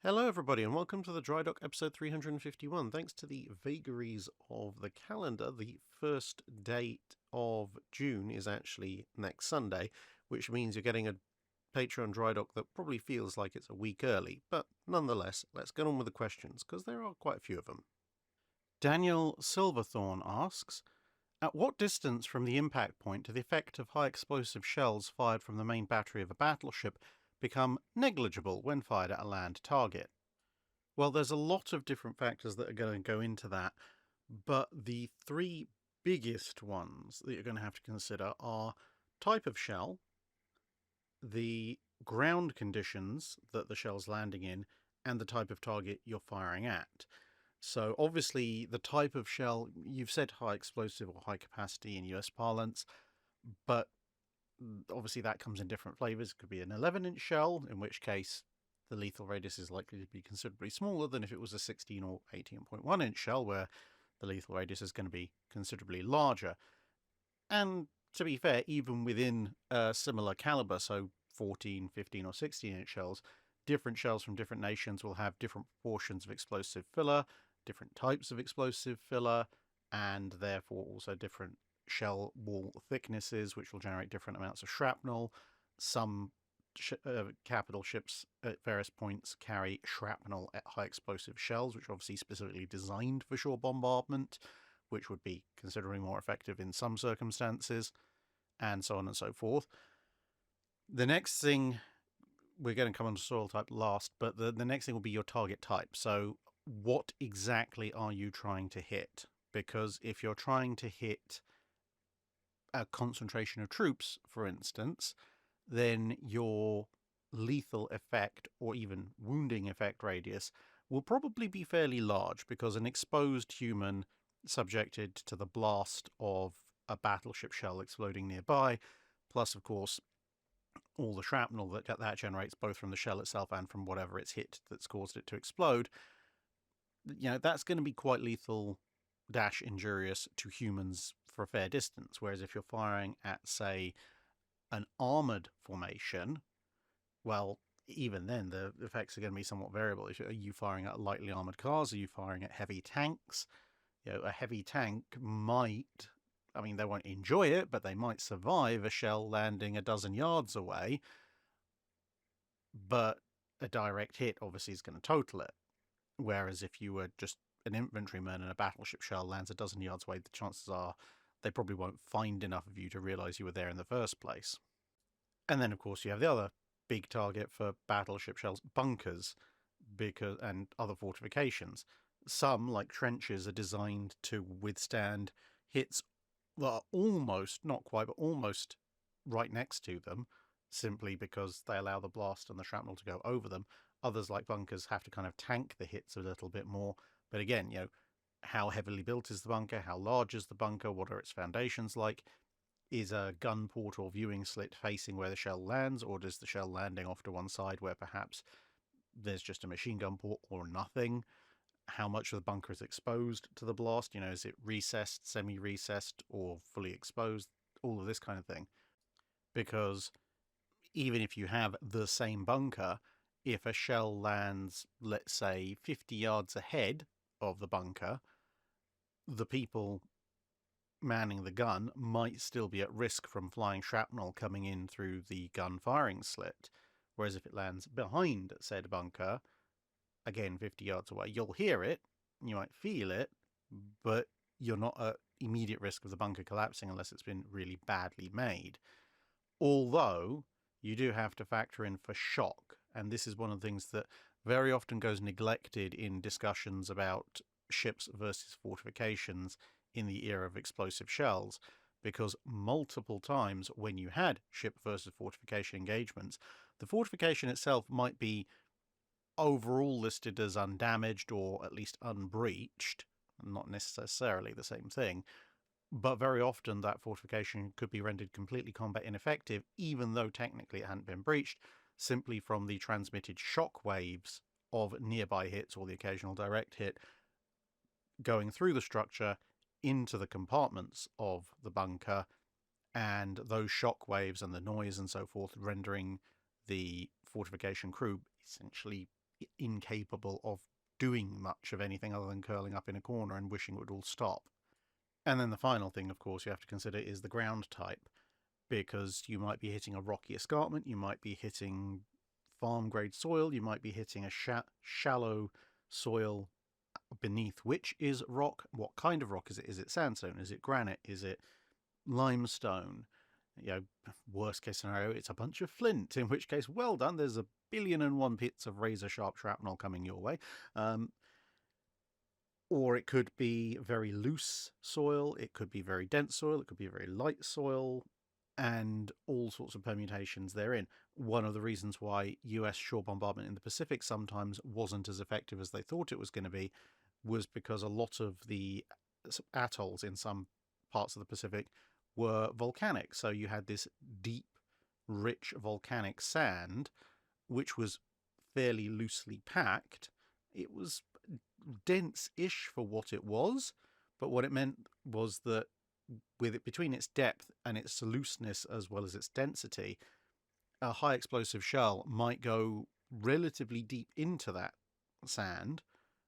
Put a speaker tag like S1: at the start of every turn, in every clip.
S1: Hello everybody and welcome to the Drydock episode 351. Thanks to the vagaries of the calendar, the first date of June is actually next Sunday, which means you're getting a Patreon Drydock that probably feels like it's a week early, but nonetheless, let's get on with the questions, because there are quite a few of them. Daniel Silverthorne asks, at what distance from the impact point do the effect of high explosive shells fired from the main battery of a battleship become negligible when fired at a land target? Well, there's a lot of different factors that are going to go into that, but the three biggest ones that you're going to have to consider are type of shell, the ground conditions that the shell's landing in, and the type of target you're firing at. So obviously the type of shell, you've said high explosive or high capacity in US parlance, but obviously that comes in different flavors. It could be an 11-inch shell, in which case the lethal radius is likely to be considerably smaller than if it was a 16 or 18.1-inch shell, where the lethal radius is going to be considerably larger. And to be fair, even within a similar caliber, so 14, 15 or 16-inch shells, different shells from different nations will have different proportions of explosive filler, different types of explosive filler, and therefore also different shell wall thicknesses, which will generate different amounts of shrapnel. Some capital ships at various points carry shrapnel at high explosive shells, which are obviously specifically designed for shore bombardment, which would be considerably more effective in some circumstances, and so on and so forth. The next thing, we're going to come on to soil type last, but the next thing will be your target type. So what exactly are you trying to hit? Because if you're trying to hit a concentration of troops, for instance, then your lethal effect or even wounding effect radius will probably be fairly large, because an exposed human subjected to the blast of a battleship shell exploding nearby, plus of course all the shrapnel that generates both from the shell itself and from whatever it's hit that's caused it to explode, that's going to be quite lethal - injurious to humans for a fair distance. Whereas if you're firing at, say, an armoured formation, well, even then the effects are going to be somewhat variable. Are you firing at lightly armoured cars? Are you firing at heavy tanks? A heavy tank might, they won't enjoy it, but they might survive a shell landing a dozen yards away, but a direct hit obviously is going to total it. Whereas if you were just an infantryman and a battleship shell lands a dozen yards away, the chances are they probably won't find enough of you to realise you were there in the first place. And then, of course, you have the other big target for battleship shells, bunkers, and other fortifications. Some, like trenches, are designed to withstand hits that are almost, not quite, but almost right next to them, simply because they allow the blast and the shrapnel to go over them. Others, like bunkers, have to kind of tank the hits a little bit more. But again, how heavily built is the bunker? How large is the bunker? What are its foundations like? Is a gun port or viewing slit facing where the shell lands, or does the shell landing off to one side where perhaps there's just a machine gun port or nothing? How much of the bunker is exposed to the blast? Is it recessed, semi-recessed, or fully exposed? All of this kind of thing. Because even if you have the same bunker, if a shell lands, let's say, 50 yards ahead of the bunker, the people manning the gun might still be at risk from flying shrapnel coming in through the gun firing slit. Whereas if it lands behind said bunker, again 50 yards away, you'll hear it, you might feel it, but you're not at immediate risk of the bunker collapsing unless it's been really badly made. Although you do have to factor in for shock, and this is one of the things that very often goes neglected in discussions about ships versus fortifications in the era of explosive shells, because multiple times when you had ship versus fortification engagements, the fortification itself might be overall listed as undamaged or at least unbreached, not necessarily the same thing, but very often that fortification could be rendered completely combat ineffective, even though technically it hadn't been breached, simply from the transmitted shock waves of nearby hits or the occasional direct hit going through the structure into the compartments of the bunker, and those shock waves and the noise and so forth rendering the fortification crew essentially incapable of doing much of anything other than curling up in a corner and wishing it would all stop. And then the final thing, of course, you have to consider is the ground type, because you might be hitting a rocky escarpment, you might be hitting farm-grade soil, you might be hitting a shallow soil beneath which is rock. What kind of rock is it? Is it sandstone? Is it granite? Is it limestone? Worst case scenario, it's a bunch of flint, in which case, well done, there's 1,000,001 bits of razor-sharp shrapnel coming your way. Or it could be very loose soil, it could be very dense soil, it could be very light soil, and all sorts of permutations therein. One of the reasons why US shore bombardment in the Pacific sometimes wasn't as effective as they thought it was going to be was because a lot of the atolls in some parts of the Pacific were volcanic. So you had this deep, rich volcanic sand, which was fairly loosely packed. It was dense-ish for what it was, but what it meant was that with it between its depth and its looseness as well as its density, a high explosive shell might go relatively deep into that sand,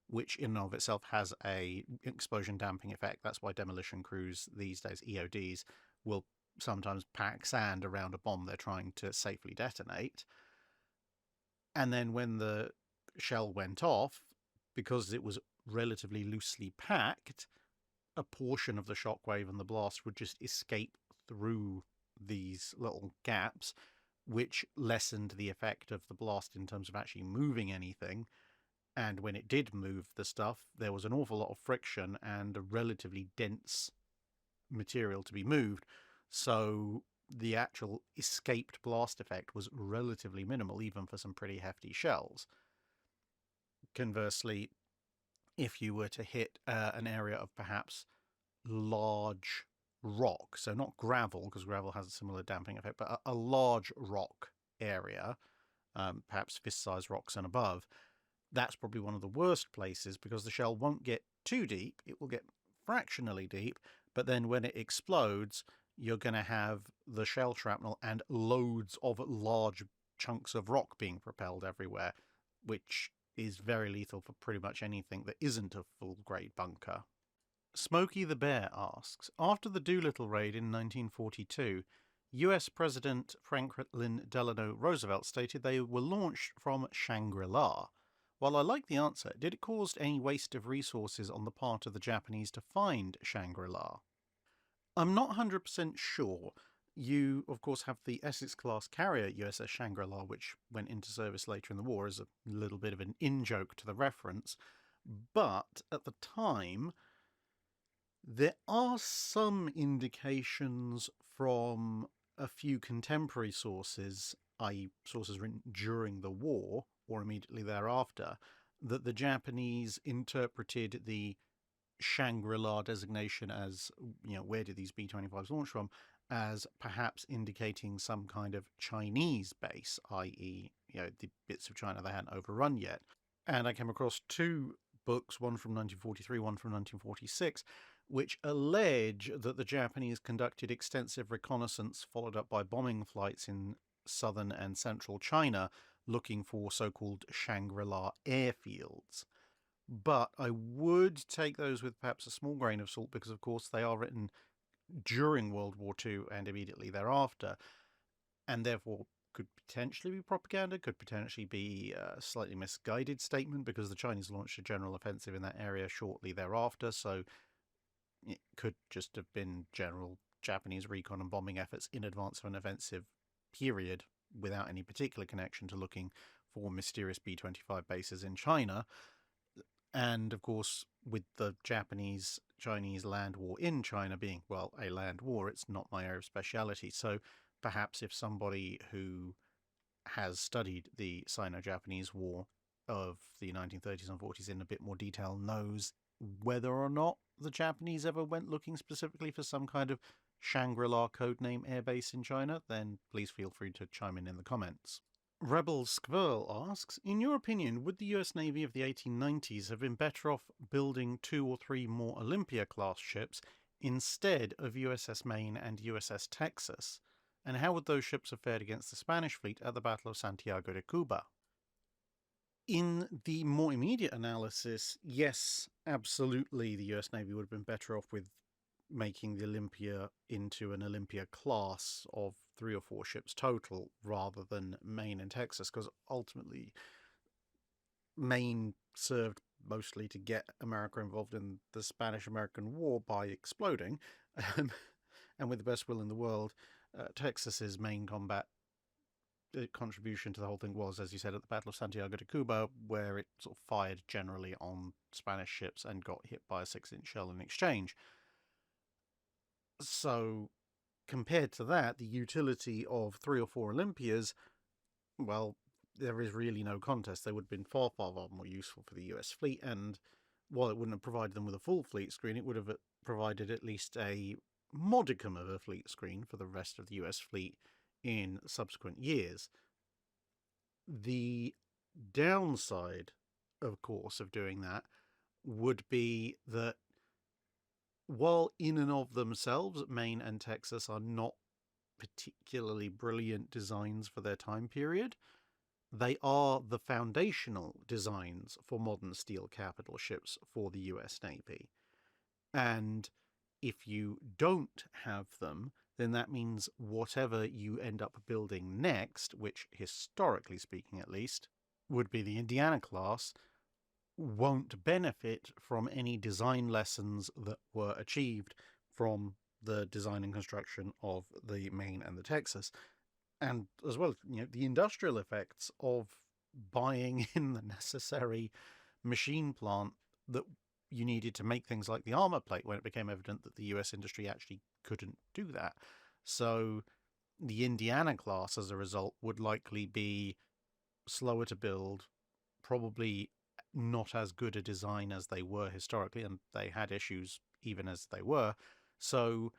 S1: which in and of itself has a explosion damping effect. That's why demolition crews these days, EODs, will sometimes pack sand around a bomb they're trying to safely detonate. And then when the shell went off, because it was relatively loosely packed, a portion of the shockwave and the blast would just escape through these little gaps, which lessened the effect of the blast in terms of actually moving anything. And when it did move the stuff, there was an awful lot of friction and a relatively dense material to be moved. So the actual escaped blast effect was relatively minimal, even for some pretty hefty shells. Conversely, if you were to hit an area of perhaps large rock, so not gravel, because gravel has a similar damping effect, but a large rock area, perhaps fist-sized rocks and above, that's probably one of the worst places, because the shell won't get too deep. It will get fractionally deep, but then when it explodes, you're going to have the shell shrapnel and loads of large chunks of rock being propelled everywhere, which is very lethal for pretty much anything that isn't a full-grade bunker. Smokey the Bear asks, after the Doolittle raid in 1942, US President Franklin Delano Roosevelt stated they were launched from Shangri-La. While I like the answer, did it cause any waste of resources on the part of the Japanese to find Shangri-La? I'm not 100% sure. You, of course, have the Essex-class carrier USS Shangri-La, which went into service later in the war as a little bit of an in-joke to the reference. But at the time, there are some indications from a few contemporary sources, i.e. sources written during the war or immediately thereafter, that the Japanese interpreted the Shangri-La designation as, where did these B-25s launch from, as perhaps indicating some kind of Chinese base, i.e., the bits of China they hadn't overrun yet. And I came across two books, one from 1943, one from 1946, which allege that the Japanese conducted extensive reconnaissance followed up by bombing flights in southern and central China looking for so-called Shangri-La airfields. But I would take those with perhaps a small grain of salt because, of course, they are written during World War II and immediately thereafter, and therefore could potentially be propaganda, could potentially be a slightly misguided statement because the Chinese launched a general offensive in that area shortly thereafter, so it could just have been general Japanese recon and bombing efforts in advance of an offensive period without any particular connection to looking for mysterious B-25 bases in China. And, of course, with the Japanese-Chinese land war in China being, well, a land war, it's not my area of speciality. So perhaps if somebody who has studied the Sino-Japanese War of the 1930s and 40s in a bit more detail knows whether or not the Japanese ever went looking specifically for some kind of Shangri-La codename airbase in China, then please feel free to chime in the comments. Rebel Skvirl asks, in your opinion, would the US Navy of the 1890s have been better off building 2 or 3 more Olympia-class ships instead of USS Maine and USS Texas? And how would those ships have fared against the Spanish fleet at the Battle of Santiago de Cuba? In the more immediate analysis, yes, absolutely, the US Navy would have been better off with making the Olympia into an Olympia-class of 3 or 4 ships total, rather than Maine and Texas, because ultimately Maine served mostly to get America involved in the Spanish-American War by exploding, and with the best will in the world, Texas's main combat contribution to the whole thing was, as you said, at the Battle of Santiago de Cuba, where it sort of fired generally on Spanish ships and got hit by a 6-inch shell in exchange. So, compared to that, the utility of 3 or 4 Olympias, well, there is really no contest. They would have been far, far, far more useful for the US fleet, and while it wouldn't have provided them with a full fleet screen, it would have provided at least a modicum of a fleet screen for the rest of the US fleet in subsequent years. The downside, of course, of doing that would be that while in and of themselves, Maine and Texas are not particularly brilliant designs for their time period, they are the foundational designs for modern steel capital ships for the US Navy. And if you don't have them, then that means whatever you end up building next, which historically speaking at least, would be the Indiana-class, won't benefit from any design lessons that were achieved from the design and construction of the Maine and the Texas. And as well, the industrial effects of buying in the necessary machine plant that you needed to make things like the armor plate when it became evident that the US industry actually couldn't do that. So the Indiana class, as a result, would likely be slower to build, probably not as good a design as they were historically, and they had issues even as they were. So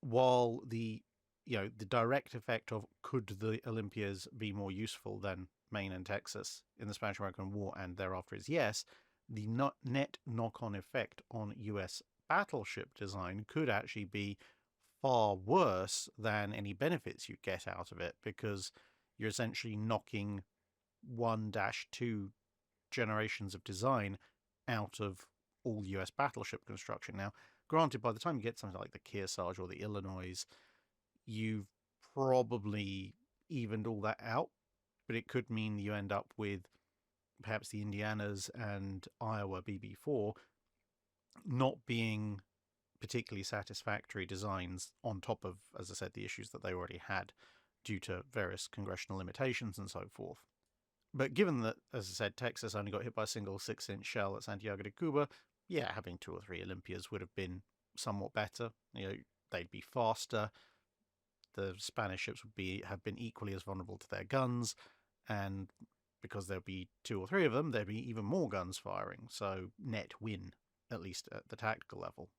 S1: while the direct effect of could the Olympias be more useful than Maine and Texas in the Spanish-American War and thereafter is yes, the net knock-on effect on US battleship design could actually be far worse than any benefits you get out of it, because you're essentially knocking 1-2 generations of design out of all US battleship construction. Now, granted, by the time you get something like the Kearsarge or the Illinois, you've probably evened all that out, but it could mean you end up with perhaps the Indianas and Iowa BB4 not being particularly satisfactory designs, on top of, as I said, the issues that they already had due to various congressional limitations and so forth. But given that, as I said, Texas only got hit by a single 6-inch shell at Santiago de Cuba, yeah, having 2 or 3 Olympias would have been somewhat better. They'd be faster. The Spanish ships would have been equally as vulnerable to their guns, and because there'd be 2 or 3 of them, there'd be even more guns firing, so net win, at least at the tactical level.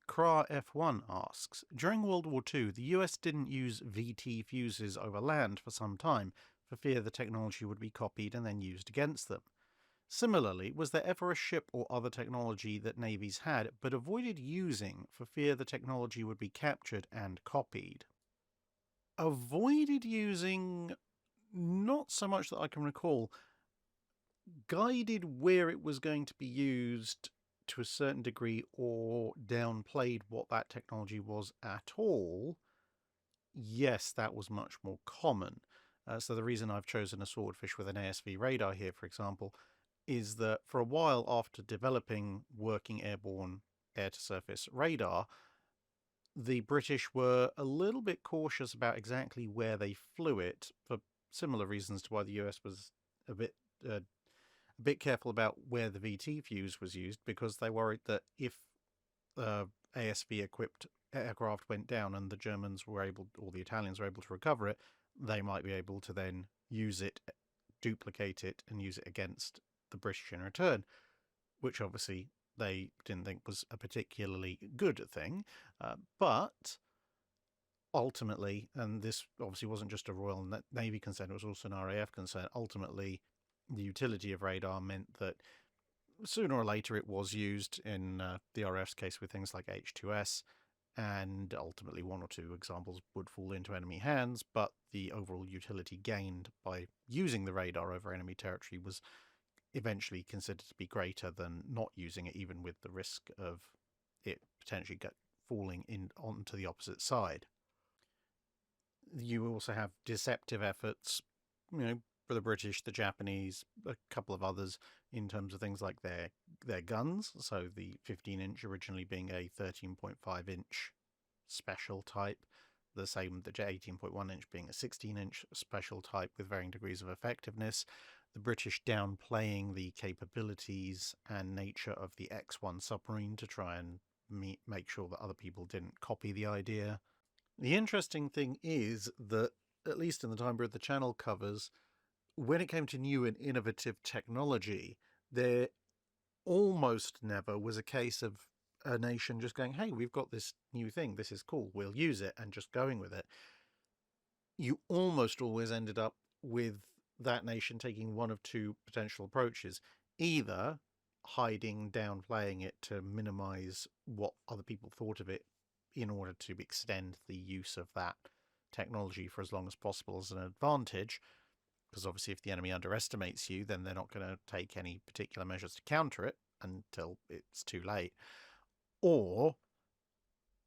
S1: Kra F1 asks, during World War II, the US didn't use VT fuses over land for some time, for fear the technology would be copied and then used against them. Similarly, was there ever a ship or other technology that navies had but avoided using for fear the technology would be captured and copied? Avoided using, not so much that I can recall. Guided where it was going to be used to a certain degree, or downplayed what that technology was at all, yes, that was much more common. So the reason I've chosen a swordfish with an ASV radar here, for example, is that for a while after developing working airborne air-to-surface radar, the British were a little bit cautious about exactly where they flew it, for similar reasons to why the US was a bit careful about where the VT fuse was used, because they worried that if ASV-equipped aircraft went down and the Germans were able, or the Italians were able to recover it, they might be able to then use it, duplicate it, and use it against the British in return, which obviously they didn't think was a particularly good thing. But ultimately, and this obviously wasn't just a Royal Navy concern, it was also an RAF concern, ultimately the utility of radar meant that sooner or later it was used in the RAF's case with things like H2S, and ultimately one or two examples would fall into enemy hands, but the overall utility gained by using the radar over enemy territory was eventually considered to be greater than not using it, even with the risk of it potentially falling onto the opposite side. You also have deceptive efforts, for the British, the Japanese, a couple of others, in terms of things like their guns. So the 15-inch originally being a 13.5-inch special type, the same, the 18.1-inch being a 16-inch special type with varying degrees of effectiveness. The British downplaying the capabilities and nature of the X-1 submarine to try and make sure that other people didn't copy the idea. The interesting thing is that, at least in the time period the channel covers, when it came to new and innovative technology, there almost never was a case of a nation just going, hey, we've got this new thing, this is cool, we'll use it, and just going with it. You almost always ended up with that nation taking one of two potential approaches: either hiding, downplaying it to minimize what other people thought of it in order to extend the use of that technology for as long as possible as an advantage, because obviously if the enemy underestimates you, then they're not going to take any particular measures to counter it until it's too late. Or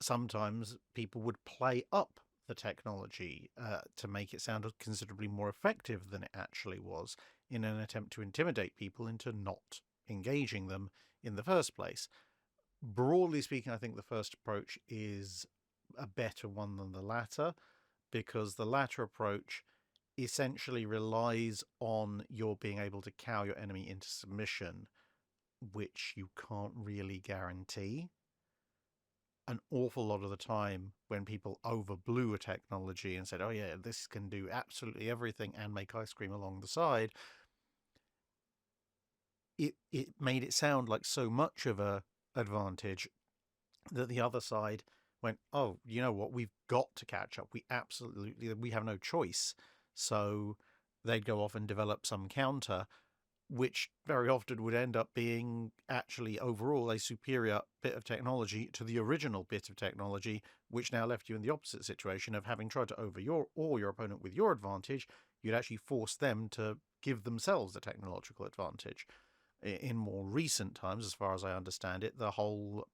S1: sometimes people would play up the technology to make it sound considerably more effective than it actually was, in an attempt to intimidate people into not engaging them in the first place. Broadly speaking, I think the first approach is a better one than the latter, because the latter approach essentially relies on your being able to cow your enemy into submission, which you can't really guarantee. An awful lot of the time, when people overblew a technology and said, oh yeah, this can do absolutely everything and make ice cream along the side, it made it sound like so much of a advantage that the other side went, oh, you know what, we've got to catch up. We have no choice. So they'd go off and develop some counter, which very often would end up being actually overall a superior bit of technology to the original bit of technology, which now left you in the opposite situation of having tried to your opponent with your advantage. You'd actually force them to give themselves the technological advantage. In more recent times, as far as I understand it, the whole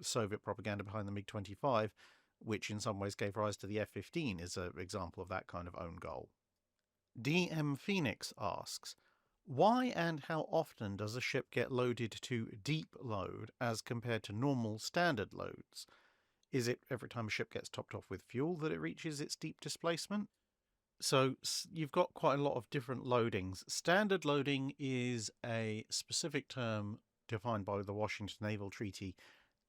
S1: Soviet propaganda behind the MiG-25, which in some ways gave rise to the F-15, is an example of that kind of own goal. DM Phoenix asks, why and how often does a ship get loaded to deep load as compared to normal standard loads? Is it every time a ship gets topped off with fuel that it reaches its deep displacement? So you've got quite a lot of different loadings. Standard loading is a specific term defined by the Washington Naval Treaty,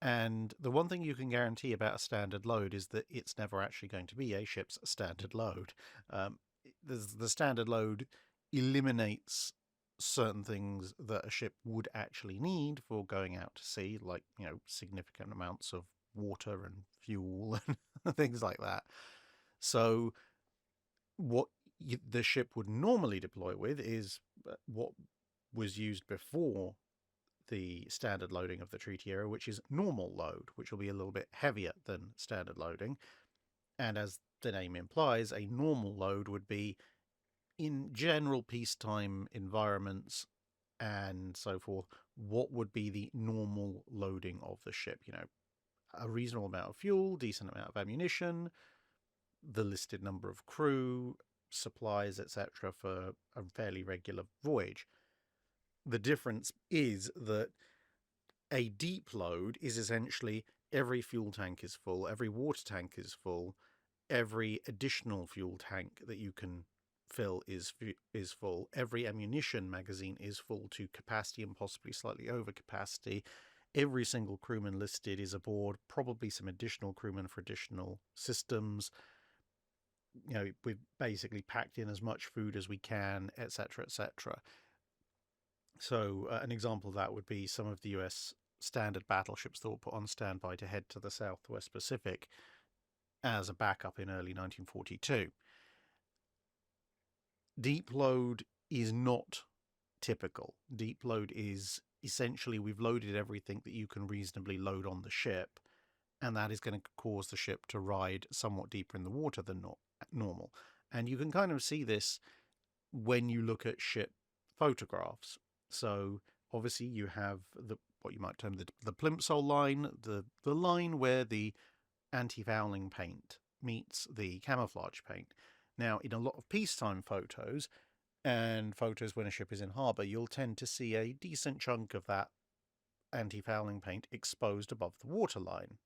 S1: and the one thing you can guarantee about a standard load is that it's never actually going to be a ship's standard load. The standard load eliminates certain things that a ship would actually need for going out to sea, like significant amounts of water and fuel and things like that. So what the ship would normally deploy with is what was used before the standard loading of the treaty era, which is normal load, which will be a little bit heavier than standard loading. And as the name implies, a normal load would be, in general peacetime environments and so forth, what would be the normal loading of the ship? A reasonable amount of fuel, decent amount of ammunition, the listed number of crew, supplies, etc., for a fairly regular voyage. The difference is that a deep load is essentially every fuel tank is full, every water tank is full, every additional fuel tank that you can fill is full, every ammunition magazine is full to capacity and possibly slightly over capacity. Every single crewman listed is aboard, probably some additional crewmen for additional systems. We've basically packed in as much food as we can, etc., etc. So an example of that would be some of the US standard battleships that were put on standby to head to the Southwest Pacific as a backup in early 1942. Deep load is not typical. Deep load is essentially we've loaded everything that you can reasonably load on the ship, and that is going to cause the ship to ride somewhat deeper in the water than normal. And you can kind of see this when you look at ship photographs. So obviously you have what you might term the plimsoll line, the line where the anti-fouling paint meets the camouflage paint. Now, in a lot of peacetime photos and photos when a ship is in harbour, you'll tend to see a decent chunk of that anti-fouling paint exposed above the waterline.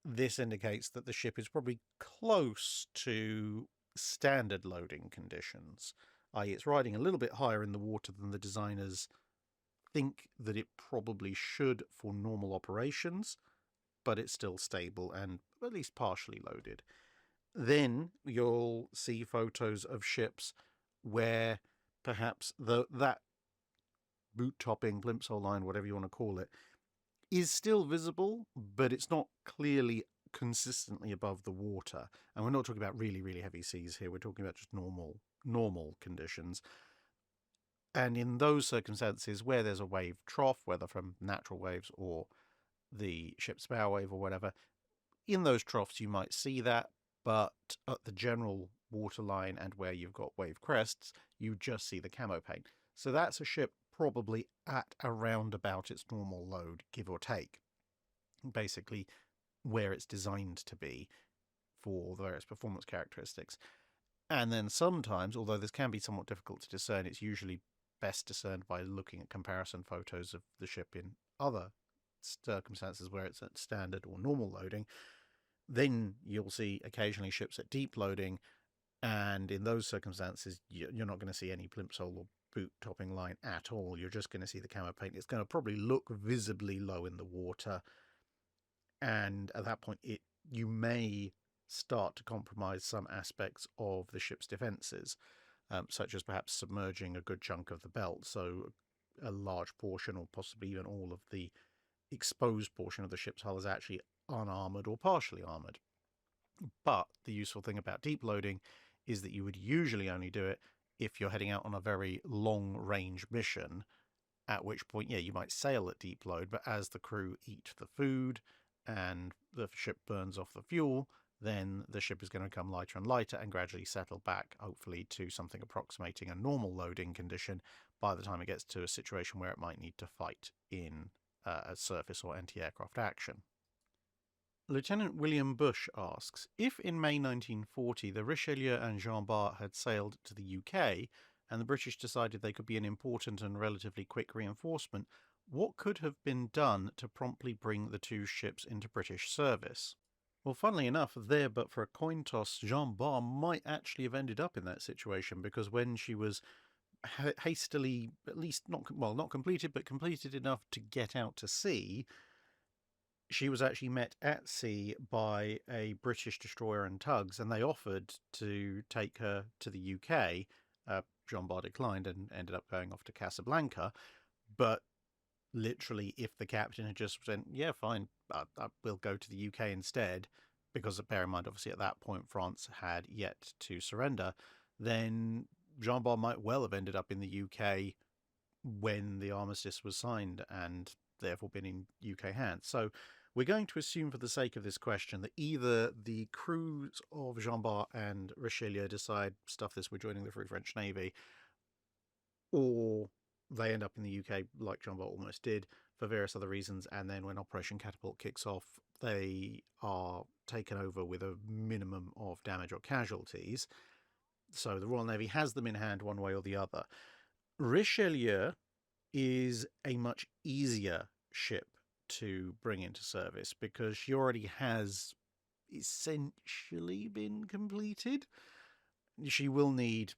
S1: This indicates that the ship is probably close to standard loading conditions, i.e. it's riding a little bit higher in the water than the designers think that it probably should for normal operations, but it's still stable and at least partially loaded. Then you'll see photos of ships where perhaps that boot-topping plimsoll line, whatever you want to call it, is still visible, but it's not clearly consistently above the water. And we're not talking about really, really heavy seas here. We're talking about just normal conditions. And in those circumstances where there's a wave trough, whether from natural waves or the ship's bow wave or whatever, in those troughs you might see that, but at the general waterline and where you've got wave crests, you just see the camo paint. So that's a ship probably at around about its normal load, give or take. Basically where it's designed to be for the various performance characteristics. And then sometimes, although this can be somewhat difficult to discern, it's usually best discerned by looking at comparison photos of the ship in other circumstances where it's at standard or normal loading. Then you'll see occasionally ships at deep loading, and in those circumstances you're not going to see any plimsoll or boot topping line at all. You're just going to see the camo paint. It's going to probably look visibly low in the water, and at that point you may start to compromise some aspects of the ship's defences, such as perhaps submerging a good chunk of the belt, so a large portion or possibly even all of the exposed portion of the ship's hull is actually unarmoured or partially armoured. But the useful thing about deep loading is that you would usually only do it if you're heading out on a very long range mission, at which point, yeah, you might sail at deep load, but as the crew eat the food and the ship burns off the fuel, then the ship is going to become lighter and lighter and gradually settle back, hopefully to something approximating a normal loading condition by the time it gets to a situation where it might need to fight in a surface or anti-aircraft action. Lieutenant William Bush asks, if in May 1940 the Richelieu and Jean Bart had sailed to the UK and the British decided they could be an important and relatively quick reinforcement, what could have been done to promptly bring the two ships into British service? Well, funnily enough, there but for a coin toss, Jean Bart might actually have ended up in that situation, because when she was hastily, at least not completed, but completed enough to get out to sea, she was actually met at sea by a British destroyer and tugs, and they offered to take her to the UK. Jean Bart declined and ended up going off to Casablanca. But literally, if the captain had just said, yeah, fine, we'll go to the UK instead, because bear in mind, obviously at that point, France had yet to surrender, then Jean Bart might well have ended up in the UK when the armistice was signed and therefore been in UK hands. So we're going to assume, for the sake of this question, that either the crews of Jean Bart and Richelieu decide, stuff this, we're joining the Free French Navy, or they end up in the UK like Jean Bart almost did for various other reasons, and then when Operation Catapult kicks off, they are taken over with a minimum of damage or casualties. So the Royal Navy has them in hand one way or the other. Richelieu is a much easier ship to bring into service because she already has essentially been completed. She will need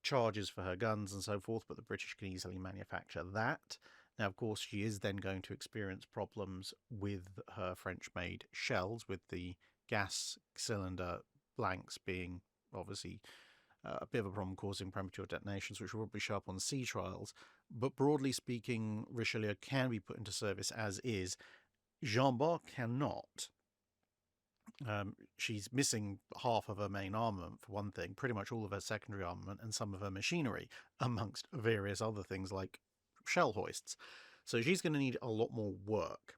S1: charges for her guns and so forth, but the British can easily manufacture that. Now, of course, she is then going to experience problems with her French-made shells, with the gas cylinder blanks being obviously a bit of a problem, causing premature detonations, which will probably show up on sea trials. But broadly speaking, Richelieu can be put into service as is. Jean Bart cannot. She's missing half of her main armament, for one thing, pretty much all of her secondary armament, and some of her machinery, amongst various other things like shell hoists. So she's going to need a lot more work.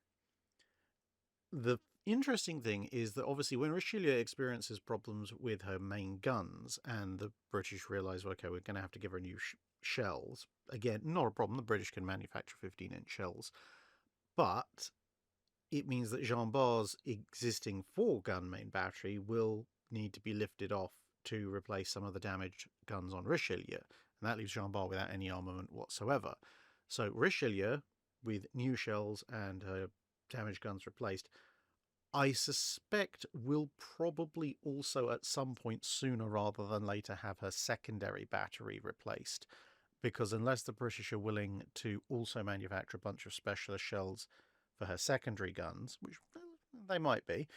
S1: The interesting thing is that obviously when Richelieu experiences problems with her main guns and the British realise, okay, we're going to have to give her new shells, again, not a problem, the British can manufacture 15-inch shells, but it means that Jean Bart's existing 4-gun main battery will need to be lifted off to replace some of the damaged guns on Richelieu, and that leaves Jean Bart without any armament whatsoever. So Richelieu, with new shells and her damaged guns replaced, I suspect will probably also at some point sooner rather than later have her secondary battery replaced, because unless the British are willing to also manufacture a bunch of specialist shells for her secondary guns, which they might be,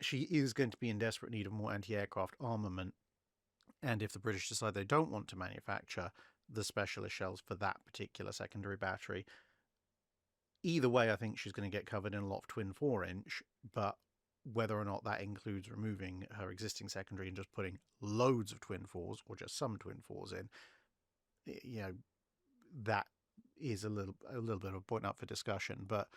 S1: she is going to be in desperate need of more anti-aircraft armament. And if the British decide they don't want to manufacture the specialist shells for that particular secondary battery, either way, I think she's going to get covered in a lot of twin 4-inch, but whether or not that includes removing her existing secondary and just putting loads of twin 4s or just some twin 4s in, that is a little bit of a point up for discussion. But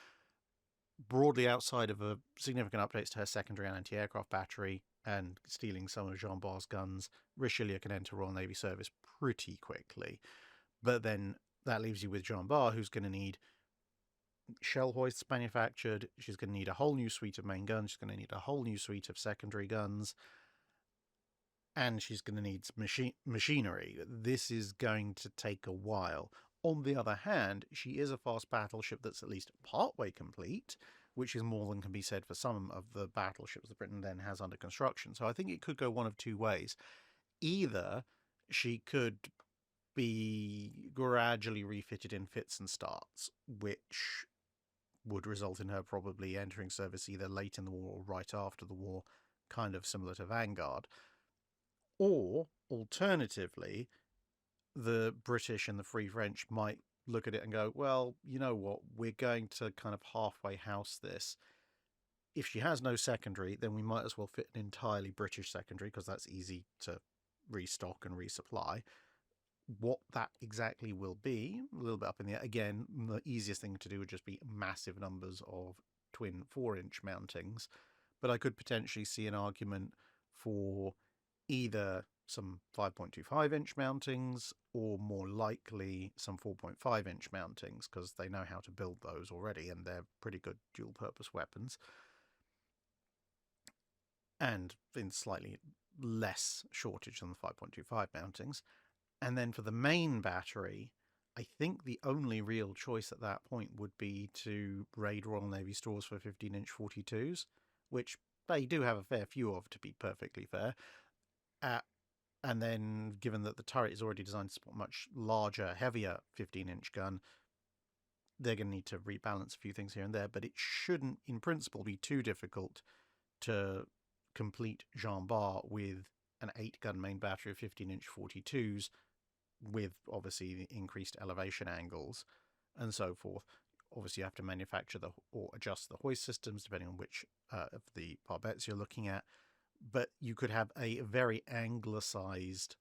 S1: broadly, outside of a significant updates to her secondary and anti-aircraft battery and stealing some of Jean Bart's guns, Richelieu can enter Royal Navy service pretty quickly. But then that leaves you with Jean Bart, who's going to need shell hoists manufactured. She's going to need a whole new suite of main guns. She's going to need a whole new suite of secondary guns. And she's going to need machinery. This is going to take a while. On the other hand, she is a fast battleship that's at least partway complete, which is more than can be said for some of the battleships that Britain then has under construction. So I think it could go one of two ways. Either she could be gradually refitted in fits and starts, which would result in her probably entering service either late in the war or right after the war, kind of similar to Vanguard. Or, alternatively, the British and the Free French might look at it and go, well, you know what, we're going to kind of halfway house this. If she has no secondary, then we might as well fit an entirely British secondary, because that's easy to restock and resupply. What that exactly will be, a little bit up in the air. Again, the easiest thing to do would just be massive numbers of twin 4-inch mountings, but I could potentially see an argument for either some 5.25-inch mountings or more likely some 4.5-inch mountings, because they know how to build those already and they're pretty good dual-purpose weapons, and in slightly less shortage than the 5.25 mountings. And then for the main battery, I think the only real choice at that point would be to raid Royal Navy stores for 15-inch 42s, which they do have a fair few of, to be perfectly fair. And then, given that the turret is already designed to support a much larger, heavier 15-inch gun, they're going to need to rebalance a few things here and there, but it shouldn't, in principle, be too difficult to complete Jean Bart with an 8-gun main battery of 15-inch 42s, with obviously the increased elevation angles and so forth. Obviously, you have to manufacture or adjust the hoist systems depending on which of the barbettes you're looking at. But you could have a very anglicised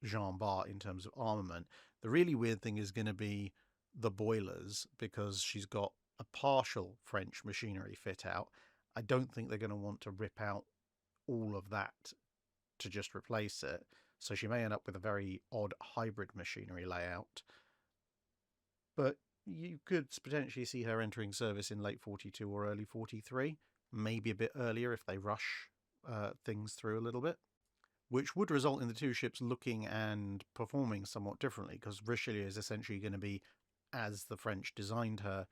S1: Jean Bart in terms of armament. The really weird thing is going to be the boilers, because she's got a partial French machinery fit out. I don't think they're going to want to rip out all of that to just replace it. So she may end up with a very odd hybrid machinery layout. But you could potentially see her entering service in late 42 or early 43, maybe a bit earlier if they rush things through a little bit, which would result in the two ships looking and performing somewhat differently, because Richelieu is essentially going to be as the French designed her,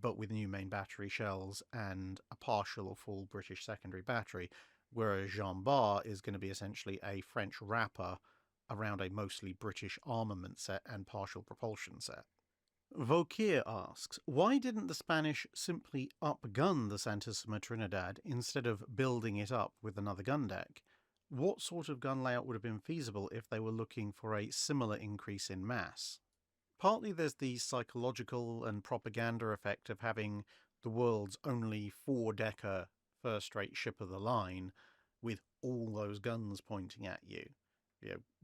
S1: but with new main battery shells and a partial or full British secondary battery, whereas Jean Bart is going to be essentially a French wrapper around a mostly British armament set and partial propulsion set. Vokir asks, why didn't the Spanish simply upgun the Santisma Trinidad instead of building it up with another gun deck? What sort of gun layout would have been feasible if they were looking for a similar increase in mass? Partly there's the psychological and propaganda effect of having the world's only 4-decker first-rate ship of the line with all those guns pointing at you.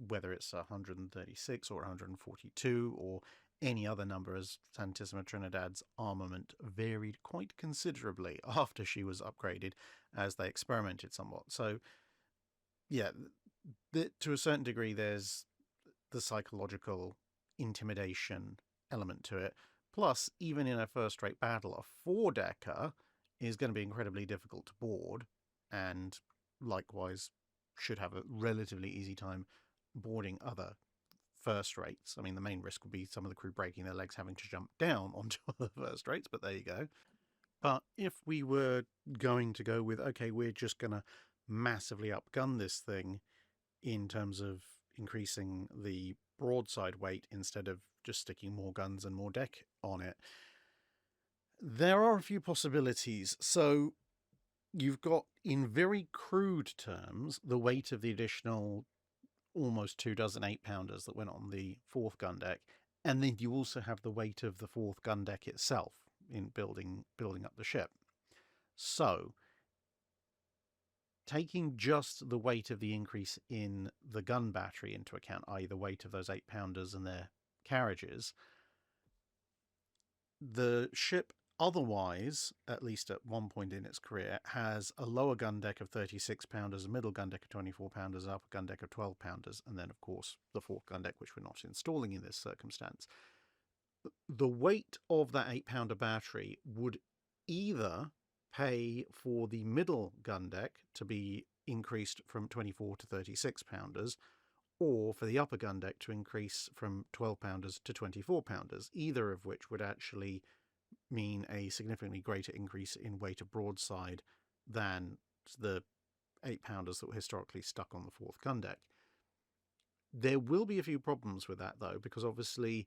S1: Whether it's 136 or 142 or any other number, as Santisma Trinidad's armament varied quite considerably after she was upgraded as they experimented somewhat. So, yeah, to a certain degree, there's the psychological intimidation element to it. Plus, even in a first-rate battle, a 4-decker is going to be incredibly difficult to board, and likewise should have a relatively easy time boarding other first rates. I mean, the main risk would be some of the crew breaking their legs, having to jump down onto the first rates, but there you go. But if we were going to go with, okay, we're just going to massively upgun this thing in terms of increasing the broadside weight instead of just sticking more guns and more deck on it, there are a few possibilities. So you've got, in very crude terms, the weight of the additional almost 24 8-pounders that went on the 4th gun deck, and then you also have the weight of the 4th gun deck itself in building up the ship. So taking just the weight of the increase in the gun battery into account, i.e. the weight of those 8-pounders and their carriages, the ship otherwise, at least at one point in its career, has a lower gun deck of 36-pounders, a middle gun deck of 24-pounders, an upper gun deck of 12-pounders, and then, of course, the 4th gun deck, which we're not installing in this circumstance. The weight of that 8-pounder battery would either pay for the middle gun deck to be increased from 24 to 36-pounders, or for the upper gun deck to increase from 12-pounders to 24-pounders, either of which would actually mean a significantly greater increase in weight of broadside than the 8-pounders that were historically stuck on the 4th gun deck. There will be a few problems with that, though, because obviously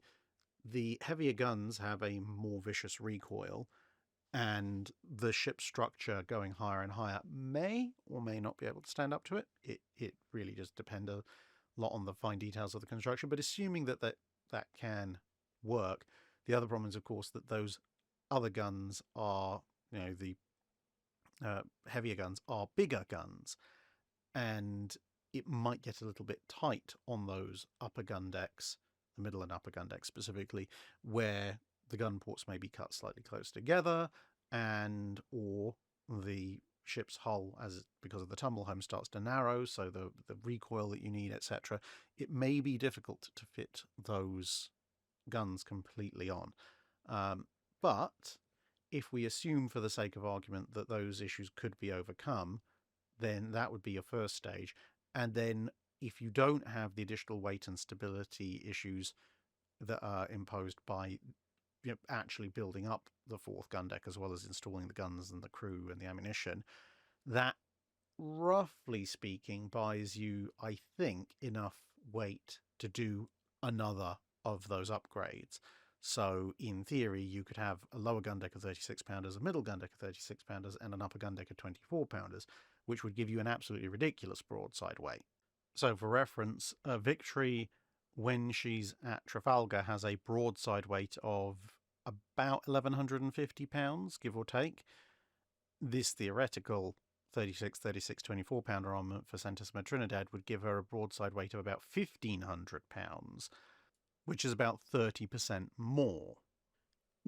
S1: the heavier guns have a more vicious recoil, and the ship structure going higher and higher may or may not be able to stand up to it. It really does depend a lot on the fine details of the construction, but assuming that can work, the other problem is, of course, that those other guns are, the heavier guns are bigger guns, and it might get a little bit tight on those upper gun decks, the middle and upper gun decks specifically, where the gun ports may be cut slightly close together, and or the ship's hull, because of the tumble home, starts to narrow, so the recoil that you need, etc. It may be difficult to fit those guns completely on. But if we assume, for the sake of argument, that those issues could be overcome, then that would be your first stage. And then if you don't have the additional weight and stability issues that are imposed by actually building up the 4th gun deck as well as installing the guns and the crew and the ammunition, that, roughly speaking, buys you, I think, enough weight to do another of those upgrades. So in theory, you could have a lower gun deck of 36-pounders, a middle gun deck of 36-pounders, and an upper gun deck of 24-pounders, which would give you an absolutely ridiculous broadside weight. So for reference, Victory, when she's at Trafalgar, has a broadside weight of about 1,150 pounds, give or take. This theoretical 36, 24-pounder armament for Santisma Trinidad would give her a broadside weight of about 1,500 pounds, which is about 30% more.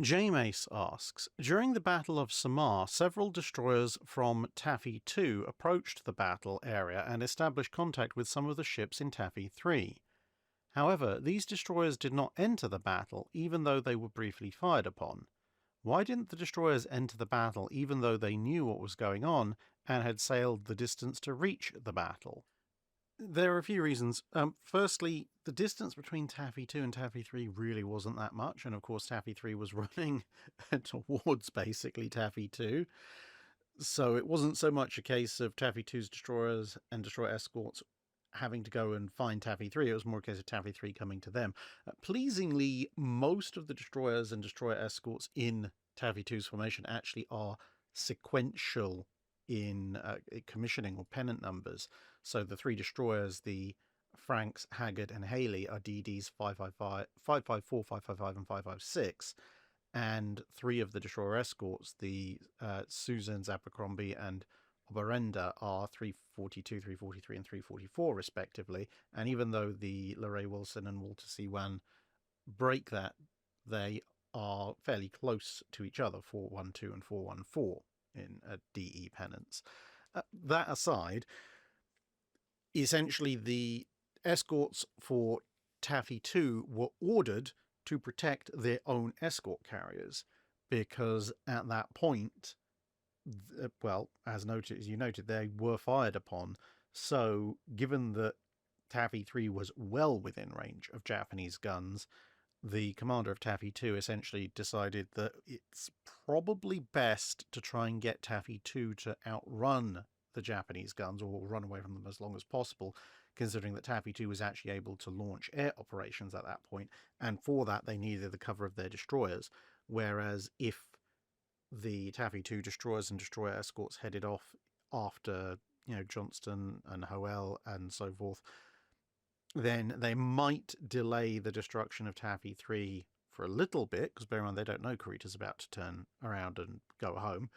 S1: J-Mace asks, during the Battle of Samar, several destroyers from Taffy 2 approached the battle area and established contact with some of the ships in Taffy 3. However, these destroyers did not enter the battle, even though they were briefly fired upon. Why didn't the destroyers enter the battle even though they knew what was going on and had sailed the distance to reach the battle? There are a few reasons. Firstly, the distance between Taffy 2 and Taffy 3 really wasn't that much, and of course Taffy 3 was running towards basically Taffy 2. So it wasn't so much a case of Taffy 2's destroyers and destroyer escorts having to go and find Taffy 3. It was more a case of Taffy 3 coming to them. Pleasingly, most of the destroyers and destroyer escorts in Taffy 2's formation actually are sequential in commissioning or pennant numbers. So the 3 destroyers, the Franks, Haggard, and Haley, are DDs 554, 555, and 556. And 3 of the destroyer escorts, the Susans, Abercrombie, and Oberenda, are 342, 343, and 344 respectively. And even though the Leray Wilson and Walter C. Wan break that they are fairly close to each other, 412 and 414 in a DE pennants. That aside, essentially the escorts for Taffy 2 were ordered to protect their own escort carriers, because at that point, well, as you noted, they were fired upon. So given that Taffy 3 was well within range of Japanese guns, the commander of Taffy 2 essentially decided that it's probably best to try and get Taffy 2 to outrun the Japanese guns, or run away from them as long as possible, considering that Taffy 2 was actually able to launch air operations at that point, and for that they needed the cover of their destroyers. Whereas if the Taffy 2 destroyers and destroyer escorts headed off after, Johnston and Hoel and so forth, then they might delay the destruction of Taffy 3 for a little bit, because bear in mind they don't know Kurita's about to turn around and go home,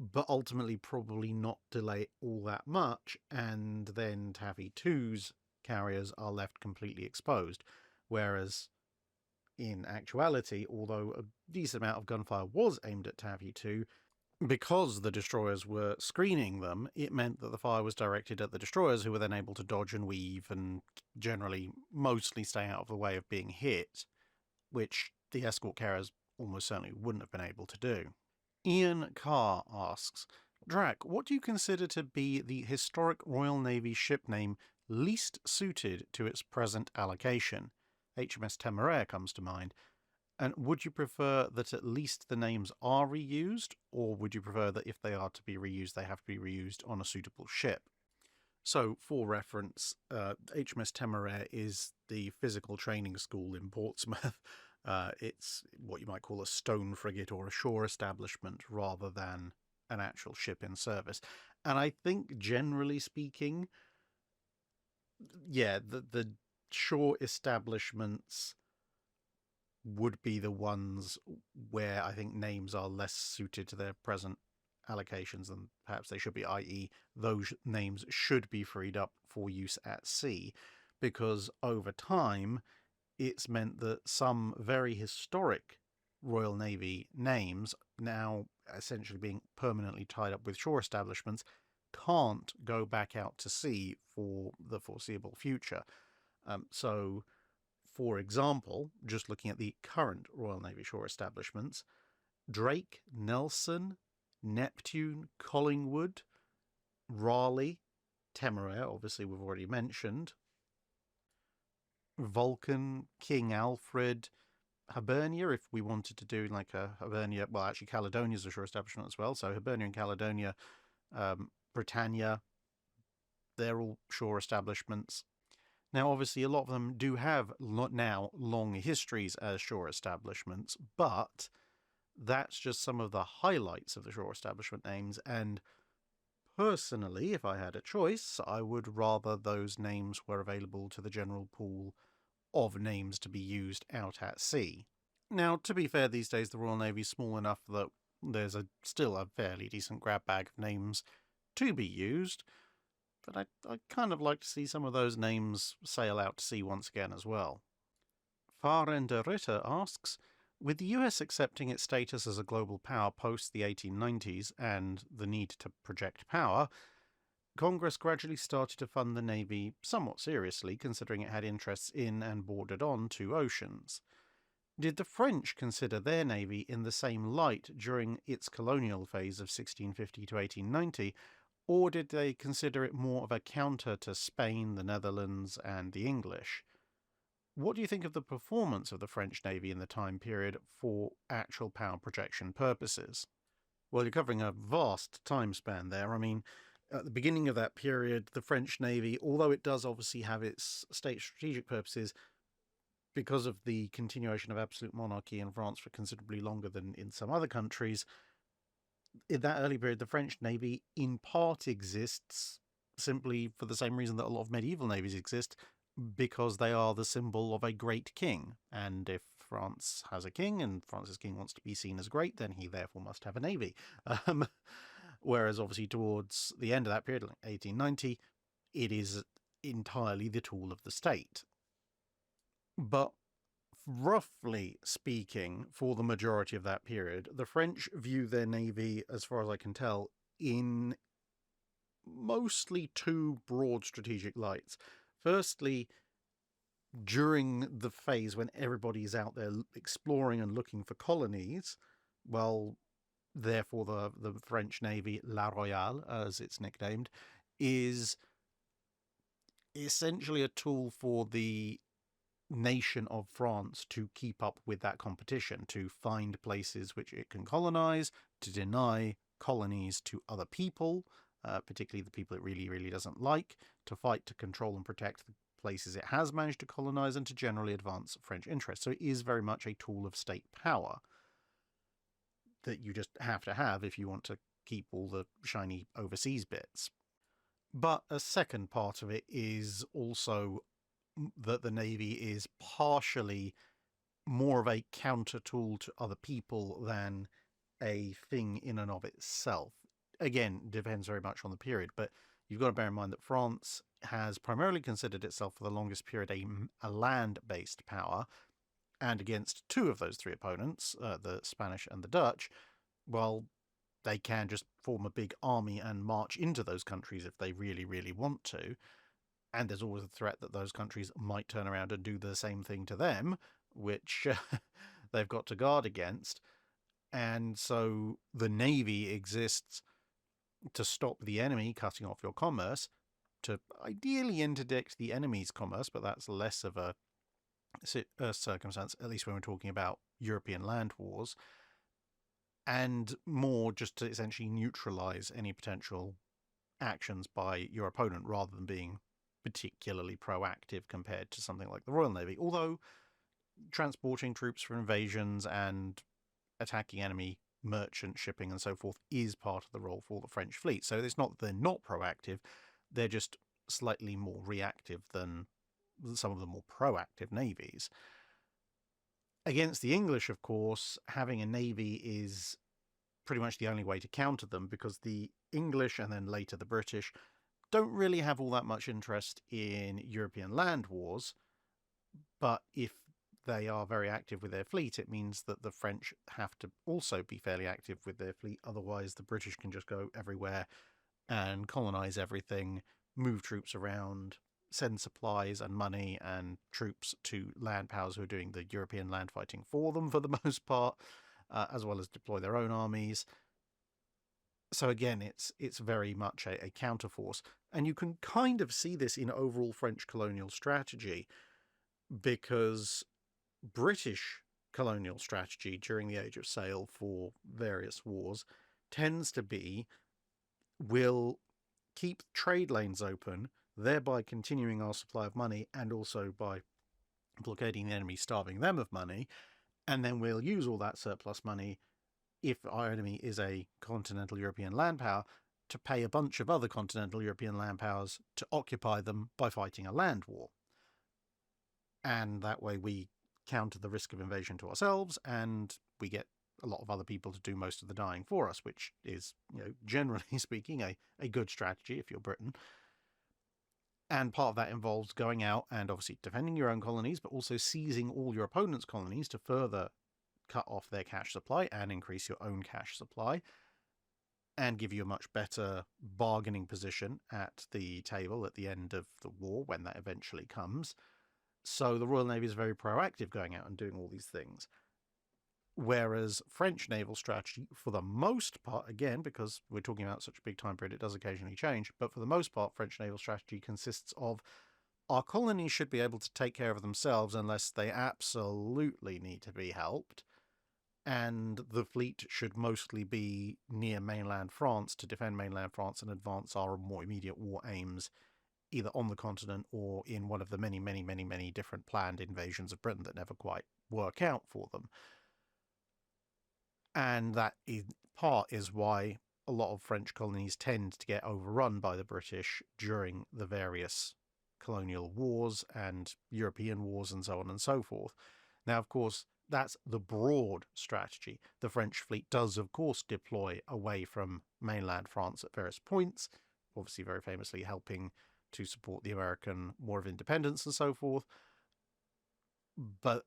S1: but ultimately probably not delay it all that much, and then Taffy 2's carriers are left completely exposed. Whereas in actuality, although a decent amount of gunfire was aimed at Taffy 2, because the destroyers were screening them, it meant that the fire was directed at the destroyers, who were then able to dodge and weave and generally mostly stay out of the way of being hit, which the escort carriers almost certainly wouldn't have been able to do. Ian Carr asks, Drach, what do you consider to be the historic Royal Navy ship name least suited to its present allocation? HMS Temeraire comes to mind. And would you prefer that at least the names are reused, or would you prefer that if they are to be reused, they have to be reused on a suitable ship? So, for reference, HMS Temeraire is the physical training school in Portsmouth. It's what you might call a stone frigate or a shore establishment rather than an actual ship in service. And I think, generally speaking, yeah, the shore establishments would be the ones where I think names are less suited to their present allocations than perhaps they should be, i.e. those names should be freed up for use at sea, because over time it's meant that some very historic Royal Navy names, now essentially being permanently tied up with shore establishments, can't go back out to sea for the foreseeable future. So for example, just looking at the current Royal Navy shore establishments, Drake, Nelson, Neptune, Collingwood, Raleigh, Temeraire, obviously we've already mentioned, Vulcan, King Alfred, Hibernia, if we wanted to do like a Hibernia, well actually Caledonia's a shore establishment as well, so Hibernia and Caledonia, Britannia, they're all shore establishments. Now, obviously, a lot of them do have now long histories as shore establishments, but that's just some of the highlights of the shore establishment names, and personally, if I had a choice, I would rather those names were available to the general pool of names to be used out at sea. Now, to be fair, these days the Royal Navy's small enough that there's still a fairly decent grab bag of names to be used, but I'd kind of like to see some of those names sail out to sea once again as well. Fahrender Ritter asks, with the US accepting its status as a global power post the 1890s and the need to project power, Congress gradually started to fund the Navy somewhat seriously, considering it had interests in and bordered on 2 oceans. Did the French consider their navy in the same light during its colonial phase of 1650 to 1890, or did they consider it more of a counter to Spain, the Netherlands, and the English? What do you think of the performance of the French Navy in the time period for actual power projection purposes? Well, you're covering a vast time span there. I mean, at the beginning of that period, the French Navy, although it does obviously have its state strategic purposes, because of the continuation of absolute monarchy in France for considerably longer than in some other countries, in that early period, the French Navy in part exists simply for the same reason that a lot of medieval navies exist, because they are the symbol of a great king. And if France has a king and France's king wants to be seen as great, then he therefore must have a navy. Whereas obviously towards the end of that period, like 1890, it is entirely the tool of the state. But roughly speaking, for the majority of that period, the French view their navy, as far as I can tell, in mostly two broad strategic lights. Firstly, during the phase when everybody's out there exploring and looking for colonies, well, therefore the French Navy, La Royale, as it's nicknamed, is essentially a tool for the nation of France to keep up with that competition, to find places which it can colonize, to deny colonies to other people, particularly the people it really, really doesn't like, to fight to control and protect the places it has managed to colonize, and to generally advance French interests. So it is very much a tool of state power that you just have to have if you want to keep all the shiny overseas bits. But a second part of it is also that the Navy is partially more of a counter tool to other people than a thing in and of itself. Again, depends very much on the period, but you've got to bear in mind that France has primarily considered itself for the longest period a land-based power, and against two of those three opponents, the Spanish and the Dutch, well, they can just form a big army and march into those countries if they really, really want to. And there's always a threat that those countries might turn around and do the same thing to them, which they've got to guard against. And so the Navy exists to stop the enemy cutting off your commerce, to ideally interdict the enemy's commerce, but that's less of a circumstance, at least when we're talking about European land wars, and more just to essentially neutralize any potential actions by your opponent, rather than being particularly proactive compared to something like the Royal Navy. Although transporting troops for invasions and attacking enemy merchant shipping and so forth is part of the role for the French fleet. So it's not that they're not proactive, they're just slightly more reactive than some of the more proactive navies. Against the English, of course, having a navy is pretty much the only way to counter them, because the English, and then later the British, don't really have all that much interest in European land wars. But if they are very active with their fleet, it means that the French have to also be fairly active with their fleet. Otherwise, the British can just go everywhere and colonize everything, move troops around, send supplies and money and troops to land powers who are doing the European land fighting for them for the most part, as well as deploy their own armies. So again, it's very much a counterforce. And you can kind of see this in overall French colonial strategy, because British colonial strategy during the Age of Sail for various wars tends to be, we'll keep trade lanes open, thereby continuing our supply of money, and also by blockading the enemy, starving them of money, and then we'll use all that surplus money, if our enemy is a continental European land power, to pay a bunch of other continental European land powers to occupy them by fighting a land war. And that way we counter the risk of invasion to ourselves, and we get a lot of other people to do most of the dying for us, which is, generally speaking, a good strategy if you're Britain. And part of that involves going out and obviously defending your own colonies, but also seizing all your opponent's colonies to further cut off their cash supply and increase your own cash supply, and give you a much better bargaining position at the table at the end of the war, when that eventually comes. So the Royal Navy is very proactive going out and doing all these things. Whereas French naval strategy, for the most part, again, because we're talking about such a big time period, it does occasionally change, but for the most part, French naval strategy consists of, our colonies should be able to take care of themselves unless they absolutely need to be helped, and the fleet should mostly be near mainland France to defend mainland France and advance our more immediate war aims, either on the continent or in one of the many, many, many, many different planned invasions of Britain that never quite work out for them. And that in part is why a lot of French colonies tend to get overrun by the British during the various colonial wars and European wars and so on and so forth. Now, of course, that's the broad strategy. The French fleet does, of course, deploy away from mainland France at various points, obviously very famously helping to support the American War of Independence and so forth. But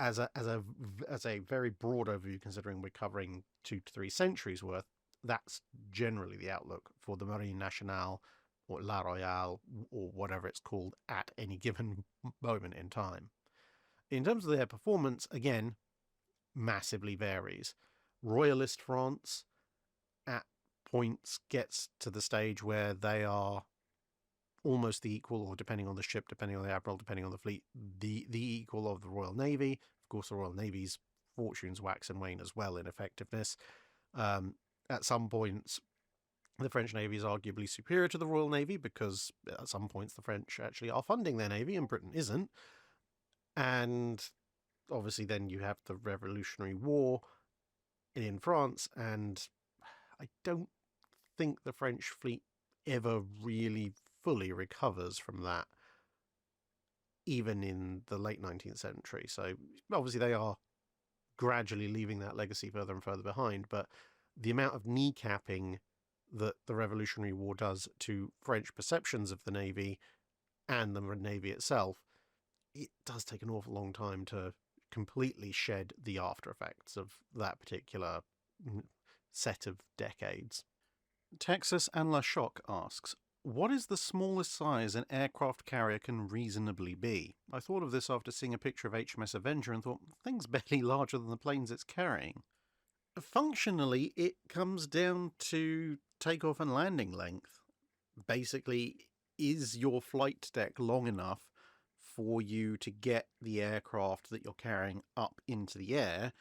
S1: as a very broad overview, considering we're covering 2 to 3 centuries worth, that's generally the outlook for the Marine Nationale or La Royale or whatever it's called at any given moment in time. In terms of their performance, again, massively varies. Royalist France at points gets to the stage where they are almost the equal, or depending on the ship, depending on the admiral, depending on the fleet, the equal of the Royal Navy. Of course, the Royal Navy's fortunes wax and wane as well in effectiveness. At some points, the French Navy is arguably superior to the Royal Navy because at some points the French actually are funding their Navy and Britain isn't. And obviously then you have the Revolutionary War in France, and I don't think the French fleet ever really fully recovers from that, even in the late 19th century. So obviously they are gradually leaving that legacy further and further behind, but the amount of kneecapping that the Revolutionary War does to French perceptions of the Navy and the Navy itself, it does take an awful long time to completely shed the after effects of that particular set of decades. Texas and La Choc asks, what is the smallest size an aircraft carrier can reasonably be? I thought of this after seeing a picture of HMS Avenger and thought, the thing's barely larger than the planes it's carrying. Functionally, it comes down to takeoff and landing length. Basically, is your flight deck long enough for you to get the aircraft that you're carrying up into the air,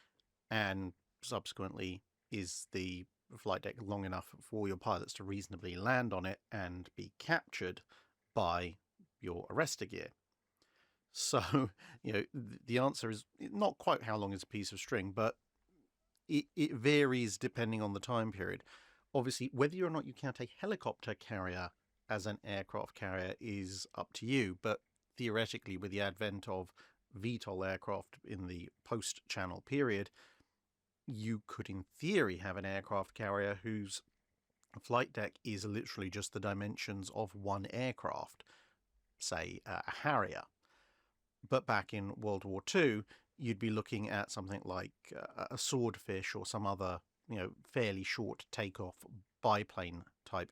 S1: and subsequently, is the flight deck long enough for your pilots to reasonably land on it and be captured by your arrestor gear? So, the answer is not quite how long is a piece of string, but it varies depending on the time period. Obviously, whether or not you count a helicopter carrier as an aircraft carrier is up to you, but theoretically, with the advent of VTOL aircraft in the post-Channel period, you could, in theory, have an aircraft carrier whose flight deck is literally just the dimensions of one aircraft, say a Harrier. But back in World War II, you'd be looking at something like a Swordfish or some other, fairly short takeoff biplane type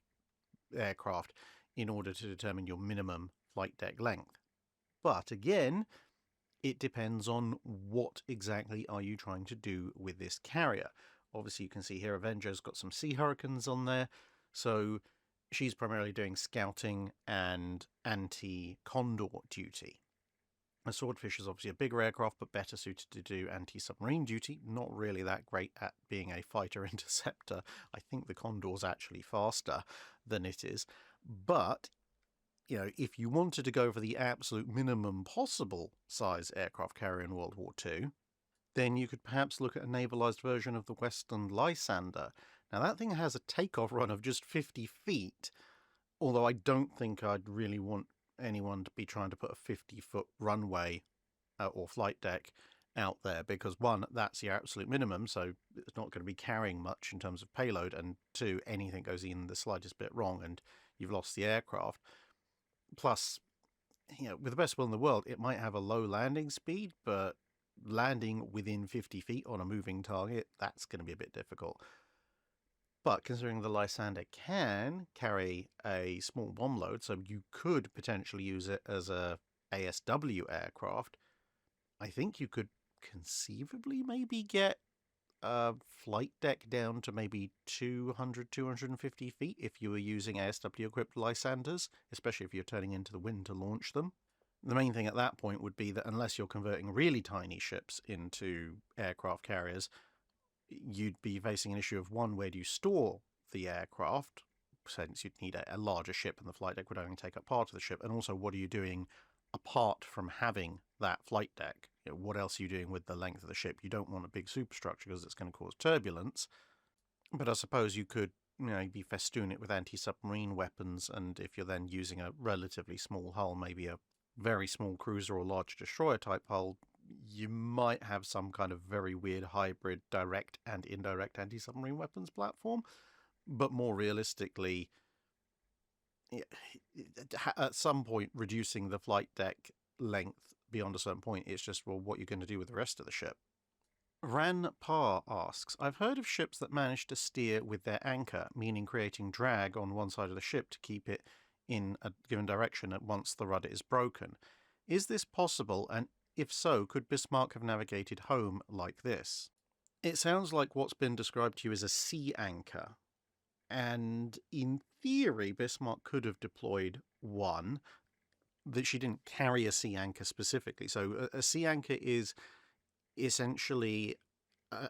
S1: aircraft in order to determine your minimum flight deck length. But again, it depends on what exactly are you trying to do with this carrier. Obviously, you can see here Avenger's got some Sea Hurricanes on there, so she's primarily doing scouting and anti-Condor duty. A Swordfish is obviously a bigger aircraft, but better suited to do anti-submarine duty. Not really that great at being a fighter interceptor. I think the Condor's actually faster than it is. But, if you wanted to go for the absolute minimum possible size aircraft carrier in World War II, then you could perhaps look at a navalised version of the Western Lysander. Now, that thing has a takeoff run of just 50 feet, although I don't think I'd really want anyone to be trying to put a 50-foot runway or flight deck out there, because one, that's the absolute minimum, so it's not going to be carrying much in terms of payload, and two, anything goes in the slightest bit wrong and you've lost the aircraft. Plus, with the best will in the world, it might have a low landing speed, but landing within 50 feet on a moving target, that's going to be a bit difficult. But considering the Lysander can carry a small bomb load, so you could potentially use it as a ASW aircraft, I think you could conceivably maybe get a flight deck down to maybe 200, 250 feet if you were using ASW-equipped Lysanders, especially if you're turning into the wind to launch them. The main thing at that point would be that unless you're converting really tiny ships into aircraft carriers, you'd be facing an issue of, one, where do you store the aircraft, since you'd need a larger ship and the flight deck would only take up part of the ship, and also what are you doing apart from having that flight deck? What else are you doing with the length of the ship? You don't want a big superstructure because it's going to cause turbulence, but I suppose you could be festoon it with anti-submarine weapons, and if you're then using a relatively small hull, maybe a very small cruiser or large destroyer type hull, you might have some kind of very weird hybrid direct and indirect anti-submarine weapons platform. But more realistically, at some point, reducing the flight deck length beyond a certain point. It's just, well, what you're going to do with the rest of the ship. Ran Parr asks, I've heard of ships that manage to steer with their anchor, meaning creating drag on one side of the ship to keep it in a given direction at once the rudder is broken. Is this possible, and if so, could Bismarck have navigated home like this? It sounds like what's been described to you as a sea anchor, and in theory Bismarck could have deployed one. That she didn't carry a sea anchor specifically. So a sea anchor is essentially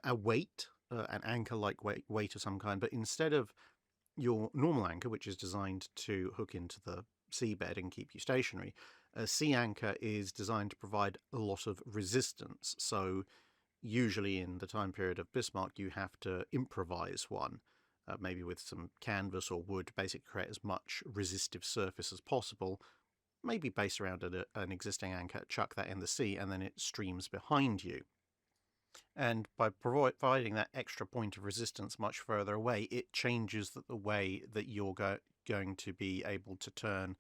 S1: a weight, an anchor-like weight of some kind, but instead of your normal anchor, which is designed to hook into the seabed and keep you stationary, a sea anchor is designed to provide a lot of resistance. So usually in the time period of Bismarck, you have to improvise one, maybe with some canvas or wood, basically create as much resistive surface as possible, maybe base around an existing anchor, chuck that in the sea, and then it streams behind you. And by providing that extra point of resistance much further away, it changes the way that you're going to be able to turn,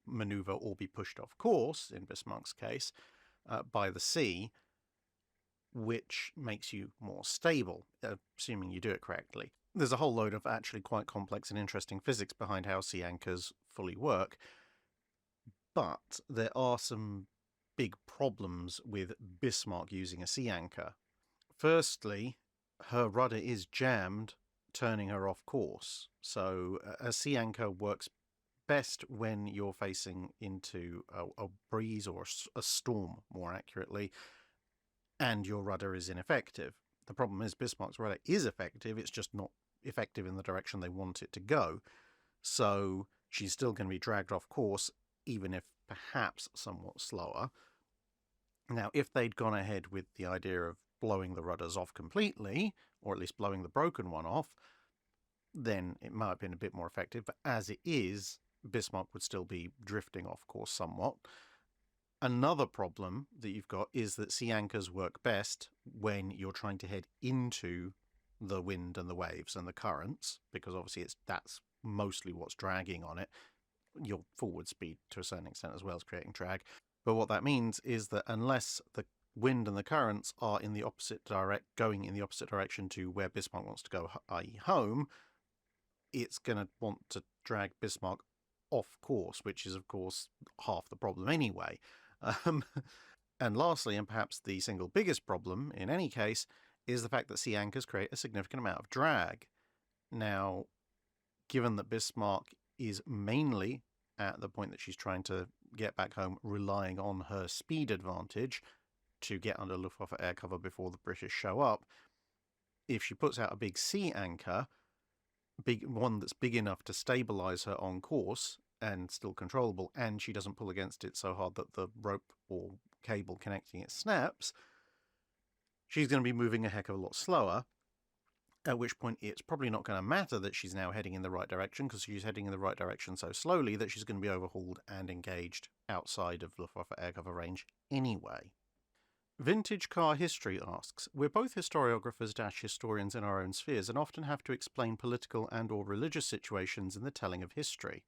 S1: maneuver, or be pushed off course, in Bismarck's case, by the sea, which makes you more stable, assuming you do it correctly. There's a whole load of actually quite complex and interesting physics behind how sea anchors fully work, but there are some big problems with Bismarck using a sea anchor. Firstly, her rudder is jammed, turning her off course. So a sea anchor works best when you're facing into a breeze or a storm, more accurately, and your rudder is ineffective. The problem is Bismarck's rudder is effective, it's just not effective in the direction they want it to go. So she's still going to be dragged off course, even if perhaps somewhat slower. Now, if they'd gone ahead with the idea of blowing the rudders off completely, or at least blowing the broken one off, then it might have been a bit more effective. But as it is, Bismarck would still be drifting off course somewhat. Another problem that you've got is that sea anchors work best when you're trying to head into the wind and the waves and the currents, because obviously that's mostly what's dragging on it. Your forward speed to a certain extent as well as creating drag. But what that means is that unless the wind and the currents are in the going in the opposite direction to where Bismarck wants to go, i.e. home, it's going to want to drag Bismarck off course, which is of course half the problem anyway. And lastly, and perhaps the single biggest problem in any case, is the fact that sea anchors create a significant amount of drag. Now, given that Bismarck is mainly, at the point that she's trying to get back home, relying on her speed advantage to get under Luftwaffe air cover before the British show up, if she puts out a big sea anchor, one that's big enough to stabilize her on course and still controllable, and she doesn't pull against it so hard that the rope or cable connecting it snaps, she's going to be moving a heck of a lot slower, at which point it's probably not going to matter that she's now heading in the right direction, because she's heading in the right direction so slowly that she's going to be overhauled and engaged outside of Luftwaffe air cover range anyway. Vintage Car History asks, we're both historiographers-historians in our own spheres and often have to explain political and or religious situations in the telling of history.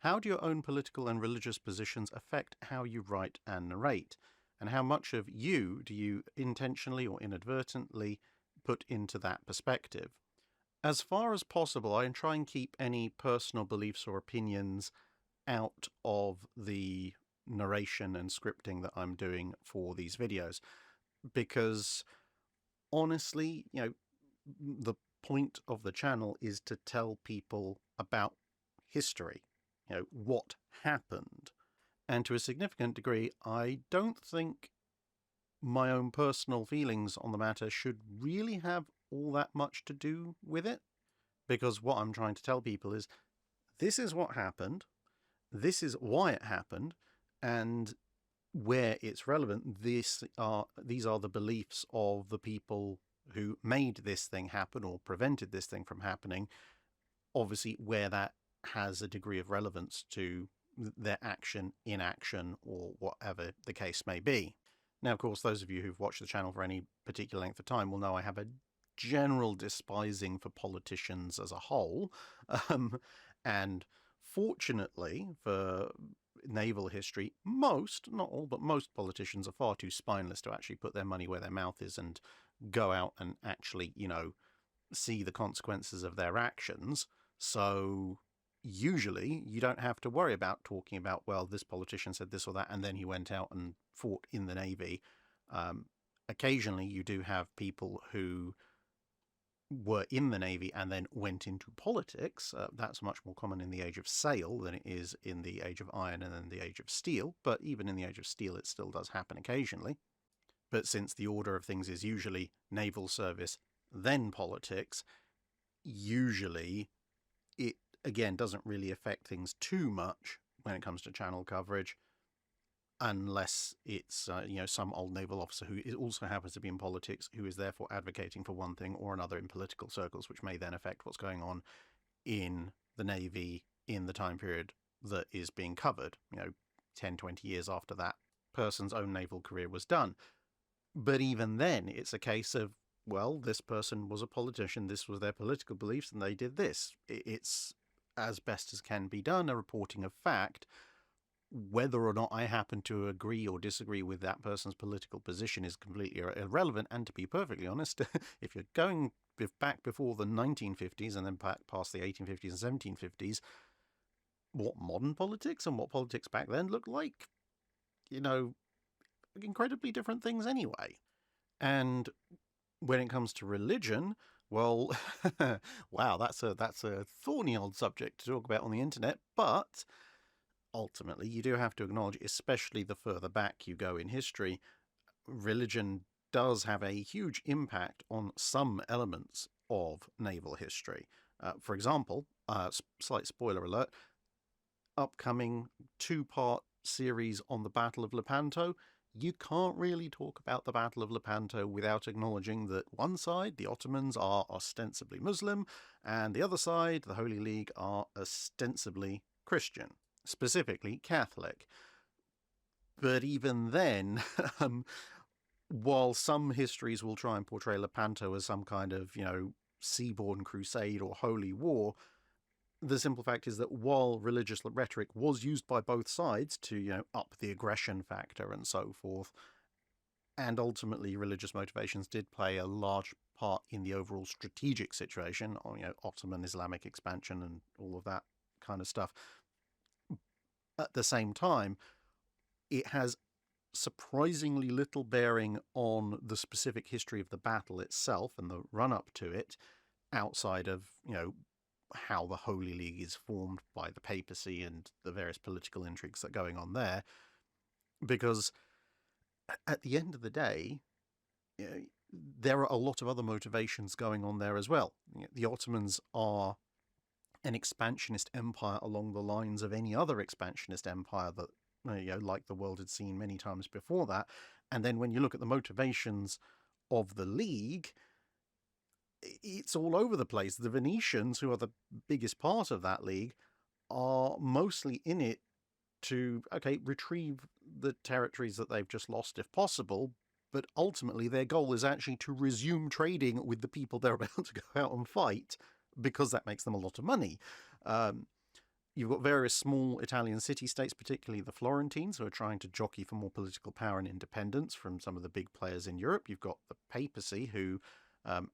S1: How do your own political and religious positions affect how you write and narrate? And how much of you do you intentionally or inadvertently put into that perspective? As far as possible, I try and keep any personal beliefs or opinions out of the narration and scripting that I'm doing for these videos, because honestly, the point of the channel is to tell people about history, what happened. And to a significant degree, I don't think my own personal feelings on the matter should really have all that much to do with it, because what I'm trying to tell people is this is what happened, this is why it happened, and where it's relevant, these are the beliefs of the people who made this thing happen or prevented this thing from happening, obviously where that has a degree of relevance to their action, inaction, or whatever the case may be. Now, of course, those of you who've watched the channel for any particular length of time will know I have a general despising for politicians as a whole, and fortunately for naval history, most, not all, but most politicians are far too spineless to actually put their money where their mouth is and go out and actually, see the consequences of their actions. So usually you don't have to worry about talking about, well, this politician said this or that, and then he went out and fought in the Navy. Occasionally you do have people who were in the Navy and then went into politics. That's much more common in the age of sail than it is in the age of iron and then the age of steel. But even in the age of steel, it still does happen occasionally. But since the order of things is usually naval service, then politics, usually it, again, doesn't really affect things too much when it comes to channel coverage, unless it's some old naval officer who also happens to be in politics, who is therefore advocating for one thing or another in political circles, which may then affect what's going on in the Navy in the time period that is being covered, 10, 20 years after that person's own naval career was done. But even then, it's a case of, well, this person was a politician, this was their political beliefs, and they did this. It's, as best as can be done, a reporting of fact. Whether or not I happen to agree or disagree with that person's political position is completely irrelevant. And to be perfectly honest, if you're going back before the 1950s and then back past the 1850s and 1750s, what modern politics and what politics back then looked like, incredibly different things anyway. And when it comes to religion, well, wow, that's a thorny old subject to talk about on the internet, but ultimately, you do have to acknowledge, especially the further back you go in history, religion does have a huge impact on some elements of naval history. For example, slight spoiler alert, upcoming 2-part series on the Battle of Lepanto, you can't really talk about the Battle of Lepanto without acknowledging that one side, the Ottomans, are ostensibly Muslim, and the other side, the Holy League, are ostensibly Christian. Specifically Catholic. But even then, while some histories will try and portray Lepanto as some kind of, seaborne crusade or holy war, the simple fact is that while religious rhetoric was used by both sides to, up the aggression factor and so forth, and ultimately religious motivations did play a large part in the overall strategic situation, or, Ottoman Islamic expansion and all of that kind of stuff, at the same time, it has surprisingly little bearing on the specific history of the battle itself and the run-up to it, outside of, how the Holy League is formed by the papacy and the various political intrigues that are going on there. Because at the end of the day, there are a lot of other motivations going on there as well. The Ottomans are an expansionist empire along the lines of any other expansionist empire that, like the world had seen many times before that. And then when you look at the motivations of the League, it's all over the place. The Venetians, who are the biggest part of that League, are mostly in it to, retrieve the territories that they've just lost if possible, but ultimately their goal is actually to resume trading with the people they're about to go out and fight, because that makes them a lot of money. You've got various small Italian city-states, particularly the Florentines, who are trying to jockey for more political power and independence from some of the big players in Europe. You've got the papacy, who,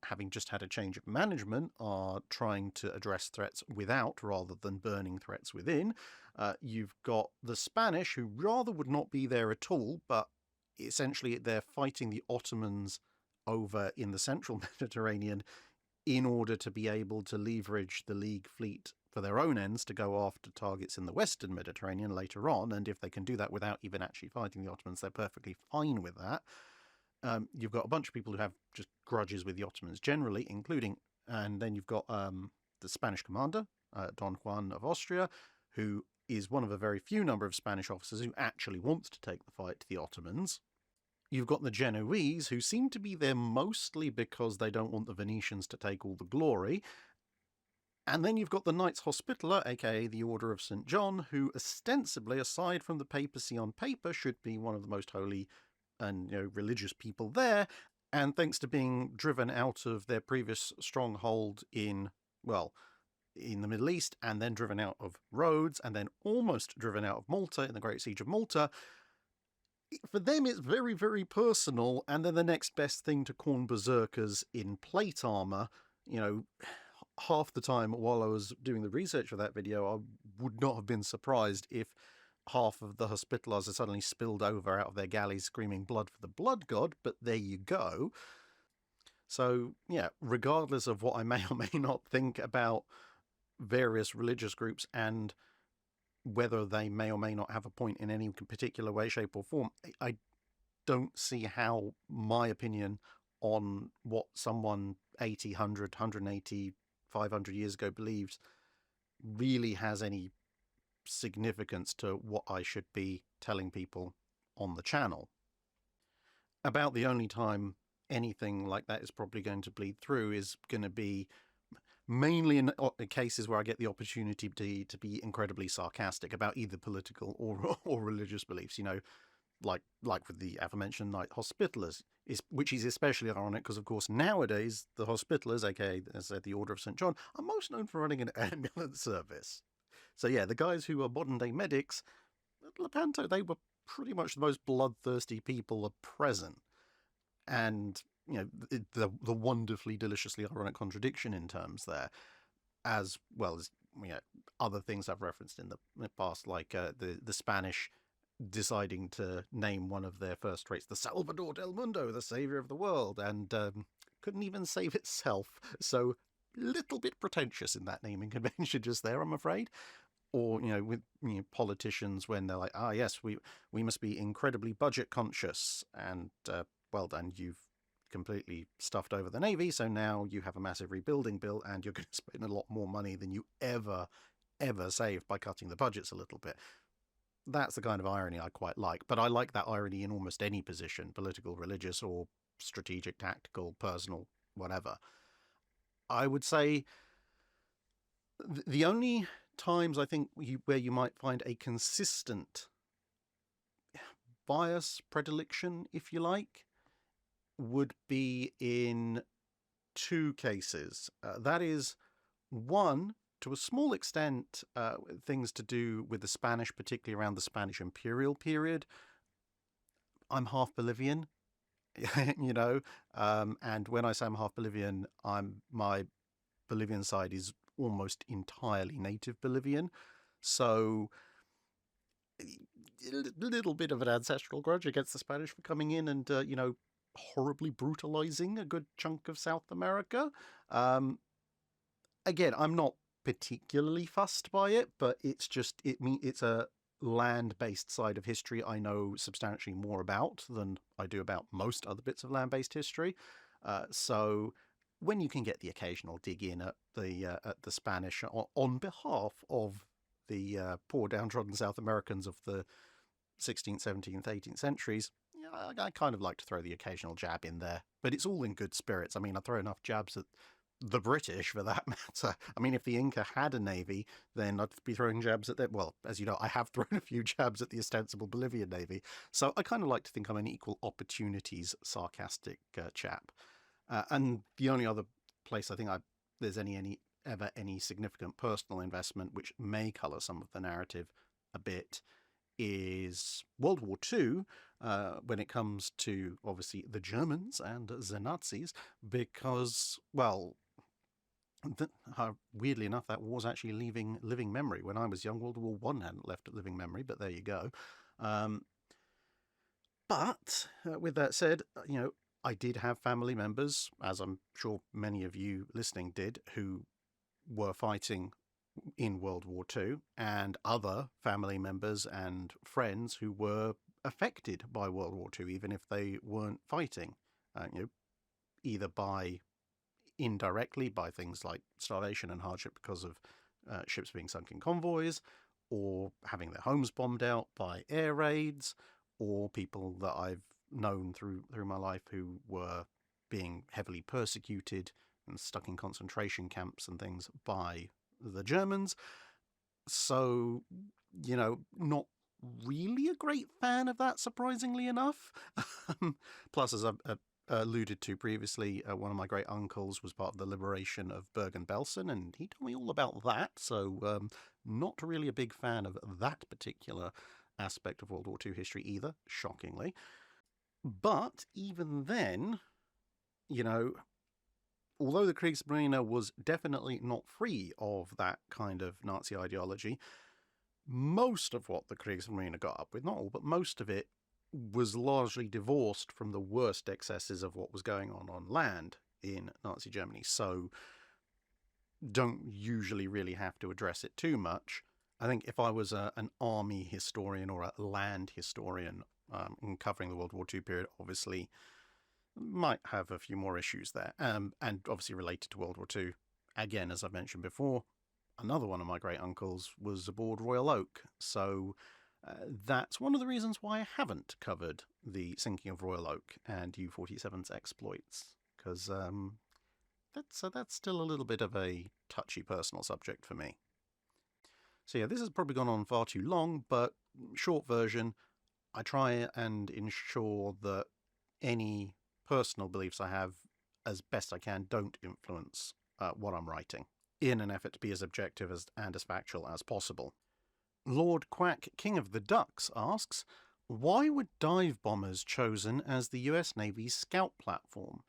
S1: having just had a change of management, are trying to address threats without rather than burning threats within. You've got the Spanish, who rather would not be there at all, but essentially they're fighting the Ottomans over in the central Mediterranean in order to be able to leverage the League fleet for their own ends to go after targets in the Western Mediterranean later on. And if they can do that without even actually fighting the Ottomans, they're perfectly fine with that. You've got a bunch of people who have just grudges with the Ottomans generally, including, and then you've got the Spanish commander, Don Juan of Austria, who is one of a very few number of Spanish officers who actually wants to take the fight to the Ottomans. You've got the Genoese, who seem to be there mostly because they don't want the Venetians to take all the glory. And then you've got the Knights Hospitaller, aka the Order of St. John, who ostensibly, aside from the papacy on paper, should be one of the most holy and religious people there. And thanks to being driven out of their previous stronghold in, well, in the Middle East, and then driven out of Rhodes, and then almost driven out of Malta in the Great Siege of Malta. For them, it's very, very personal, and they're the next best thing to corn berserkers in plate armor. You know, half the time while I was doing the research for that video, I would not have been surprised if half of the Hospitallers had suddenly spilled over out of their galleys screaming blood for the blood god, but there you go. So, yeah, regardless of what I may or may not think about various religious groups and whether they may or may not have a point in any particular way, shape, or form, I don't see how my opinion on what someone 80, 100, 180, 500 years ago believed really has any significance to what I should be telling people on the channel. About the only time anything like that is probably going to bleed through is going to be mainly in cases where I get the opportunity to be incredibly sarcastic about either political or religious beliefs, you know, like with the aforementioned Knight Hospitallers, which is especially ironic because, of course, nowadays the Hospitallers, aka as I said, the Order of St. John, are most known for running an ambulance service. So yeah, the guys who are modern-day medics, at Lepanto, they were pretty much the most bloodthirsty people at present. And, you know, the wonderfully, deliciously ironic contradiction in terms there, as well as, you know, other things I've referenced in the past, like the Spanish deciding to name one of their first traits the Salvador del Mundo, the savior of the world, and couldn't even save itself. So, little bit pretentious in that naming convention just there, I'm afraid. Or, you know, with politicians when they're like, yes, we must be incredibly budget conscious, and well done, you've completely stuffed over the Navy, so now you have a massive rebuilding bill and you're going to spend a lot more money than you ever saved by cutting the budgets a little bit. That's the kind of irony I quite like, but I like that irony in almost any position, political, religious, or strategic, tactical, personal, whatever. I would say the only times I think where you might find a consistent bias, predilection, if you like, would be in two cases. That is, one, to a small extent, things to do with the Spanish, particularly around the Spanish imperial period. I'm half Bolivian, you know, and when I say I'm half Bolivian, my Bolivian side is almost entirely native Bolivian. So a little bit of an ancestral grudge against the Spanish for coming in and, you know, horribly brutalizing a good chunk of South America. Again, I'm not particularly fussed by it, but it's a land-based side of history I know substantially more about than I do about most other bits of land-based history. So when you can get the occasional dig in at the Spanish on behalf of the poor downtrodden South Americans of the 16th, 17th, 18th centuries, I kind of like to throw the occasional jab in there, but it's all in good spirits. I mean, I throw enough jabs at the British for that matter. I mean, if the Inca had a navy, then I'd be throwing jabs at them. Well, as you know, I have thrown a few jabs at the ostensible Bolivian navy. So I kind of like to think I'm an equal opportunities sarcastic chap. And the only other place I think there's ever any significant personal investment which may colour some of the narrative a bit is World War II, when it comes to, obviously, the Germans and the Nazis, because, well, weirdly enough, that war's actually leaving living memory. When I was young, World War I hadn't left living memory, but there you go. But with that said, you know, I did have family members, as I'm sure many of you listening did, who were fighting in World War II, and other family members and friends who were affected by World War II, even if they weren't fighting, you know, either indirectly by things like starvation and hardship because of ships being sunk in convoys, or having their homes bombed out by air raids, or people that I've known through my life who were being heavily persecuted and stuck in concentration camps and things by the Germans. So, you know, not really a great fan of that, surprisingly enough. Plus, as alluded to previously, one of my great uncles was part of the liberation of Bergen-Belsen, and he told me all about that, so not really a big fan of that particular aspect of World War II history either, shockingly. But even then, you know, although the Kriegsmarine was definitely not free of that kind of Nazi ideology, most of what the Kriegsmarine got up with, not all, but most of it, was largely divorced from the worst excesses of what was going on land in Nazi Germany, so don't usually really have to address it too much. I think if I was an army historian or a land historian in covering the World War II period, obviously might have a few more issues there, and obviously related to World War II. Again, as I've mentioned before, another one of my great uncles was aboard Royal Oak, so that's one of the reasons why I haven't covered the sinking of Royal Oak and U-47's exploits, because that's still a little bit of a touchy personal subject for me. So yeah, this has probably gone on far too long, but short version, I try and ensure that any personal beliefs I have, as best I can, don't influence what I'm writing, in an effort to be as objective and as factual as possible. Lord Quack, King of the Ducks, asks, why were dive bombers chosen as the US Navy's scout platform?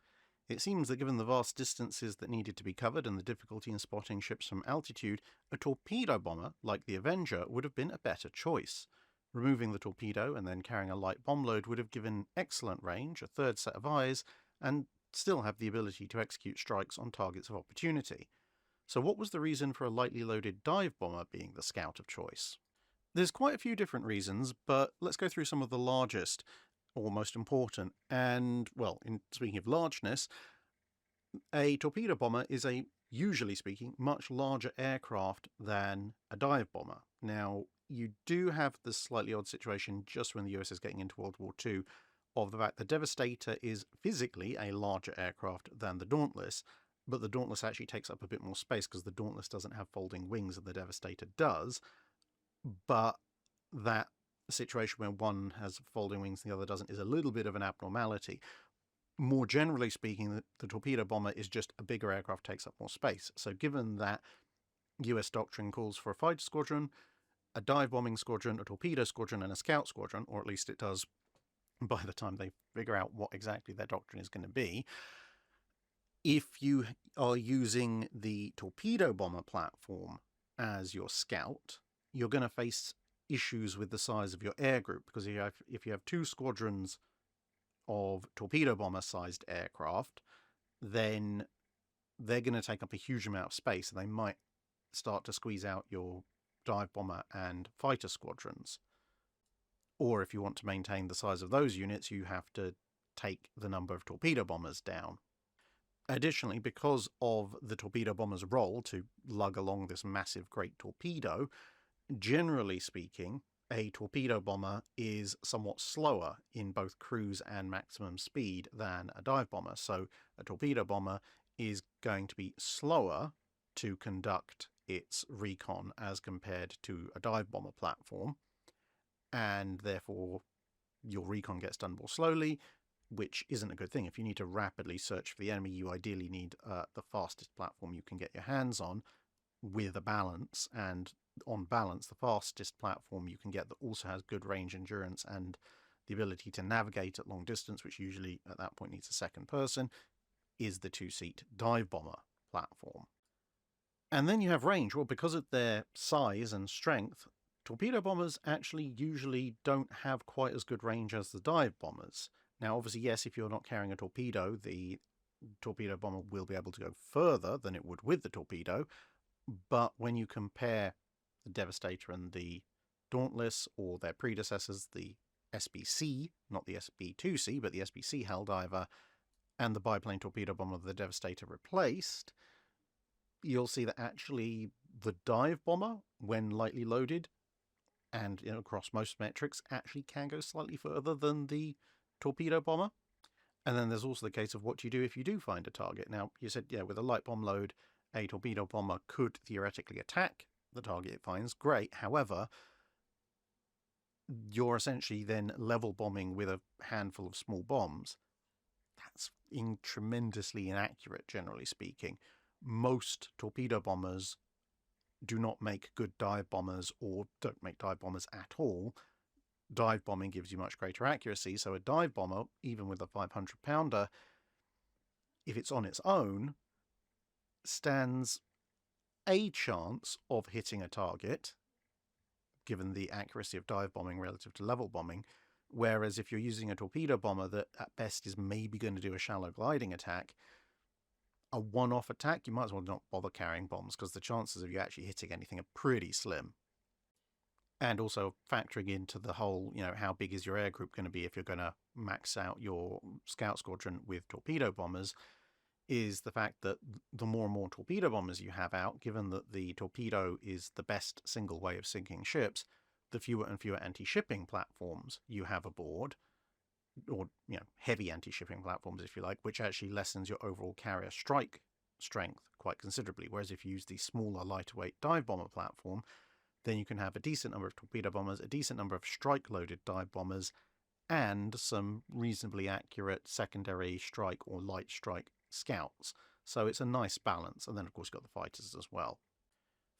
S1: It seems that given the vast distances that needed to be covered and the difficulty in spotting ships from altitude, a torpedo bomber, like the Avenger, would have been a better choice. Removing the torpedo and then carrying a light bomb load would have given excellent range, a third set of eyes, and still have the ability to execute strikes on targets of opportunity. So what was the reason for a lightly loaded dive bomber being the scout of choice? There's quite a few different reasons, but let's go through some of the largest or most important. And, well, in speaking of largeness, a torpedo bomber is a, usually speaking, much larger aircraft than a dive bomber. Now, you do have the slightly odd situation just when the US is getting into World War II of the fact the Devastator is physically a larger aircraft than the Dauntless, but the Dauntless actually takes up a bit more space because the Dauntless doesn't have folding wings and the Devastator does. But that situation where one has folding wings and the other doesn't is a little bit of an abnormality. More generally speaking, the torpedo bomber is just a bigger aircraft, takes up more space. So given that US doctrine calls for a fighter squadron, a dive bombing squadron, a torpedo squadron, and a scout squadron, or at least it does by the time they figure out what exactly their doctrine is going to be, if you are using the torpedo bomber platform as your scout, you're going to face issues with the size of your air group, because if you have two squadrons of torpedo bomber sized aircraft, then they're going to take up a huge amount of space, and they might start to squeeze out your dive bomber and fighter squadrons. Or if you want to maintain the size of those units, you have to take the number of torpedo bombers down. Additionally, because of the torpedo bomber's role to lug along this massive great torpedo, generally speaking, a torpedo bomber is somewhat slower in both cruise and maximum speed than a dive bomber. So a torpedo bomber is going to be slower to conduct its recon as compared to a dive bomber platform, and therefore your recon gets done more slowly, which isn't a good thing. If you need to rapidly search for the enemy, you ideally need the fastest platform you can get your hands on with a balance, and on balance, the fastest platform you can get that also has good range endurance and the ability to navigate at long distance, which usually at that point needs a second person, is the two-seat dive bomber platform. And then you have range. Well, because of their size and strength, torpedo bombers actually usually don't have quite as good range as the dive bombers. Now, obviously, yes, if you're not carrying a torpedo, the torpedo bomber will be able to go further than it would with the torpedo. But when you compare the Devastator and the Dauntless, or their predecessors, the SBC, not the SB2C, but the SBC Helldiver, and the biplane torpedo bomber the Devastator replaced, you'll see that actually the dive bomber, when lightly loaded, and across most metrics, actually can go slightly further than the torpedo bomber. And then there's also the case of what do you do if you do find a target. Now, you said, yeah, with a light bomb load, a torpedo bomber could theoretically attack the target it finds. Great. However, you're essentially then level bombing with a handful of small bombs. that's tremendously inaccurate, generally speaking. Most torpedo bombers do not make good dive bombers, or don't make dive bombers at all. Dive bombing gives you much greater accuracy, so a dive bomber, even with a 500-pounder, if it's on its own, stands a chance of hitting a target, given the accuracy of dive bombing relative to level bombing, whereas if you're using a torpedo bomber that at best is maybe going to do a shallow gliding attack, a one-off attack, you might as well not bother carrying bombs, because the chances of you actually hitting anything are pretty slim. And also factoring into the whole, how big is your air group going to be if you're going to max out your scout squadron with torpedo bombers, is the fact that the more and more torpedo bombers you have out, given that the torpedo is the best single way of sinking ships, the fewer and fewer anti-shipping platforms you have aboard, or heavy anti-shipping platforms, if you like, which actually lessens your overall carrier strike strength quite considerably. Whereas if you use the smaller, lighter weight dive bomber platform, then you can have a decent number of torpedo bombers, a decent number of strike-loaded dive bombers, and some reasonably accurate secondary strike or light strike scouts. So it's a nice balance. And then, of course, you've got the fighters as well.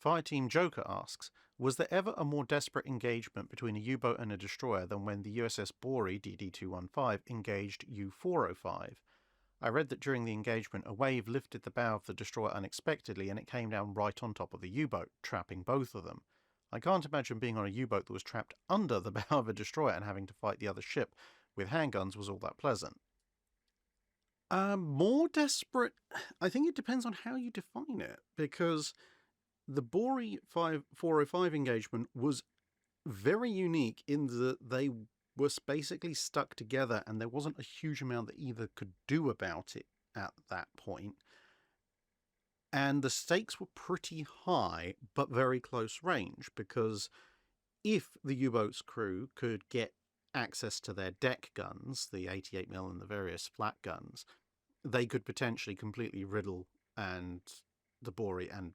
S1: Fireteam Joker asks, was there ever a more desperate engagement between a U-boat and a destroyer than when the USS Borie DD215 engaged U-405? I read that during the engagement, a wave lifted the bow of the destroyer unexpectedly and it came down right on top of the U-boat, trapping both of them. I can't imagine being on a U-boat that was trapped under the bow of a destroyer and having to fight the other ship with handguns was all that pleasant. More desperate, I think it depends on how you define it, because the Borie 405 engagement was very unique in that they were basically stuck together and there wasn't a huge amount that either could do about it at that point. And the stakes were pretty high, but very close range, because if the U-boat's crew could get access to their deck guns, the 88mm and the various flat guns, they could potentially completely riddle and the Borie and,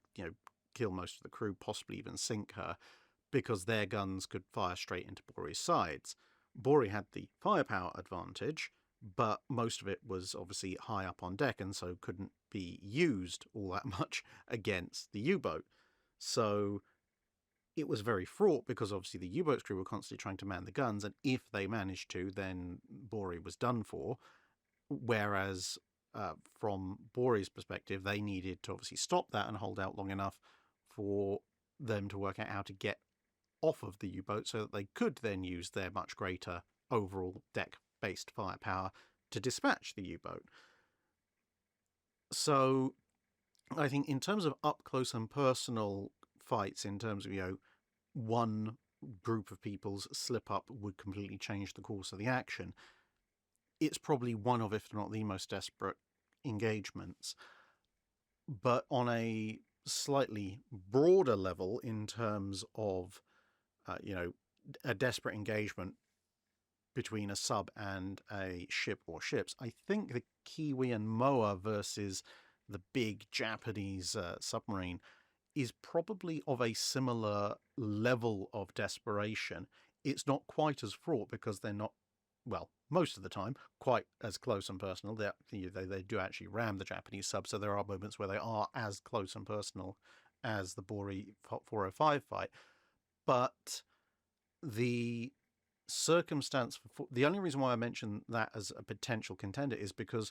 S1: kill most of the crew, possibly even sink her, because their guns could fire straight into Borie's sides. Borie had the firepower advantage, but most of it was obviously high up on deck and so couldn't be used all that much against the U-boat. So it was very fraught, because obviously the U-boat's crew were constantly trying to man the guns, and if they managed to, then Borie was done for. Whereas from Borie's perspective, they needed to obviously stop that and hold out long enough for them to work out how to get off of the U-boat so that they could then use their much greater overall deck-based firepower to dispatch the U-boat. So I think in terms of up-close and personal fights, in terms of, one group of people's slip-up would completely change the course of the action, it's probably one of, if not the most desperate engagements. But on a slightly broader level, in terms of, a desperate engagement between a sub and a ship or ships, I think the Kiwi and Moa versus the big Japanese submarine is probably of a similar level of desperation. It's not quite as fraught because they're not, well, most of the time, quite as close and personal. They do actually ram the Japanese sub, so there are moments where they are as close and personal as the Borie 405 fight. But the circumstance, the only reason why I mention that as a potential contender is because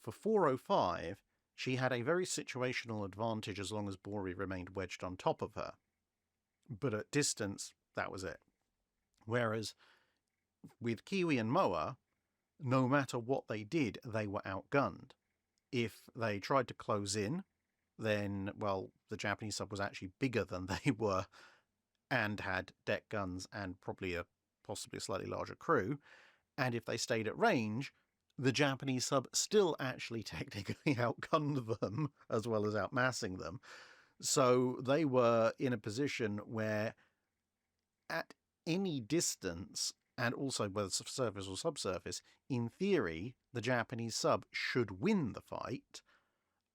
S1: for 405, she had a very situational advantage as long as Borie remained wedged on top of her. But at distance, that was it. Whereas with Kiwi and Moa, no matter what they did, they were outgunned. If they tried to close in, then, well, the Japanese sub was actually bigger than they were and had deck guns and probably possibly a slightly larger crew. And if they stayed at range, the Japanese sub still actually technically outgunned them as well as outmassing them. So they were in a position where at any distance, and also whether surface or subsurface, in theory, the Japanese sub should win the fight.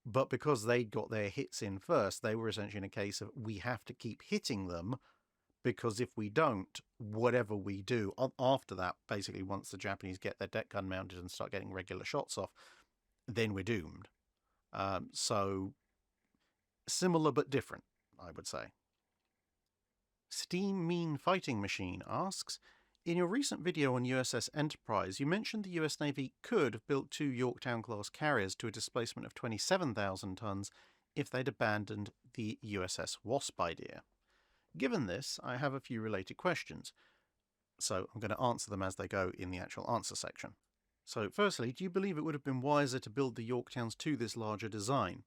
S1: But because they got their hits in first, they were essentially in a case of, we have to keep hitting them because if we don't, whatever we do after that, basically once the Japanese get their deck gun mounted and start getting regular shots off, then we're doomed. So similar but different, I would say. Steam Mean Fighting Machine asks, in your recent video on USS Enterprise, you mentioned the US Navy could have built 2 Yorktown-class carriers to a displacement of 27,000 tons if they'd abandoned the USS Wasp idea. Given this, I have a few related questions, so I'm going to answer them as they go in the actual answer section. So firstly, do you believe it would have been wiser to build the Yorktowns to this larger design?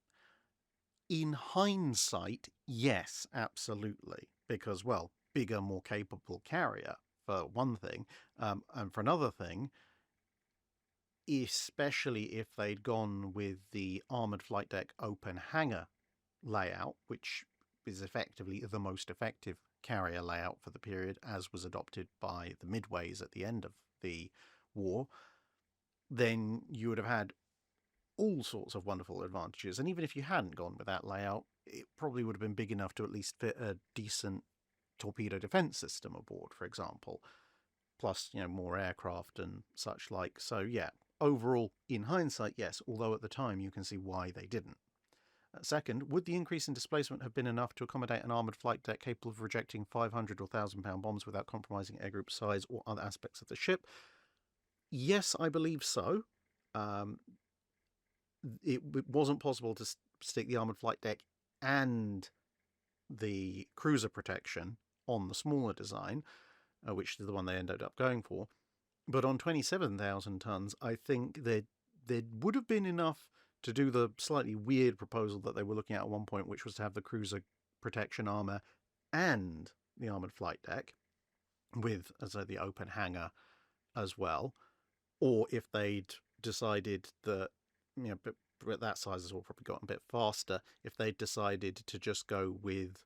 S1: In hindsight, yes, absolutely, because, well, bigger, more capable carrier, for one thing, and for another thing, especially if they'd gone with the armoured flight deck open hangar layout, which is effectively the most effective carrier layout for the period, as was adopted by the Midways at the end of the war, then you would have had all sorts of wonderful advantages. And even if you hadn't gone with that layout, it probably would have been big enough to at least fit a decent torpedo defense system aboard, for example, plus, more aircraft and such like. So yeah, overall, in hindsight, yes, although at the time you can see why they didn't. Second, would the increase in displacement have been enough to accommodate an armoured flight deck capable of rejecting 500 or 1,000-pound bombs without compromising air group size or other aspects of the ship? Yes, I believe so. It wasn't possible to stick the armoured flight deck and the cruiser protection on the smaller design, which is the one they ended up going for. But on 27,000 tons, I think there would have been enough to do the slightly weird proposal that they were looking at one point, which was to have the cruiser protection armour and the armoured flight deck with, as I say, the open hangar as well. Or if they'd decided that, but at that size as well, probably gotten a bit faster, if they'd decided to just go with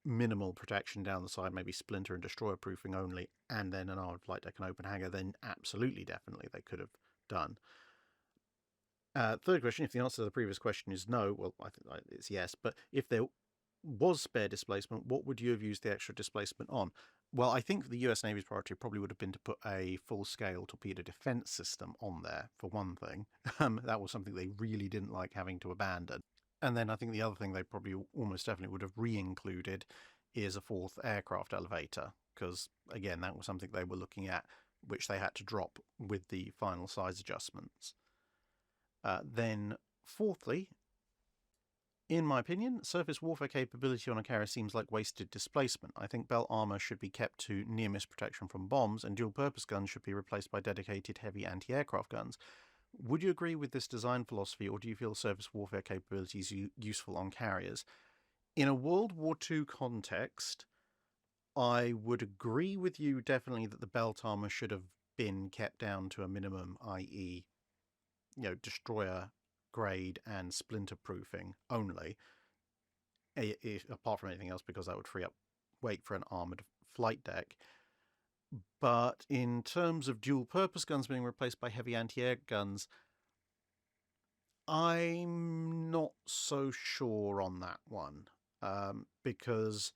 S1: minimal protection down the side, maybe splinter and destroyer proofing only, and then an armoured flight deck and open hangar, then absolutely, definitely they could have done. Third question, if the answer to the previous question is no, well, I think it's yes, but if there was spare displacement, what would you have used the extra displacement on? Well, I think the US Navy's priority probably would have been to put a full-scale torpedo defense system on there, for one thing. That was something they really didn't like having to abandon. And then I think the other thing they probably almost definitely would have re-included is a 4th aircraft elevator, because, again, that was something they were looking at, which they had to drop with the final size adjustments. Then, fourthly, in my opinion, surface warfare capability on a carrier seems like wasted displacement. I think belt armour should be kept to near-miss protection from bombs, and dual-purpose guns should be replaced by dedicated heavy anti-aircraft guns. Would you agree with this design philosophy, or do you feel surface warfare capability is useful on carriers? In a World War II context, I would agree with you definitely that the belt armour should have been kept down to a minimum, i.e., destroyer grade and splinter proofing only, apart from anything else, because that would free up weight for an armoured flight deck. But in terms of dual-purpose guns being replaced by heavy anti-air guns, I'm not so sure on that one, because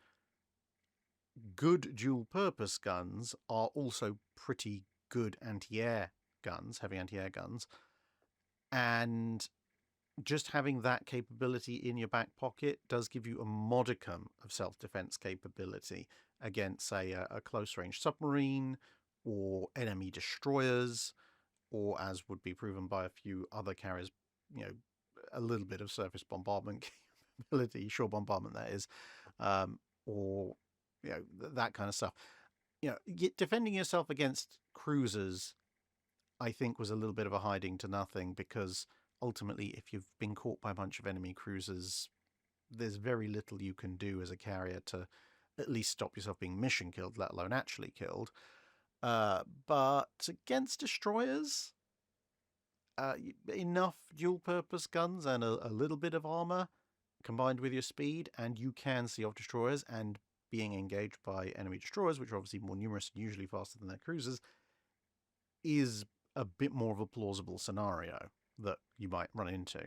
S1: good dual-purpose guns are also pretty good anti-air guns, heavy anti-air guns, and just having that capability in your back pocket does give you a modicum of self-defense capability against, say, a close-range submarine or enemy destroyers, or, as would be proven by a few other carriers, a little bit of surface bombardment capability, shore bombardment that is, or that kind of stuff. Defending yourself against cruisers, I think, was a little bit of a hiding to nothing, because ultimately, if you've been caught by a bunch of enemy cruisers, there's very little you can do as a carrier to at least stop yourself being mission killed, let alone actually killed. But against destroyers, enough dual-purpose guns and a little bit of armor combined with your speed, and you can see off destroyers, and being engaged by enemy destroyers, which are obviously more numerous and usually faster than their cruisers, is a bit more of a plausible scenario that you might run into.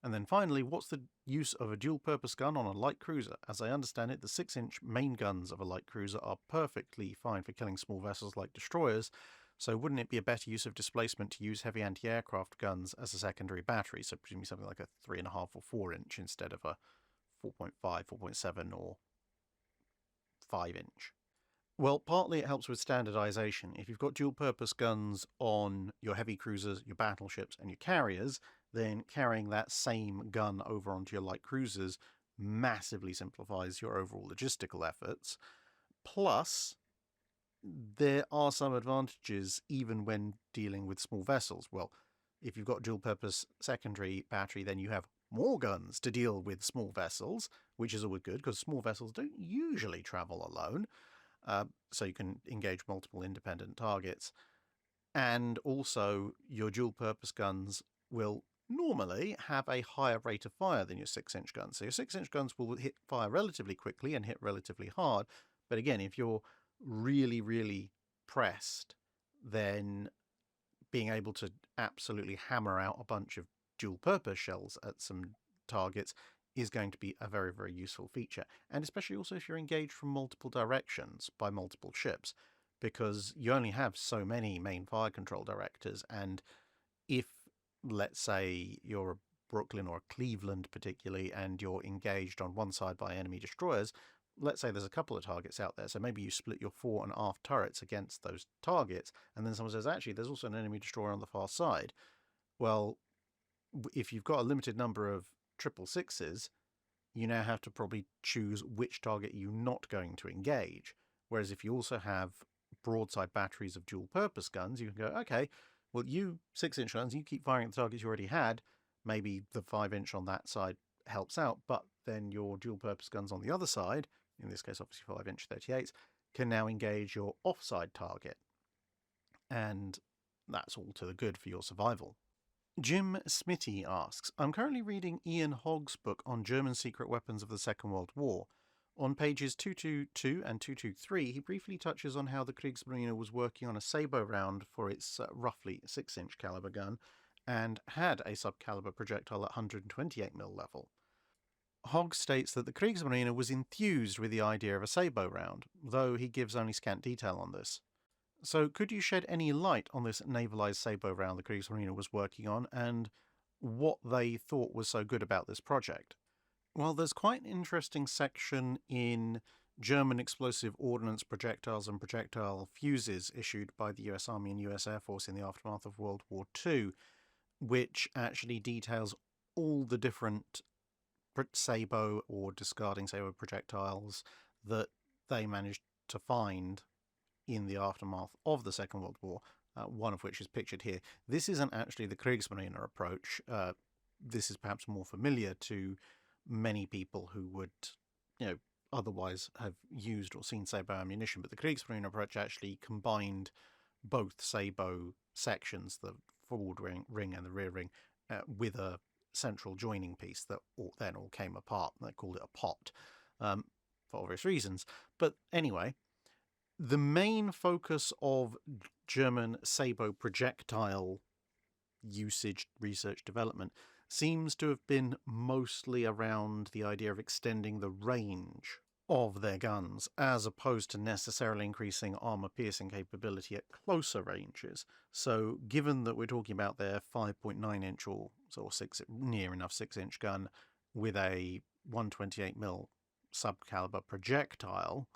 S1: And then finally, what's the use of a dual-purpose gun on a light cruiser? As I understand it, the 6-inch main guns of a light cruiser are perfectly fine for killing small vessels like destroyers, so wouldn't it be a better use of displacement to use heavy anti-aircraft guns as a secondary battery, so presumably something like a 3.5 or 4-inch instead of a 4.5, 4.7 or 5-inch? Well, partly it helps with standardization. If you've got dual-purpose guns on your heavy cruisers, your battleships, and your carriers, then carrying that same gun over onto your light cruisers massively simplifies your overall logistical efforts. Plus, there are some advantages even when dealing with small vessels. Well, if you've got dual-purpose secondary battery, then you have more guns to deal with small vessels, which is always good because small vessels don't usually travel alone. So you can engage multiple independent targets. And also, your dual-purpose guns will normally have a higher rate of fire than your 6-inch guns. So your 6-inch guns will fire relatively quickly and hit relatively hard. But again, if you're really, really pressed, then being able to absolutely hammer out a bunch of dual-purpose shells at some targets is going to be a very, very useful feature. And especially also if you're engaged from multiple directions by multiple ships, because you only have so many main fire control directors, and if, let's say, you're a Brooklyn or a Cleveland particularly, and you're engaged on one side by enemy destroyers, let's say there's a couple of targets out there, so maybe you split your fore and aft turrets against those targets, and then someone says, actually, there's also an enemy destroyer on the far side. Well, if you've got a limited number of 666s, you now have to probably choose which target you're not going to engage. Whereas if you also have broadside batteries of dual-purpose guns, you can go, okay, well, you 6-inch guns, you keep firing at the targets you already had. Maybe the 5-inch on that side helps out, but then your dual-purpose guns on the other side, in this case obviously 5-inch 38s, can now engage your offside target. And that's all to the good for your survival. Jim Smitty asks, I'm currently reading Ian Hogg's book on German secret weapons of the Second World War. On pages 222 and 223, he briefly touches on how the Kriegsmarine was working on a sabot round for its roughly 6-inch caliber gun, and had a subcaliber projectile at 128mm level. Hogg states that the Kriegsmarine was enthused with the idea of a sabot round, though he gives only scant detail on this. So could you shed any light on this navalised sabot round the Kriegsmarine was working on, and what they thought was so good about this project? Well, there's quite an interesting section in German explosive ordnance projectiles and projectile fuses issued by the US Army and US Air Force in the aftermath of World War II, which actually details all the different sabot or discarding sabot projectiles that they managed to find in the aftermath of the Second World War, one of which is pictured here. This isn't actually the Kriegsmarine approach. This is perhaps more familiar to many people who would, otherwise have used or seen sabot ammunition, but the Kriegsmarine approach actually combined both sabot sections, the forward ring and the rear ring, with a central joining piece that then all came apart. They called it a pot, for obvious reasons. But anyway, the main focus of German sabot projectile usage, research, development seems to have been mostly around the idea of extending the range of their guns, as opposed to necessarily increasing armor-piercing capability at closer ranges. So given that we're talking about their 5.9-inch or 6, near enough 6-inch gun with a 128mm subcaliber projectile,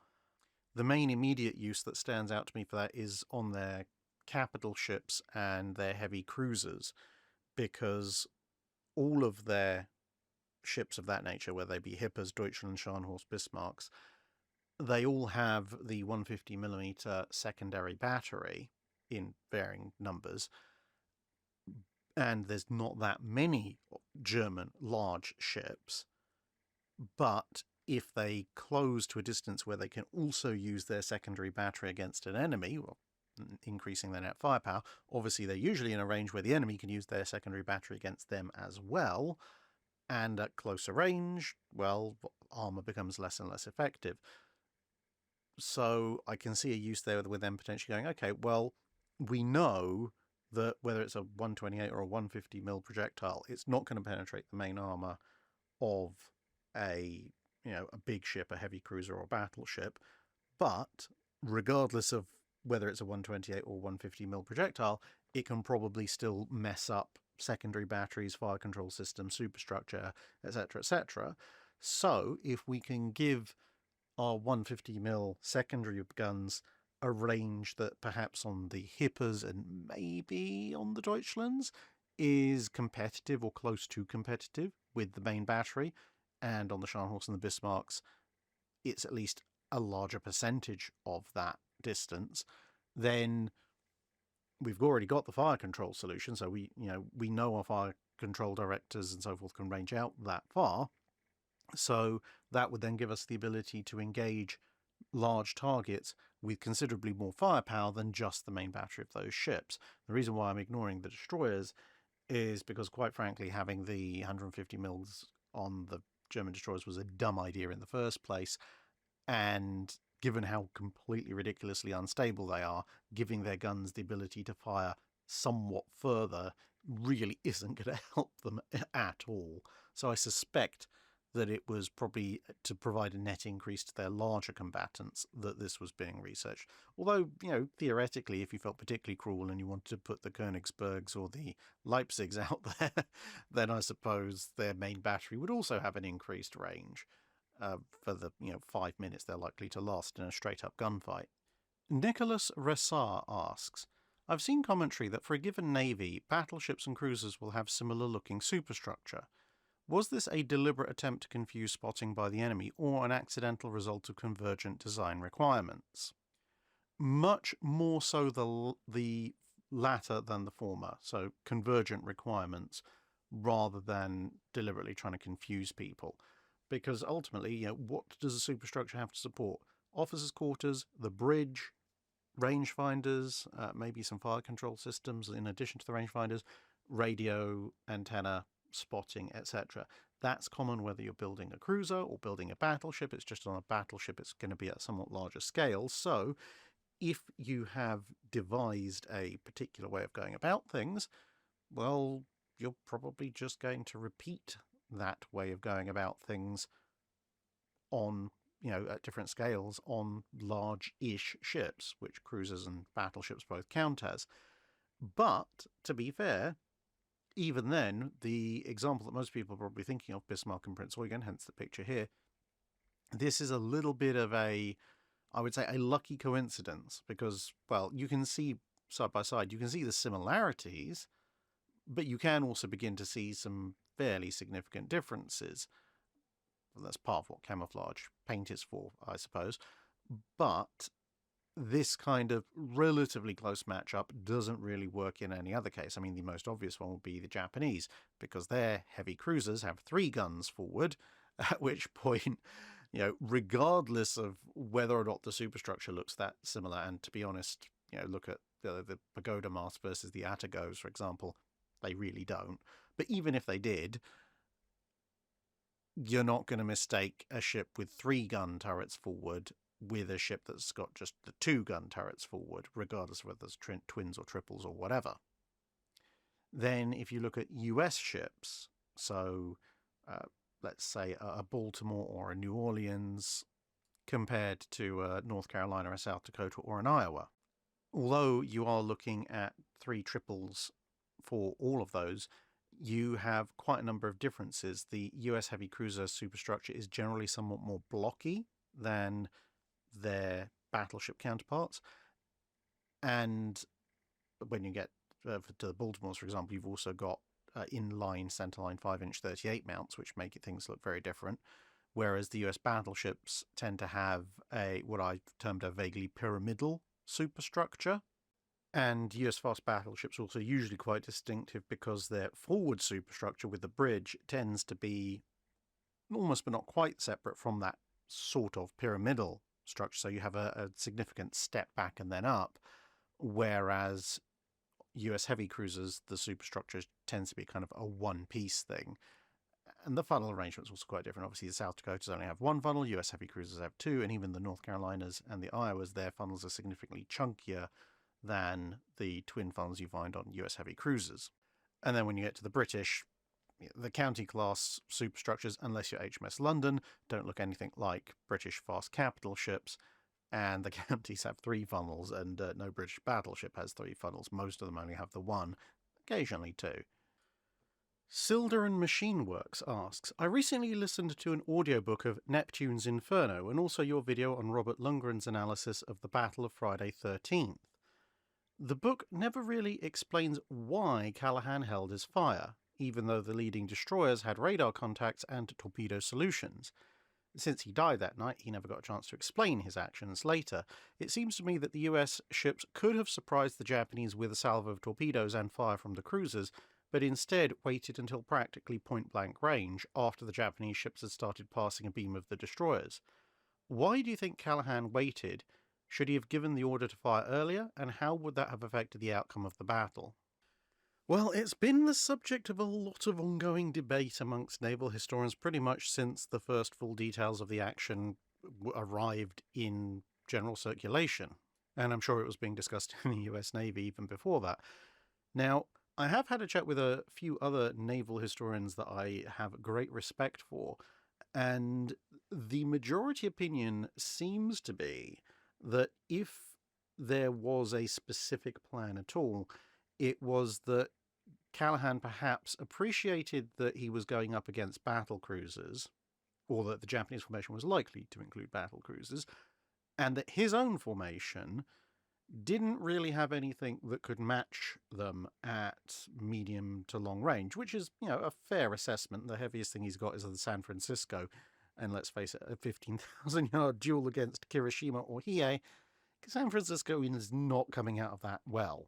S1: the main immediate use that stands out to me for that is on their capital ships and their heavy cruisers, because all of their ships of that nature, whether they be Hippers, Deutschland, Scharnhorst, Bismarcks, they all have the 150mm secondary battery in varying numbers, and there's not that many German large ships, but if they close to a distance where they can also use their secondary battery against an enemy, well, increasing their net firepower, obviously they're usually in a range where the enemy can use their secondary battery against them as well, and at closer range, well, armor becomes less and less effective. So I can see a use there with them potentially going, okay, well, we know that whether it's a 128 or a 150 mil projectile, it's not going to penetrate the main armor of a big ship, a heavy cruiser or battleship. But regardless of whether it's a 128 or 150 mil projectile, it can probably still mess up secondary batteries, fire control system, superstructure, etc., etc. So if we can give our 150 mil secondary guns a range that perhaps on the Hippers and maybe on the Deutschlands is competitive or close to competitive with the main battery, and on the Scharnhorst and the Bismarcks it's at least a larger percentage of that distance, then we've already got the fire control solution. So we know our fire control directors and so forth can range out that far. So that would then give us the ability to engage large targets with considerably more firepower than just the main battery of those ships. The reason why I'm ignoring the destroyers is because, quite frankly, having the 150 mils on the German destroyers was a dumb idea in the first place, and given how completely ridiculously unstable they are, giving their guns the ability to fire somewhat further really isn't going to help them at all. So I suspect that it was probably to provide a net increase to their larger combatants that this was being researched. Although, theoretically, if you felt particularly cruel and you wanted to put the Königsbergs or the Leipzigs out there, then I suppose their main battery would also have an increased range for the 5 minutes they're likely to last in a straight-up gunfight. Nicholas Ressar asks, I've seen commentary that for a given navy, battleships and cruisers will have similar-looking superstructure. Was this a deliberate attempt to confuse spotting by the enemy, or an accidental result of convergent design requirements? Much more so the latter than the former, so convergent requirements, rather than deliberately trying to confuse people. Because ultimately, what does a superstructure have to support? Officers' quarters, the bridge, rangefinders, maybe some fire control systems in addition to the rangefinders, radio, antenna, spotting, etc. That's common whether you're building a cruiser or building a battleship. It's just on a battleship it's going to be at a somewhat larger scale. So if you have devised a particular way of going about things, well, you're probably just going to repeat that way of going about things on, at different scales on large-ish ships, which cruisers and battleships both count as. But, to be fair, even then, the example that most people are probably thinking of, Bismarck and Prince Eugen, hence the picture here, this is a little bit of I would say, a lucky coincidence, because, well, you can see side by side, you can see the similarities, but you can also begin to see some fairly significant differences. Well, that's part of what camouflage paint is for, I suppose. But this kind of relatively close matchup doesn't really work in any other case. I mean, the most obvious one would be the Japanese, because their heavy cruisers have 3 guns forward, at which point, regardless of whether or not the superstructure looks that similar, and to be honest, look at the pagoda mast versus the Atagos, for example, they really don't. But even if they did, you're not going to mistake a ship with 3 gun turrets forward with a ship that's got just the 2 gun turrets forward, regardless of whether there's twins or triples or whatever. Then if you look at US ships, so let's say a Baltimore or a New Orleans compared to North Carolina, a South Dakota or an Iowa, although you are looking at 3 triples for all of those, you have quite a number of differences. The US heavy cruiser superstructure is generally somewhat more blocky than their battleship counterparts, and when you get to the Baltimores, for example, you've also got inline centerline 5-inch 38 mounts, which make things look very different, whereas the US battleships tend to have what I termed a vaguely pyramidal superstructure. And US fast battleships also usually quite distinctive because their forward superstructure with the bridge tends to be almost but not quite separate from that sort of pyramidal structure. So you have a significant step back and then up, whereas US heavy cruisers, the superstructure tends to be kind of a one-piece thing. And the funnel arrangement is also quite different. Obviously, the South Dakotas only have 1 funnel, US heavy cruisers have 2, and even the North Carolinas and the Iowas, their funnels are significantly chunkier than the twin funnels you find on US heavy cruisers. And then when you get to the British, the county-class superstructures, unless you're HMS London, don't look anything like British fast capital ships, and the counties have 3 funnels, and no British battleship has 3 funnels. Most of them only have the 1, occasionally 2. Silder and Machine Works asks, I recently listened to an audiobook of Neptune's Inferno, and also your video on Robert Lundgren's analysis of the Battle of Friday 13th. The book never really explains why Callaghan held his fire, even though the leading destroyers had radar contacts and torpedo solutions. Since he died that night, he never got a chance to explain his actions later. It seems to me that the US ships could have surprised the Japanese with a salvo of torpedoes and fire from the cruisers, but instead waited until practically point-blank range after the Japanese ships had started passing a beam of the destroyers. Why do you think Callaghan waited? Should he have given the order to fire earlier, and how would that have affected the outcome of the battle? Well, it's been the subject of a lot of ongoing debate amongst naval historians pretty much since the first full details of the action arrived in general circulation, and I'm sure it was being discussed in the US Navy even before that. Now, I have had a chat with a few other naval historians that I have great respect for, and the majority opinion seems to be that if there was a specific plan at all, it was that Callaghan perhaps appreciated that he was going up against battle cruisers, or that the Japanese formation was likely to include battle cruisers, and that his own formation didn't really have anything that could match them at medium to long range, which is, a fair assessment. The heaviest thing he's got is the San Francisco, and let's face it, a 15,000-yard duel against Hiroshima or Hiei, San Francisco is not coming out of that well.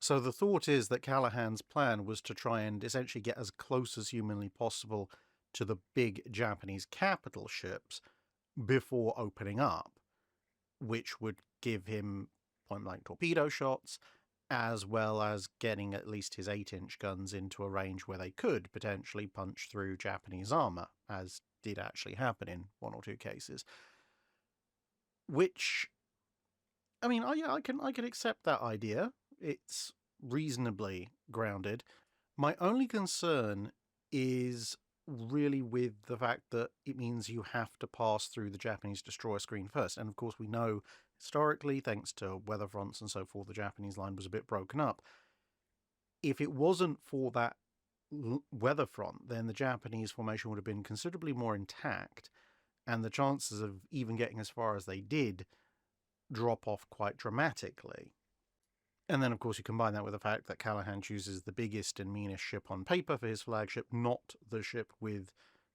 S1: So the thought is that Callaghan's plan was to try and essentially get as close as humanly possible to the big Japanese capital ships before opening up, which would give him point-blank torpedo shots, as well as getting at least his 8-inch guns into a range where they could potentially punch through Japanese armor, as did actually happen in 1 or 2 cases. Which, I mean, I can accept that idea. It's reasonably grounded. My only concern is really with the fact that it means you have to pass through the Japanese destroyer screen first. And of course, we know historically, thanks to weather fronts and so forth, the Japanese line was a bit broken up. If it wasn't for that weather front, then the Japanese formation would have been considerably more intact, and the chances of even getting as far as they did drop off quite dramatically. And then, of course, you combine that with the fact that Callaghan chooses the biggest and meanest ship on paper for his flagship, not the ship with,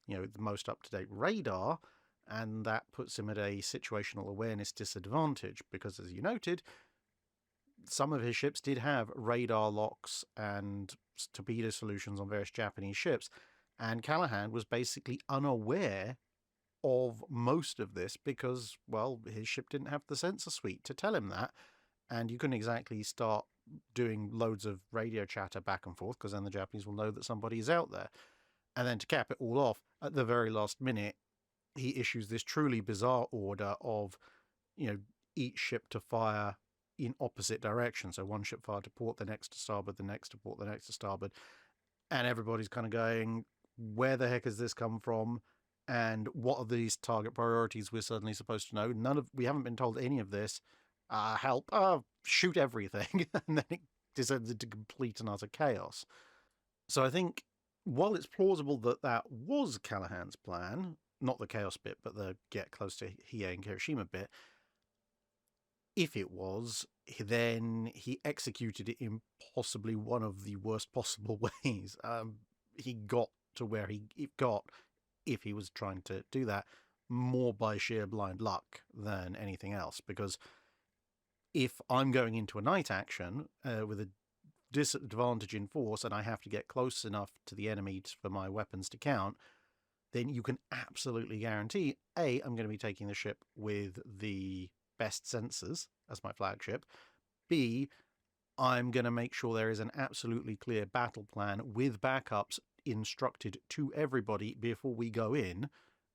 S1: the most up-to-date radar, and that puts him at a situational awareness disadvantage, because, as you noted, some of his ships did have radar locks and torpedo solutions on various Japanese ships, and Callaghan was basically unaware of most of this because, well, his ship didn't have the sensor suite to tell him that. And you couldn't exactly start doing loads of radio chatter back and forth, because then the Japanese will know that somebody is out there. And then to cap it all off, at the very last minute, he issues this truly bizarre order of, each ship to fire in opposite directions. So one ship fired to port, the next to starboard, the next to port, the next to starboard. And everybody's kind of going, where the heck has this come from? And what are these target priorities we're suddenly supposed to know? We haven't been told any of this. Help, shoot everything. And then it descends into complete and utter chaos. So I think, while it's plausible that that was Callaghan's plan, not the chaos bit, but the get close to Hiei and Hiroshima bit, if it was, then he executed it in possibly one of the worst possible ways. He got to where he got, if he was trying to do that, more by sheer blind luck than anything else, because if I'm going into a night action with a disadvantage in force and I have to get close enough to the enemy for my weapons to count, then you can absolutely guarantee, A, I'm going to be taking the ship with the best sensors as my flagship. B, I'm going to make sure there is an absolutely clear battle plan with backups instructed to everybody before we go in,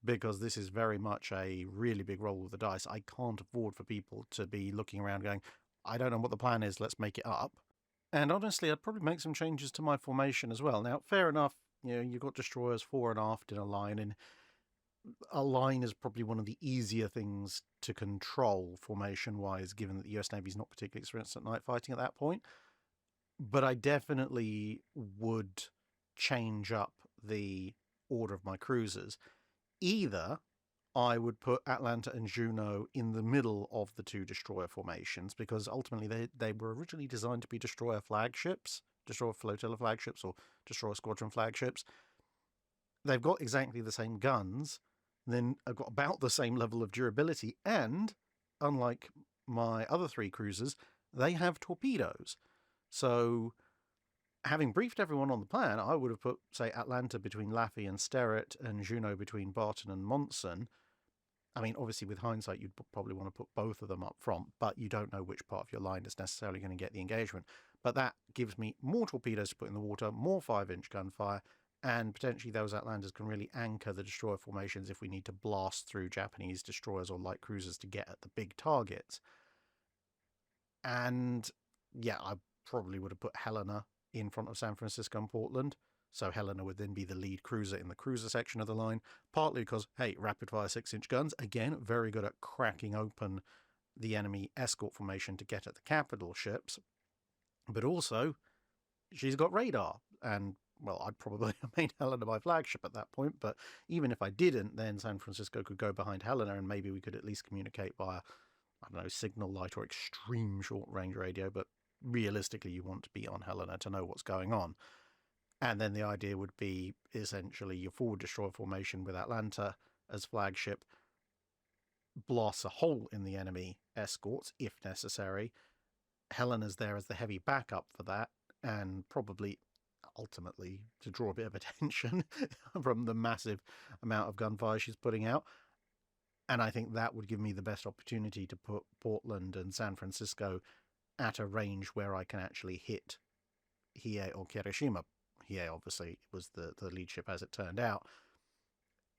S1: because this is very much a really big roll of the dice. I can't afford for people to be looking around going, I don't know what the plan is, let's make it up. And honestly, I'd probably make some changes to my formation as well. Now, fair enough, you've got destroyers fore and aft in a line, and a line is probably one of the easier things to control formation-wise, given that the US Navy's not particularly experienced at night fighting at that point. But I definitely would change up the order of my cruisers. Either I would put Atlanta and Juno in the middle of the two destroyer formations, because ultimately they were originally designed to be destroyer flagships, destroyer flotilla flagships, or destroyer squadron flagships. They've got exactly the same guns, then I've got about the same level of durability, and unlike my other three cruisers, they have torpedoes. So, having briefed everyone on the plan, I would have put, say, Atlanta between Laffey and Sterrett, and Juno between Barton and Monson. I mean, obviously, with hindsight, you'd probably want to put both of them up front, but you don't know which part of your line is necessarily going to get the engagement. But that gives me more torpedoes to put in the water, more 5-inch gunfire, and potentially those Atlantas can really anchor the destroyer formations if we need to blast through Japanese destroyers or light cruisers to get at the big targets. And yeah, I probably would have put Helena in front of San Francisco and Portland. So Helena would then be the lead cruiser in the cruiser section of the line, partly because, hey, rapid-fire 6-inch guns, again, very good at cracking open the enemy escort formation to get at the capital ships. But also, she's got radar, and, well, I'd probably have made Helena my flagship at that point, but even if I didn't, then San Francisco could go behind Helena, and maybe we could at least communicate via, I don't know, signal light or extreme short-range radio, but realistically you want to be on Helena to know what's going on. And then the idea would be essentially your forward destroyer formation with Atlanta as flagship blasts a hole in the enemy escorts if necessary. Helena's there as the heavy backup for that, and probably ultimately to draw a bit of attention from the massive amount of gunfire she's putting out. And I think that would give me the best opportunity to put Portland and San Francisco at a range where I can actually hit Hiei or Kirishima. Hiei obviously was the lead ship as it turned out.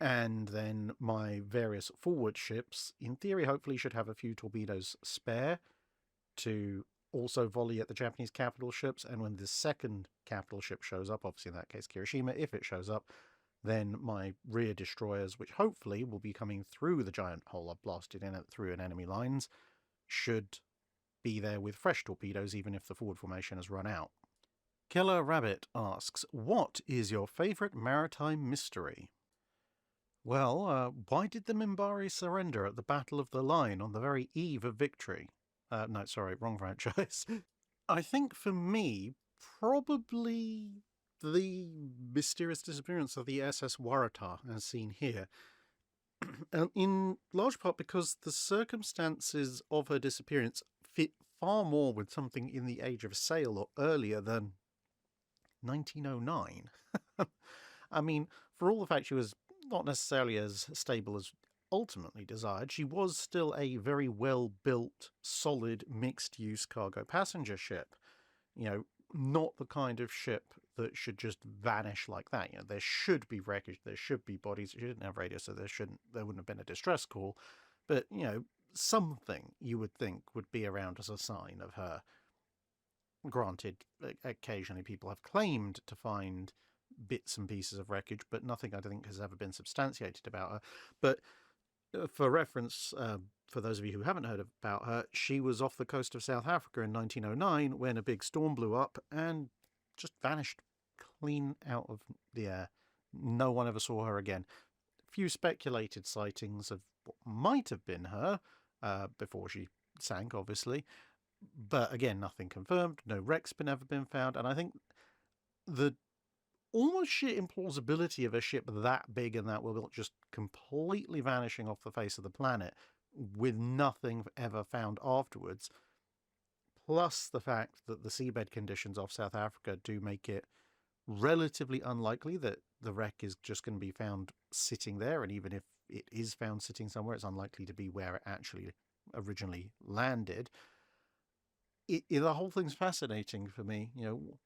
S1: And then my various forward ships, in theory, hopefully should have a few torpedoes spare to also volley at the Japanese capital ships. And when the second capital ship shows up, obviously in that case Kirishima, if it shows up, then my rear destroyers, which hopefully will be coming through the giant hole I've blasted in through an enemy lines, should be there with fresh torpedoes even if the forward formation has run out. Killer Rabbit asks, what is your favourite maritime mystery? Well, why did the Minbari surrender at the Battle of the Line on the very eve of victory? No, sorry, wrong franchise. I think for me, probably the mysterious disappearance of the SS Waratah, as seen here. In large part because the circumstances of her disappearance fit far more with something in the Age of Sail or earlier than 1909. I mean, for all the fact she was not necessarily as stable as ultimately desired, she was still a very well-built, solid, mixed-use cargo passenger ship. Not the kind of ship that should just vanish like that. There should be wreckage, there should be bodies. She didn't have radio, so there wouldn't have been a distress call. But, something you would think would be around as a sign of her. Granted, occasionally people have claimed to find bits and pieces of wreckage, but nothing I think has ever been substantiated about her. But for reference, for those of you who haven't heard about her, she was off the coast of South Africa in 1909 when a big storm blew up and just vanished clean out of the air. No one ever saw her again. Few speculated sightings of what might have been her before she sank, obviously. But again, nothing confirmed. No wreck's ever been found. And I think the almost sheer implausibility of a ship that big and that well just completely vanishing off the face of the planet with nothing ever found afterwards, plus the fact that the seabed conditions off South Africa do make it relatively unlikely that the wreck is just going to be found sitting there, and even if it is found sitting somewhere, it's unlikely to be where it actually originally landed. The whole thing's fascinating for me.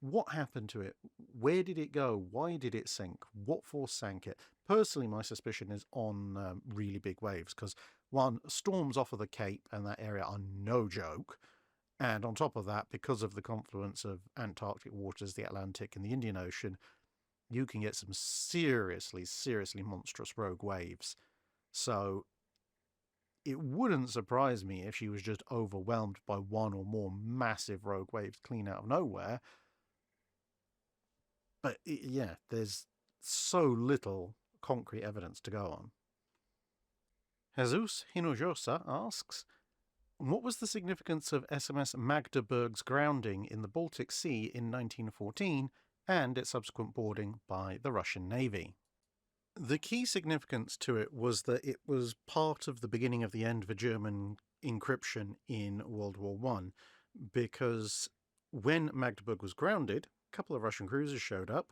S1: What happened to it? Where did it go? Why did it sink? What force sank it? Personally, my suspicion is on really big waves, because one, storms off of the Cape and that area are no joke, And on top of that, because of the confluence of Antarctic waters, the Atlantic and the Indian Ocean, you can get some seriously, seriously monstrous rogue waves. So it wouldn't surprise me if she was just overwhelmed by one or more massive rogue waves clean out of nowhere. But yeah, there's so little concrete evidence to go on. Jesus Hinojosa asks, what was the significance of SMS Magdeburg's grounding in the Baltic Sea in 1914 and its subsequent boarding by the Russian Navy? The key significance to it was that it was part of the beginning of the end for German encryption in World War I, because when Magdeburg was grounded, a couple of Russian cruisers showed up,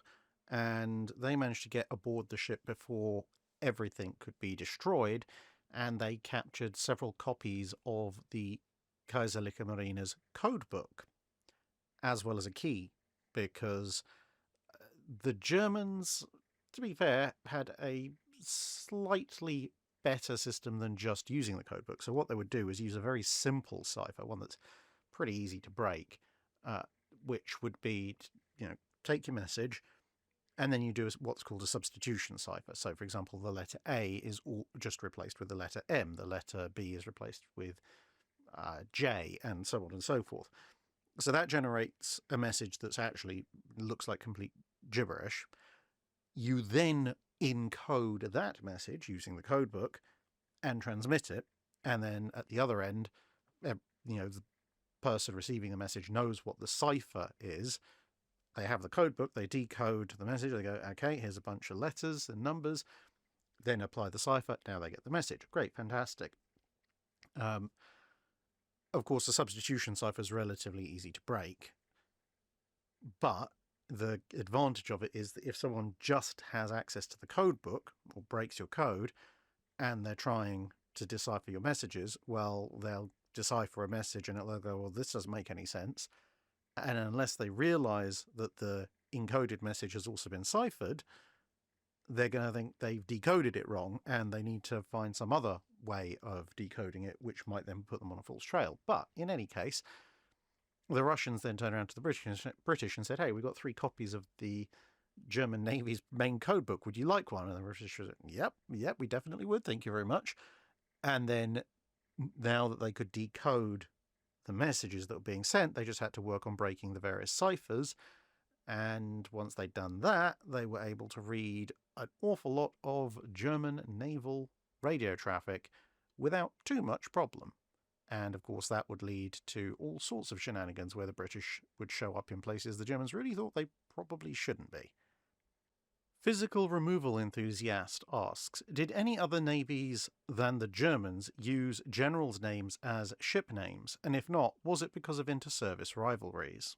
S1: and they managed to get aboard the ship before everything could be destroyed, and they captured several copies of the Kaiserliche Marine's codebook, as well as a key, because the Germans, to be fair, had a slightly better system than just using the codebook. So what they would do is use a very simple cipher, one that's pretty easy to break, which would be, take your message, and then you do what's called a substitution cipher. So, for example, the letter A is just replaced with the letter M. The letter B is replaced with J, and so on and so forth. So that generates a message that's actually looks like complete gibberish. You then encode that message using the codebook and transmit it. And then at the other end, the person receiving the message knows what the cipher is. They have the codebook, they decode the message, they go, okay, here's a bunch of letters and numbers, then apply the cipher, now they get the message. Great, fantastic. Of course, the substitution cipher is relatively easy to break, but the advantage of it is that if someone just has access to the codebook or breaks your code and they're trying to decipher your messages, well, they'll decipher a message and they'll go, well, this doesn't make any sense. And unless they realize that the encoded message has also been ciphered, they're going to think they've decoded it wrong and they need to find some other way of decoding it, which might then put them on a false trail. But in any case, the Russians then turned around to the British and said, hey, we've got 3 copies of the German Navy's main codebook. Would you like one? And the British said, yep, we definitely would. Thank you very much. And then now that they could decode the messages that were being sent, they just had to work on breaking the various ciphers. And once they'd done that, they were able to read an awful lot of German naval radio traffic without too much problem. And of course, that would lead to all sorts of shenanigans where the British would show up in places the Germans really thought they probably shouldn't be. Physical removal enthusiast asks, did any other navies than the Germans use generals' names as ship names? And if not, was it because of inter-service rivalries?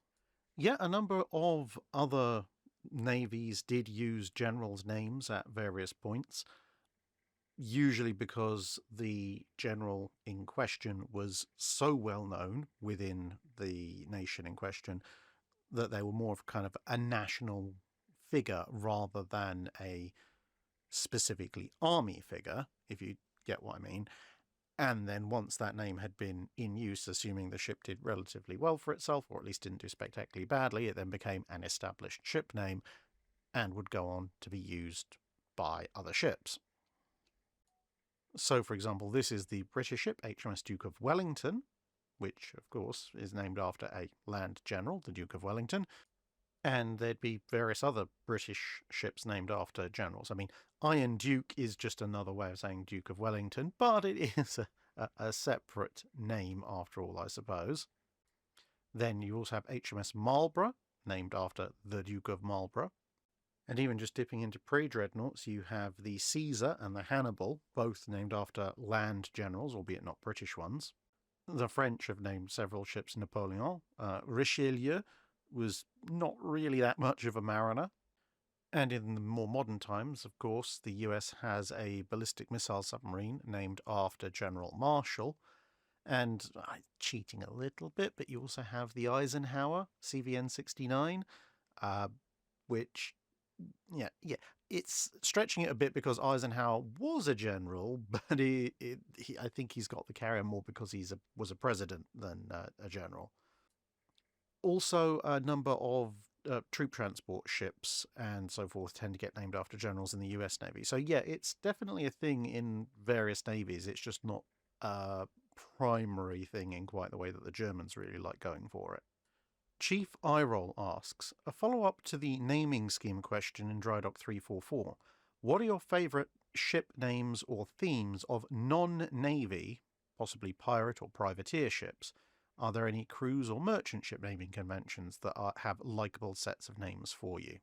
S1: Yeah, a number of other navies did use generals' names at various points, usually because the general in question was so well known within the nation in question that they were more of kind of a national figure rather than a specifically army figure, if you get what I mean. And then once that name had been in use, assuming the ship did relatively well for itself, or at least didn't do spectacularly badly, it then became an established ship name and would go on to be used by other ships. So, for example, this is the British ship HMS Duke of Wellington, which, of course, is named after a land general, the Duke of Wellington. And there'd be various other British ships named after generals. I mean, Iron Duke is just another way of saying Duke of Wellington, but it is a separate name after all, I suppose. Then you also have HMS Marlborough, named after the Duke of Marlborough. And even just dipping into pre-dreadnoughts, you have the Caesar and the Hannibal, both named after land generals, albeit not British ones. The French have named several ships Napoleon. Richelieu was not really that much of a mariner. And in the more modern times, of course, the US has a ballistic missile submarine named after General Marshall. And cheating a little bit, but you also have the Eisenhower CVN-69, which, yeah, it's stretching it a bit because Eisenhower was a general, but I think he's got the carrier more because was a president than a general. Also, a number of troop transport ships and so forth tend to get named after generals in the US Navy. So yeah, it's definitely a thing in various navies. It's just not a primary thing in quite the way that the Germans really like going for it. Chief Eyeroll asks, a follow-up to the naming scheme question in Drydock 344. What are your favourite ship names or themes of non-navy, possibly pirate or privateer ships? Are there any cruise or merchant ship naming conventions that have likeable sets of names for you?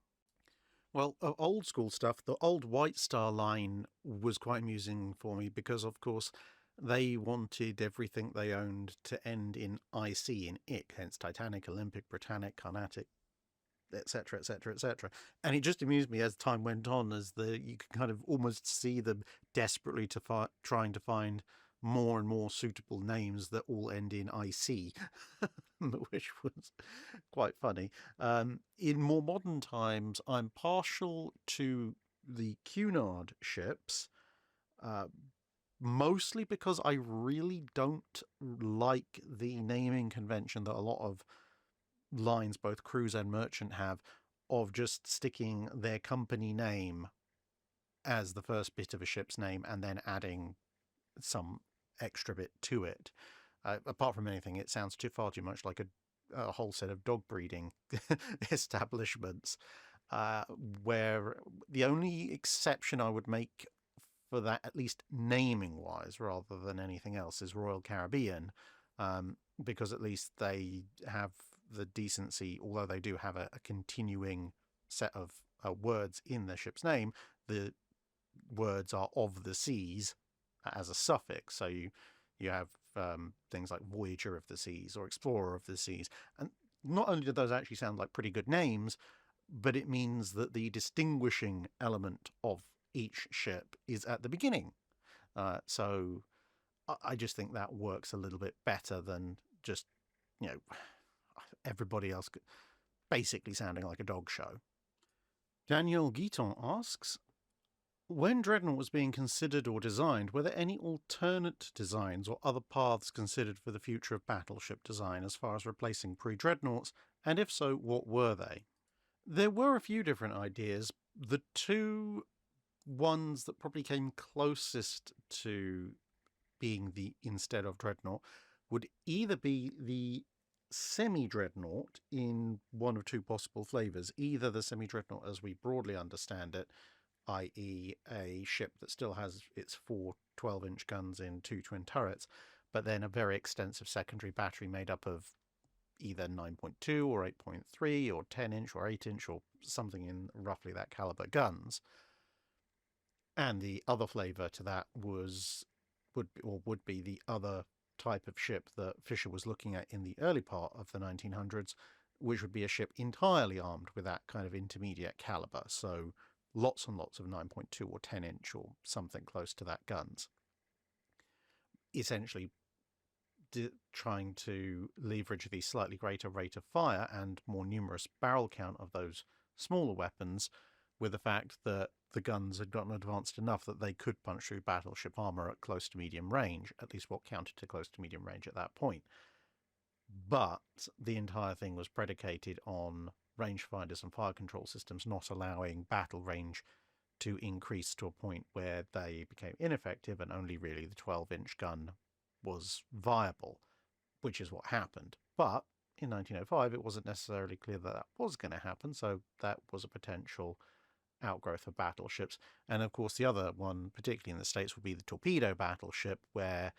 S1: Well, old school stuff, the old White Star line was quite amusing for me because, of course, they wanted everything they owned to end in IC, in IC, hence Titanic, Olympic, Britannic, Carnatic, etc., etc., etc. And it just amused me as time went on, as you could kind of almost see them desperately trying to find more and more suitable names that all end in IC, which was quite funny. In more modern times, I'm partial to the Cunard ships, mostly because I really don't like the naming convention that a lot of lines, both cruise and merchant, have, of just sticking their company name as the first bit of a ship's name and then adding some extra bit to it. Apart from anything, it sounds far too much like a whole set of dog breeding establishments, where the only exception I would make for that, at least naming wise, rather than anything else, is Royal Caribbean, because at least they have the decency, although they do have a continuing set of words in their ship's name, the words are of the seas as a suffix. So you have things like Voyager of the Seas or Explorer of the Seas. And not only do those actually sound like pretty good names, but it means that the distinguishing element of each ship is at the beginning. So I just think that works a little bit better than just, everybody else basically sounding like a dog show. Daniel Guiton asks, when Dreadnought was being considered or designed, were there any alternate designs or other paths considered for the future of battleship design as far as replacing pre-dreadnoughts, and if so, what were they? There were a few different ideas. The two ones that probably came closest to being the instead of Dreadnought would either be the semi-dreadnought in one of two possible flavours, either the semi-dreadnought as we broadly understand it, i.e. a ship that still has its 4 12-inch guns in 2 twin turrets, but then a very extensive secondary battery made up of either 9.2 or 8.3 or 10-inch or 8-inch or something in roughly that caliber guns. And the other flavour to that would be the other type of ship that Fisher was looking at in the early part of the 1900s, which would be a ship entirely armed with that kind of intermediate caliber. So lots and lots of 9.2 or 10-inch or something close to that guns. Essentially trying to leverage the slightly greater rate of fire and more numerous barrel count of those smaller weapons, with the fact that the guns had gotten advanced enough that they could punch through battleship armour at close to medium range, at least what counted to close to medium range at that point. But the entire thing was predicated on rangefinders and fire control systems not allowing battle range to increase to a point where they became ineffective and only really the 12-inch gun was viable, which is what happened. But in 1905, it wasn't necessarily clear that was going to happen, so that was a potential outgrowth of battleships. And of course, the other one, particularly in the States, would be the torpedo battleship, where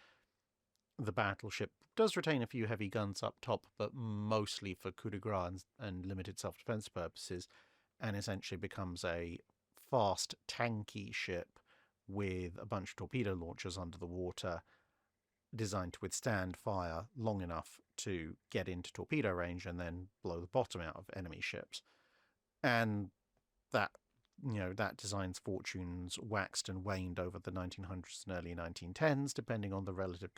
S1: the battleship does retain a few heavy guns up top, but mostly for coup de grace and limited self-defense purposes, and essentially becomes a fast, tanky ship with a bunch of torpedo launchers under the water, designed to withstand fire long enough to get into torpedo range and then blow the bottom out of enemy ships. And that design's fortunes waxed and waned over the 1900s and early 1910s, depending on the relative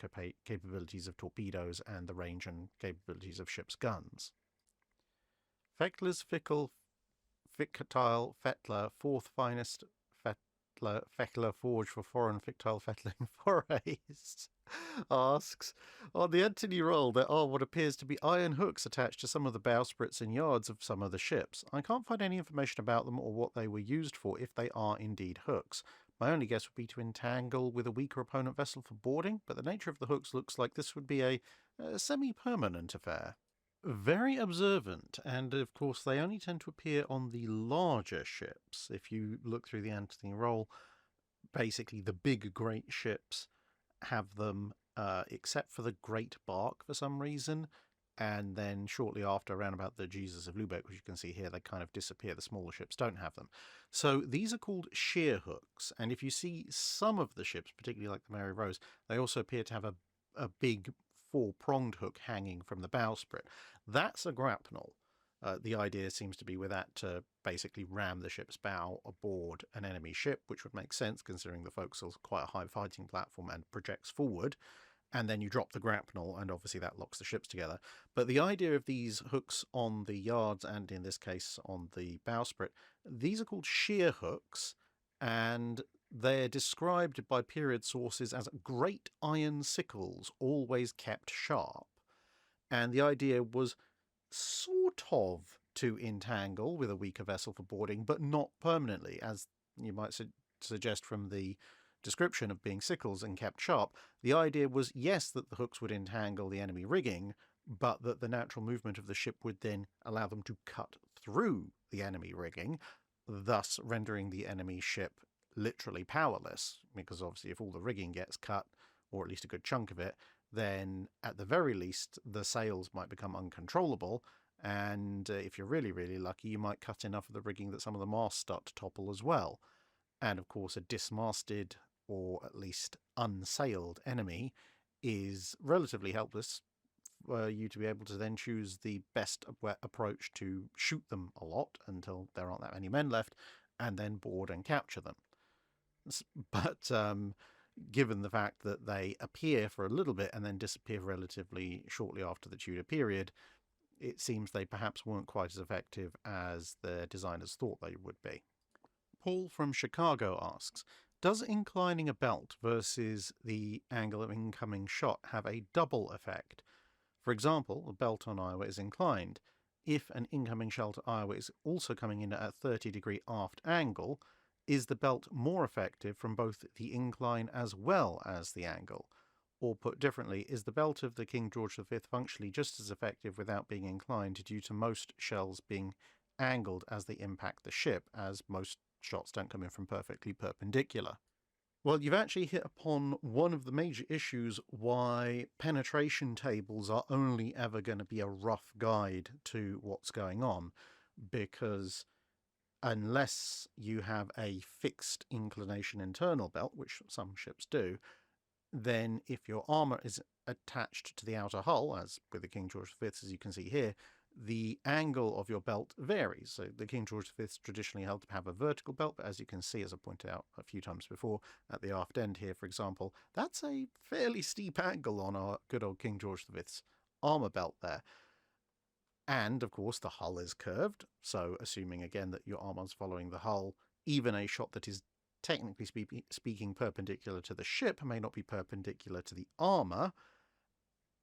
S1: capabilities of torpedoes and the range and capabilities of ships' guns. Fechtlers fictile fettler, fourth finest fettler forged for foreign fictile fettling forays, asks, on the Antony roll there are what appears to be iron hooks attached to some of the bowsprits and yards of some of the ships. I can't find any information about them or what they were used for, if they are indeed hooks. My only guess would be to entangle with a weaker opponent vessel for boarding, but the nature of the hooks looks like this would be a semi-permanent affair. Very observant, and of course they only tend to appear on the larger ships. If you look through the Antony roll, basically the big great ships have them, except for the Great Bark for some reason, and then shortly after, around about the Jesus of Lubeck, which you can see here, they kind of disappear. The smaller ships don't have them. So these are called sheer hooks, and if you see some of the ships, particularly like the Mary Rose, they also appear to have a big four-pronged hook hanging from the bowsprit. That's a grapnel. The idea seems to be with that to basically ram the ship's bow aboard an enemy ship, which would make sense considering the forecastle's quite a high fighting platform and projects forward, and then you drop the grapnel, and obviously that locks the ships together. But the idea of these hooks on the yards, and in this case on the bowsprit, these are called sheer hooks, and they're described by period sources as great iron sickles, always kept sharp. And the idea was sort of to entangle with a weaker vessel for boarding, but not permanently, as you might suggest from the description of being sickles and kept sharp. The idea was, yes, that the hooks would entangle the enemy rigging, but that the natural movement of the ship would then allow them to cut through the enemy rigging, thus rendering the enemy ship literally powerless, because obviously if all the rigging gets cut, or at least a good chunk of it, then at the very least the sails might become uncontrollable, and if you're really, really lucky, you might cut enough of the rigging that some of the masts start to topple as well. And of course a dismasted or at least unsailed enemy is relatively helpless for you to be able to then choose the best approach to shoot them a lot until there aren't that many men left, and then board and capture them. But given the fact that they appear for a little bit and then disappear relatively shortly after the Tudor period, it seems they perhaps weren't quite as effective as their designers thought they would be. Paul from Chicago asks, does inclining a belt versus the angle of incoming shot have a double effect? For example, a belt on Iowa is inclined. If an incoming shell to Iowa is also coming in at a 30-degree aft angle, is the belt more effective from both the incline as well as the angle? Or put differently, is the belt of the King George V functionally just as effective without being inclined due to most shells being angled as they impact the ship, as most shots don't come in from perfectly perpendicular? Well, you've actually hit upon one of the major issues why penetration tables are only ever going to be a rough guide to what's going on, because unless you have a fixed inclination internal belt, which some ships do, then if your armour is attached to the outer hull, as with the King George V, as you can see here, the angle of your belt varies. So the King George V is traditionally held to have a vertical belt, but as you can see, as I pointed out a few times before, at the aft end here, for example, that's a fairly steep angle on our good old King George V's armour belt there. And, of course, the hull is curved, so assuming again that your armour's following the hull, even a shot that is technically speaking perpendicular to the ship may not be perpendicular to the armour,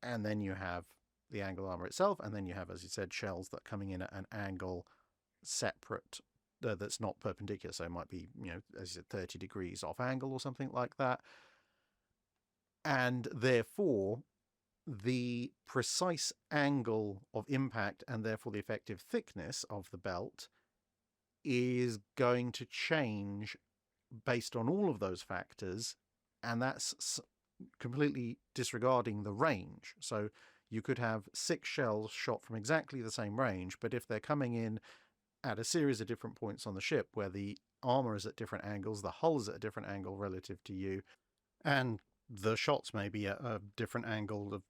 S1: and then you have the angle armour itself, and then you have, as you said, shells that are coming in at an angle separate, that's not perpendicular, so it might be, as you said, 30 degrees off angle or something like that. And therefore, the precise angle of impact and therefore the effective thickness of the belt is going to change based on all of those factors, and that's completely disregarding the range. So you could have 6 shells shot from exactly the same range, but if they're coming in at a series of different points on the ship where the armour is at different angles, the hull is at a different angle relative to you, and the shots may be at a different angle of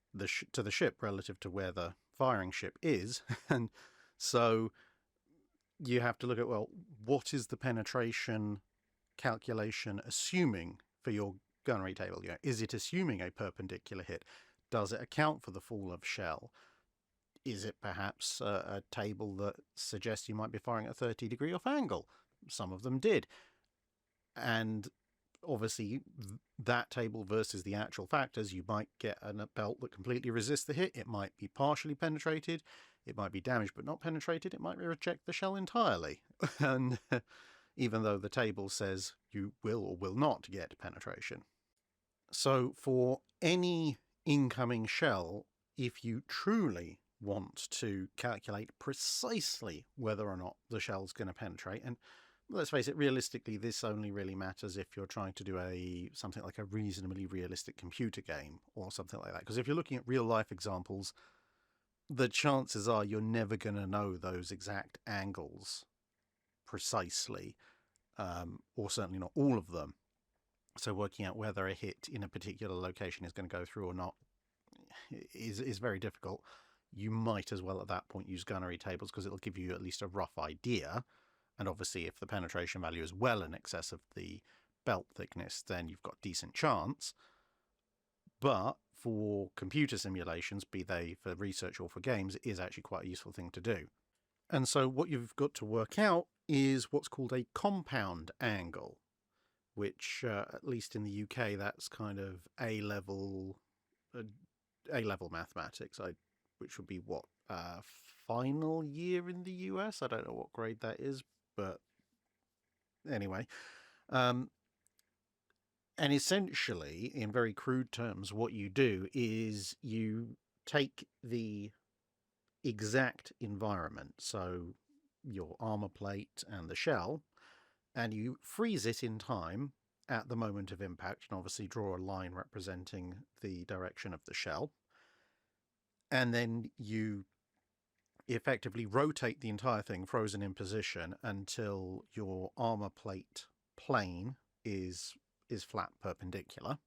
S1: to the ship relative to where the firing ship is, and so you have to look at, well, what is the penetration calculation assuming for your gunnery table? Is it assuming a perpendicular hit? Does it account for the fall of shell? Is it perhaps a table that suggests you might be firing at a 30-degree off angle? Some of them did. And obviously, that table versus the actual factors, you might get a belt that completely resists the hit. It might be partially penetrated. It might be damaged but not penetrated. It might reject the shell entirely. And even though the table says you will or will not get penetration. So for any incoming shell, if you truly want to calculate precisely whether or not the shell's going to penetrate, and let's face it, realistically, this only really matters if you're trying to do something like a reasonably realistic computer game or something like that. Because if you're looking at real-life examples, the chances are you're never going to know those exact angles precisely, or certainly not all of them. So working out whether a hit in a particular location is going to go through or not is very difficult. You might as well at that point use gunnery tables because it'll give you at least a rough idea. And obviously if the penetration value is well in excess of the belt thickness, then you've got decent chance. But for computer simulations, be they for research or for games, it is actually quite a useful thing to do. And so what you've got to work out is what's called a compound angle, which at least in the UK, that's kind of A-level mathematics, which would be what, final year in the US? I don't know what grade that is, but anyway. And essentially, in very crude terms, what you do is you take the exact environment, so your armor plate and the shell, and you freeze it in time at the moment of impact, and obviously draw a line representing the direction of the shell. And then you effectively rotate the entire thing frozen in position until your armor plate plane is flat perpendicular.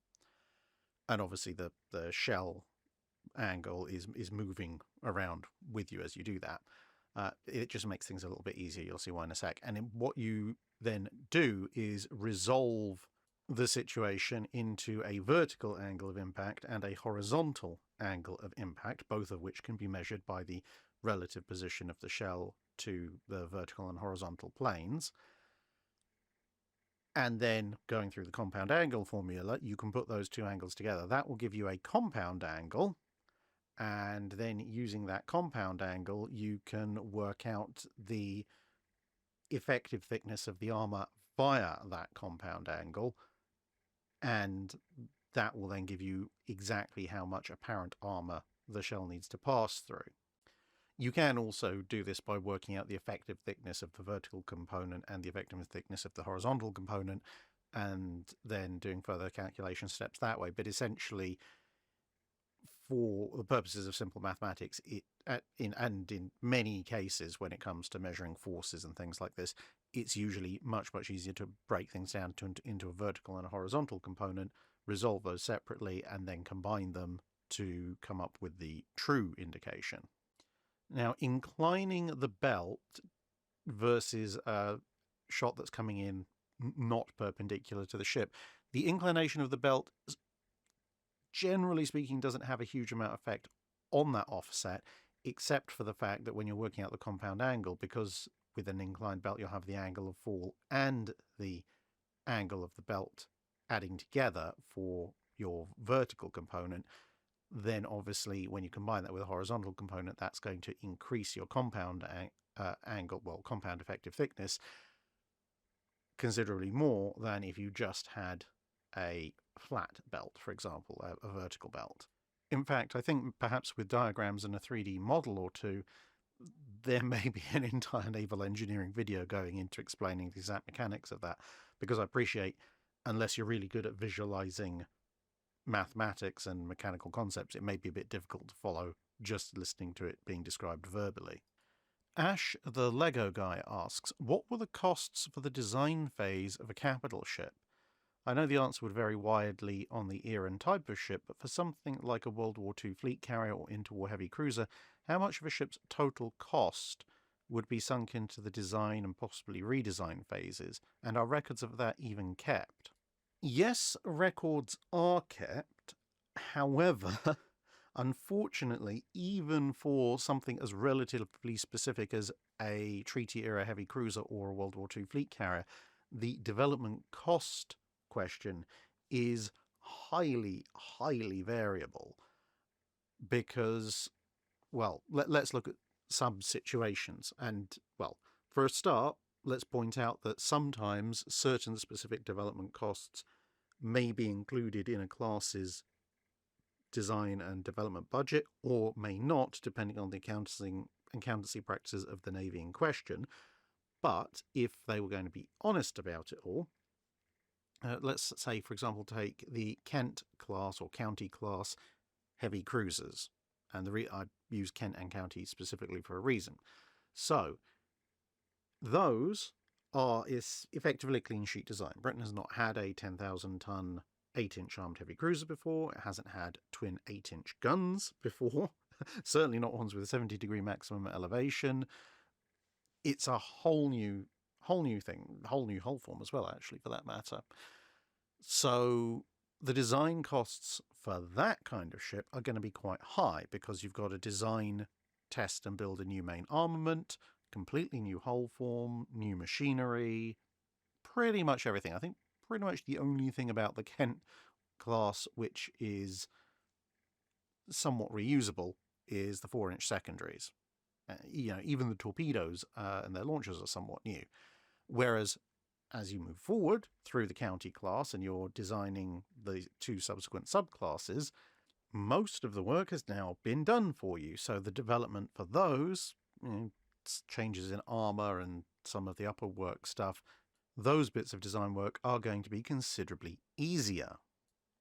S1: And obviously the shell angle is moving around with you as you do that. It just makes things a little bit easier. You'll see why in a sec. And what you then do is resolve the situation into a vertical angle of impact and a horizontal angle of impact, both of which can be measured by the relative position of the shell to the vertical and horizontal planes. And then going through the compound angle formula, you can put those two angles together. That will give you a compound angle. And then using that compound angle, you can work out the effective thickness of the armor via that compound angle. And that will then give you exactly how much apparent armor the shell needs to pass through. You can also do this by working out the effective thickness of the vertical component and the effective thickness of the horizontal component, and then doing further calculation steps that way. But essentially, for the purposes of simple mathematics, in many cases when it comes to measuring forces and things like this, it's usually much easier to break things down into a vertical and a horizontal component, resolve those separately, and then combine them to come up with the true indication. Now, inclining the belt versus a shot that's coming in not perpendicular to the ship, the inclination of the belt, generally speaking, doesn't have a huge amount of effect on that offset, except for the fact that when you're working out the compound angle, because with an inclined belt you'll have the angle of fall and the angle of the belt adding together for your vertical component, then obviously when you combine that with a horizontal component, that's going to increase your compound compound effective thickness considerably more than if you just had a flat belt, for example, a vertical belt. In fact, I think perhaps with diagrams and a 3D model or two, there may be an entire naval engineering video going into explaining the exact mechanics of that, because I appreciate, unless you're really good at visualizing mathematics and mechanical concepts, it may be a bit difficult to follow just listening to it being described verbally. Ash the Lego guy asks, what were the costs for the design phase of a capital ship? I know the answer would vary widely on the era and type of ship, but for something like a World War II fleet carrier or interwar heavy cruiser, how much of a ship's total cost would be sunk into the design and possibly redesign phases, and are records of that even kept? Yes, records are kept. However, Unfortunately, even for something as relatively specific as a treaty-era heavy cruiser or a World War II fleet carrier, the development cost question is highly, highly variable because, well, let's look at some situations. And, well, for a start, let's point out that sometimes certain specific development costs may be included in a class's design and development budget, or may not, depending on the accountancy practices of the Navy in question. But if they were going to be honest about it all, let's say, for example, take the Kent class or county class heavy cruisers. And I use Kent and county specifically for a reason. So those is effectively a clean sheet design. Britain has not had a 10,000-ton 8-inch armed heavy cruiser before. It hasn't had twin 8-inch guns before. Certainly not ones with a 70-degree maximum elevation. It's a whole new thing, whole new hull form as well, actually, for that matter. So the design costs for that kind of ship are going to be quite high because you've got to design, test and build a new main armament, completely new hull form, new machinery, pretty much everything. I think pretty much the only thing about the Kent class which is somewhat reusable is the 4-inch secondaries. Even the torpedoes and their launchers are somewhat new. Whereas as you move forward through the county class and you're designing the 2 subsequent subclasses, most of the work has now been done for you. So the development for those, changes in armor and some of the upper work stuff, those bits of design work are going to be considerably easier.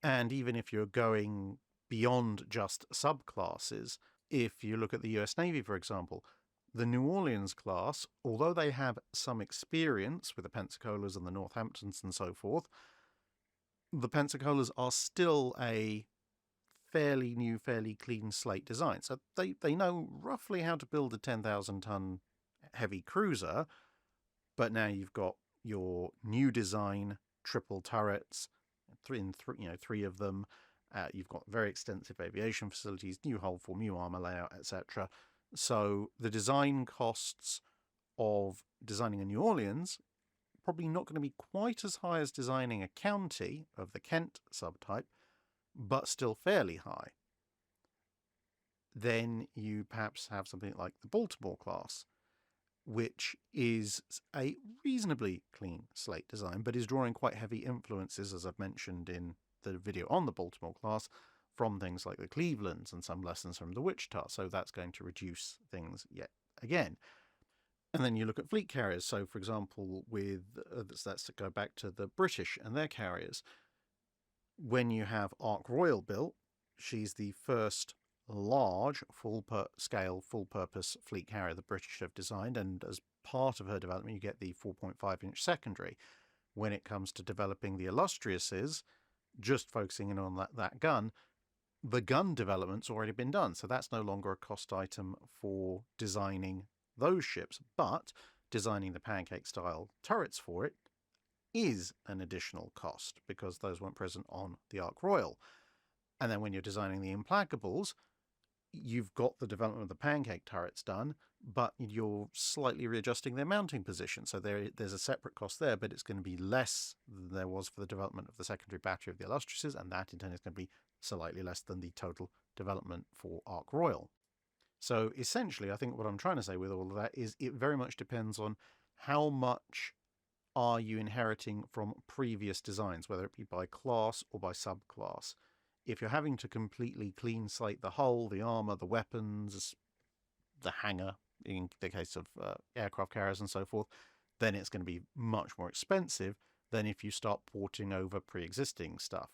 S1: And even if you're going beyond just subclasses, if you look at the US Navy, for example, the New Orleans class, although they have some experience with the Pensacola's and the Northamptons and so forth, the Pensacola's are still a fairly new, fairly clean slate design. So they know roughly how to build a 10,000-ton heavy cruiser, but now you've got your new design, triple turrets, three of them. You've got very extensive aviation facilities, new hull form, new armor layout, etc. So the design costs of designing a New Orleans probably not going to be quite as high as designing a county of the Kent subtype, but still fairly high. Then you perhaps have something like the Baltimore class, which is a reasonably clean slate design, but is drawing quite heavy influences, as I've mentioned in the video on the Baltimore class, from things like the Clevelands and some lessons from the Wichita. So that's going to reduce things yet again. And then you look at fleet carriers. So, for example, with let's go back to the British and their carriers. When you have Ark Royal built, she's the first large, full-scale, full-purpose fleet carrier the British have designed, and as part of her development, you get the 4.5-inch secondary. When it comes to developing the Illustriouses, just focusing in on that gun, the gun development's already been done, so that's no longer a cost item for designing those ships, but designing the pancake-style turrets for it is an additional cost because those weren't present on the Ark Royal. And then when you're designing the Implacables, you've got the development of the pancake turrets done, but you're slightly readjusting their mounting position. So there's a separate cost there, but it's going to be less than there was for the development of the secondary battery of the Illustriouses, and that in turn is going to be slightly less than the total development for Ark Royal. So essentially, I think what I'm trying to say with all of that is it very much depends on how much are you inheriting from previous designs, whether it be by class or by subclass. If you're having to completely clean slate the hull, the armor, the weapons, the hangar, in the case of aircraft carriers and so forth, then it's going to be much more expensive than if you start porting over pre-existing stuff.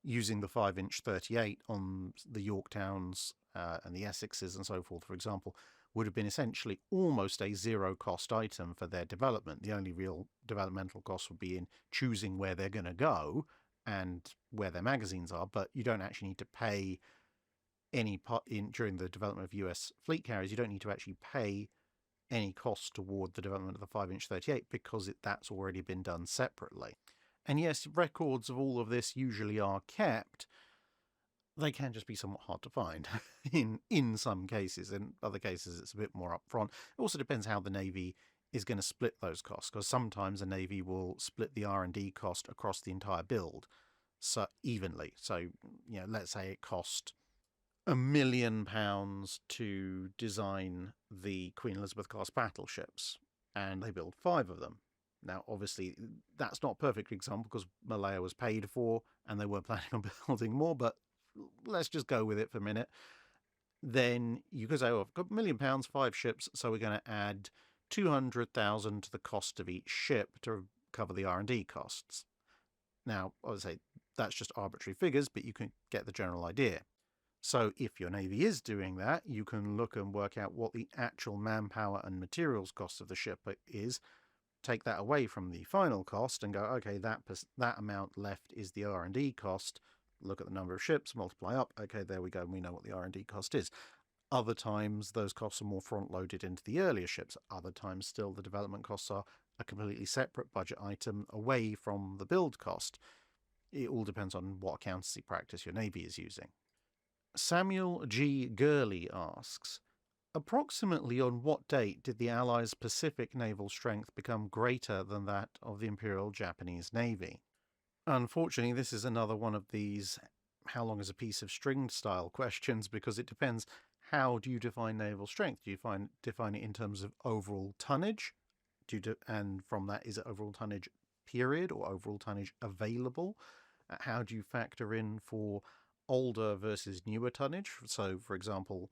S1: Using the 5-inch 38 on the Yorktowns and the Essexes and so forth, for example, would have been essentially almost a zero-cost item for their development. The only real developmental cost would be in choosing where they're going to go and where their magazines are, but you don't actually need to pay any part during the development of US fleet carriers. You don't need to actually pay any cost toward the development of the 5-inch 38 because that's already been done separately. And yes, records of all of this usually are kept, they can just be somewhat hard to find in some cases. In other cases, it's a bit more upfront. It also depends how the Navy is going to split those costs, because sometimes a Navy will split the R&D cost across the entire build so evenly. So, let's say it cost £1 million to design the Queen Elizabeth class battleships, and they build 5 of them. Now, obviously, that's not a perfect example because Malaya was paid for and they were planning on building more, but let's just go with it for a minute. Then you could say, I've got £1 million, 5 ships, so we're going to add 200,000 to the cost of each ship to cover the R&D costs. Now, I would say that's just arbitrary figures, but you can get the general idea. So if your Navy is doing that, you can look and work out what the actual manpower and materials cost of the ship is, take that away from the final cost and go, okay, that amount left is the R&D cost. Look at the number of ships, multiply up. Okay, there we go. And we know what the R&D cost is. Other times, those costs are more front-loaded into the earlier ships. Other times, still, the development costs are a completely separate budget item away from the build cost. It all depends on what accountancy practice your Navy is using. Samuel G. Gurley asks, approximately on what date did the Allies' Pacific naval strength become greater than that of the Imperial Japanese Navy? Unfortunately, this is another one of these how long is a piece of string style questions, because it depends how do you define naval strength. Do you define it in terms of overall tonnage? And from that, is it overall tonnage period or overall tonnage available? How do you factor in for older versus newer tonnage? So, for example,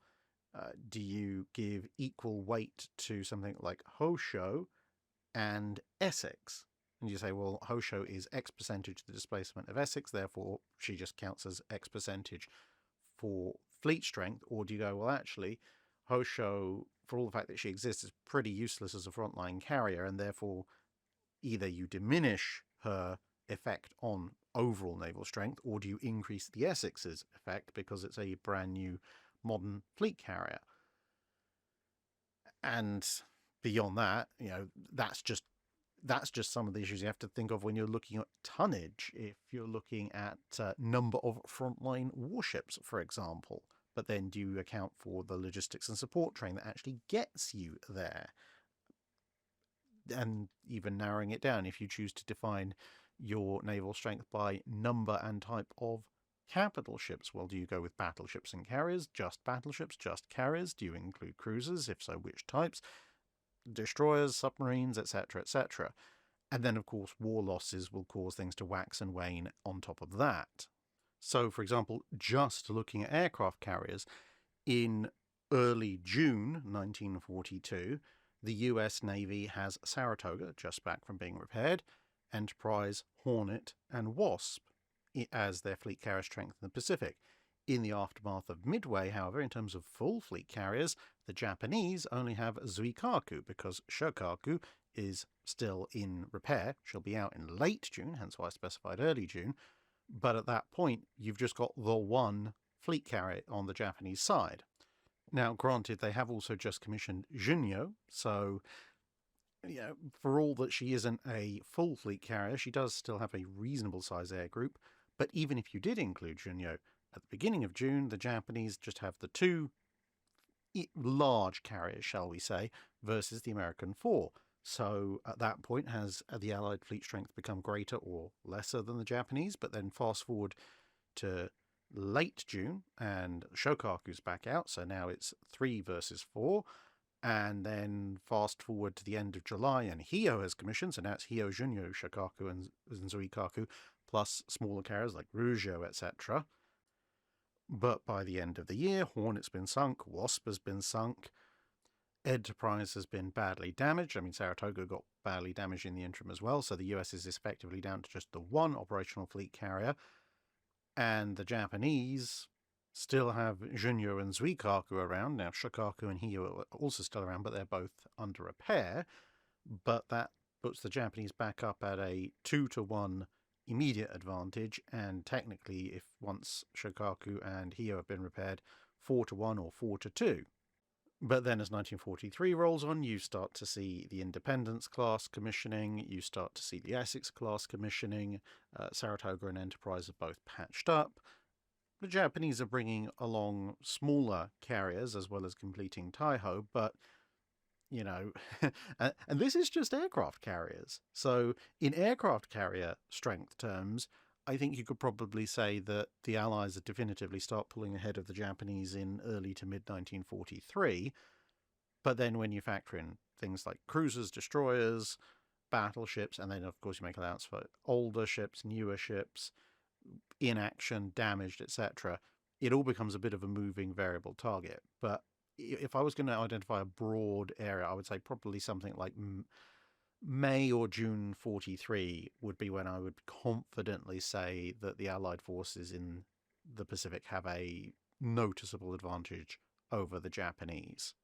S1: do you give equal weight to something like Hosho and Essex? And you say, well, Hosho is X percentage the displacement of Essex, therefore she just counts as X percentage for fleet strength. Or do you go, well, actually, Hosho, for all the fact that she exists, is pretty useless as a frontline carrier, and therefore either you diminish her effect on overall naval strength, or do you increase the Essex's effect because it's a brand new modern fleet carrier? And beyond that, that's just some of the issues you have to think of when you're looking at tonnage. If you're looking at number of frontline warships, for example, but then do you account for the logistics and support train that actually gets you there? And even narrowing it down, if you choose to define your naval strength by number and type of capital ships, well, do you go with battleships and carriers, just battleships, just carriers? Do you include cruisers? If so, which types? Destroyers, submarines, etc., etc. And then, of course, war losses will cause things to wax and wane on top of that. So, for example, just looking at aircraft carriers, in early June 1942, the US Navy has Saratoga, just back from being repaired, Enterprise, Hornet, and Wasp as their fleet carrier strength in the Pacific. In the aftermath of Midway, however, in terms of full fleet carriers, the Japanese only have Zuikaku because Shokaku is still in repair. She'll be out in late June, hence why I specified early June. But at that point, you've just got the one fleet carrier on the Japanese side. Now, granted, they have also just commissioned Junyo, so for all that she isn't a full fleet carrier, she does still have a reasonable size air group. But even if you did include Junyo, at the beginning of June, the Japanese just have the 2 large carriers, shall we say, versus the American 4. So at that point, has the Allied fleet strength become greater or lesser than the Japanese? But then fast forward to late June, and Shokaku's back out, so now it's 3 versus 4. And then fast forward to the end of July, and Hio has commissioned, so now it's Hio, Junyo, Shokaku, and Zuikaku, plus smaller carriers like Rujo, etc. But by the end of the year, Hornet's been sunk, Wasp has been sunk, Enterprise has been badly damaged. I mean, Saratoga got badly damaged in the interim as well, so the US is effectively down to just the one operational fleet carrier. And the Japanese still have Junyo and Zuikaku around. Now, Shokaku and Hio are also still around, but they're both under repair. But that puts the Japanese back up at a 2-to-1 immediate advantage, and technically, if once Shokaku and Hio have been repaired, 4-to-1 or 4-to-2. But then as 1943 rolls on, you start to see the Independence class commissioning, you start to see the Essex class commissioning, Saratoga and Enterprise are both patched up. The Japanese are bringing along smaller carriers as well as completing Taiho, but, you know, and this is just aircraft carriers. So in aircraft carrier strength terms, I think you could probably say that the Allies definitively start pulling ahead of the Japanese in early to mid-1943. But then when you factor in things like cruisers, destroyers, battleships, and then, of course, you make allowance for older ships, newer ships, in action, damaged, etc., it all becomes a bit of a moving variable target. But if I was going to identify a broad area, I would say probably something like May or June 43 would be when I would confidently say that the Allied forces in the Pacific have a noticeable advantage over the Japanese.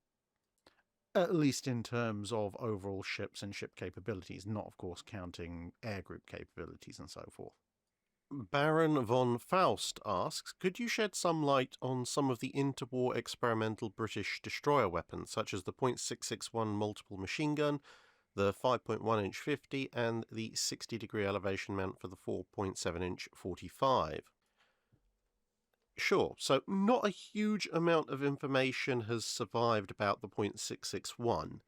S1: At least in terms of overall ships and ship capabilities, not, of course, counting air group capabilities and so forth. Baron von Faust asks, could you shed some light on some of the interwar experimental British destroyer weapons, such as the .661 multiple machine gun, the 5.1-inch 50, and the 60-degree elevation mount for the 4.7-inch 45? Sure, so not a huge amount of information has survived about the .661,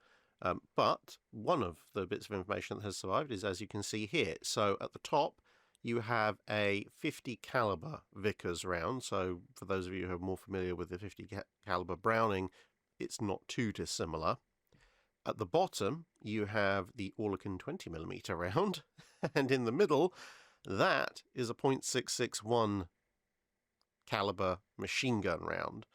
S1: but one of the bits of information that has survived is, as you can see here. So at the top, you have a 50 caliber Vickers round. So for those of you who are more familiar with the 50 caliber Browning, it's not too dissimilar. At the bottom, you have the Oerlikon 20mm round, and in the middle, that is a .661 caliber machine gun round.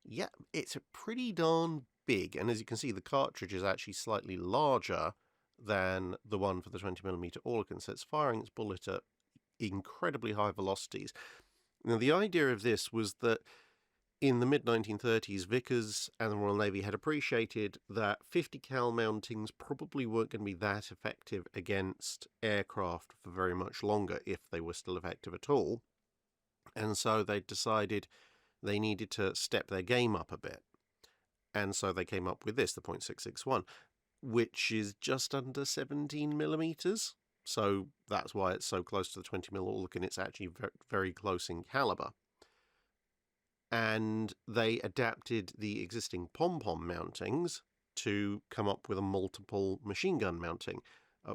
S1: Yeah, it's pretty darn big, and as you can see, the cartridge is actually slightly larger than the one for the 20mm Oerlikon, so it's firing its bullet at incredibly high velocities. Now, the idea of this was that in the mid-1930s, Vickers and the Royal Navy had appreciated that 50 cal mountings probably weren't going to be that effective against aircraft for very much longer, if they were still effective at all. And so they decided they needed to step their game up a bit. And so they came up with this, the .661, which is just under 17 millimeters. So that's why it's so close to the 20mm Oerlikon. It's actually very close in caliber. And they adapted the existing pom-pom mountings to come up with a multiple machine gun mounting.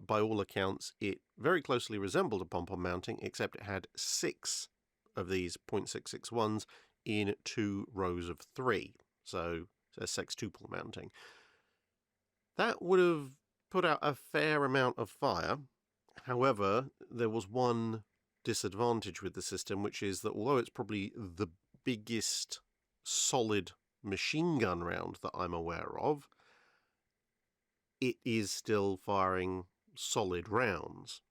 S1: By all accounts, it very closely resembled a pom-pom mounting, except it had 6 of these .661s in 2 rows of 3. So a sextuple mounting. That would have put out a fair amount of fire. However, there was one disadvantage with the system, which is that although it's probably the biggest solid machine gun round that I'm aware of, it is still firing solid rounds.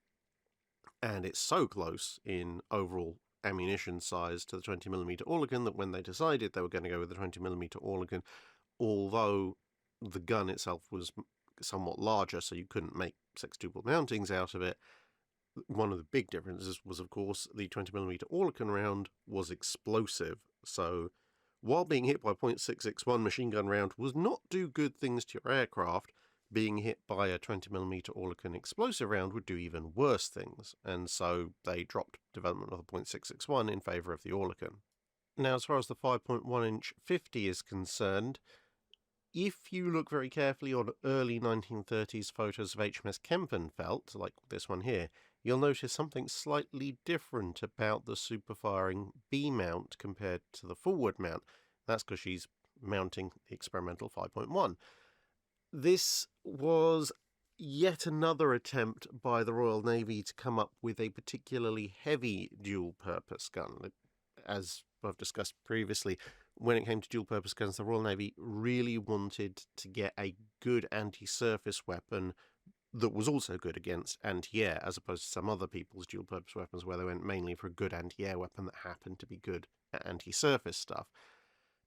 S1: And it's so close in overall ammunition size to the 20mm Oerlikon that when they decided they were going to go with the 20mm Oerlikon, although the gun itself was somewhat larger, so you couldn't make sextuple mountings out of it, one of the big differences was, of course, the 20mm Oerlikon round was explosive. So while being hit by a .661 machine gun round was not do good things to your aircraft, being hit by a 20mm Oerlikon explosive round would do even worse things. And so they dropped development of the .661 in favour of the Oerlikon. Now, as far as the 5.1-inch 50 is concerned, if you look very carefully on early 1930s photos of HMS Kempenfelt, like this one here, you'll notice something slightly different about the superfiring B mount compared to the forward mount. That's because she's mounting the experimental 5.1. This was yet another attempt by the Royal Navy to come up with a particularly heavy dual-purpose gun. As I've discussed previously, when it came to dual-purpose guns, the Royal Navy really wanted to get a good anti-surface weapon that was also good against anti-air, as opposed to some other people's dual-purpose weapons where they went mainly for a good anti-air weapon that happened to be good at anti-surface stuff.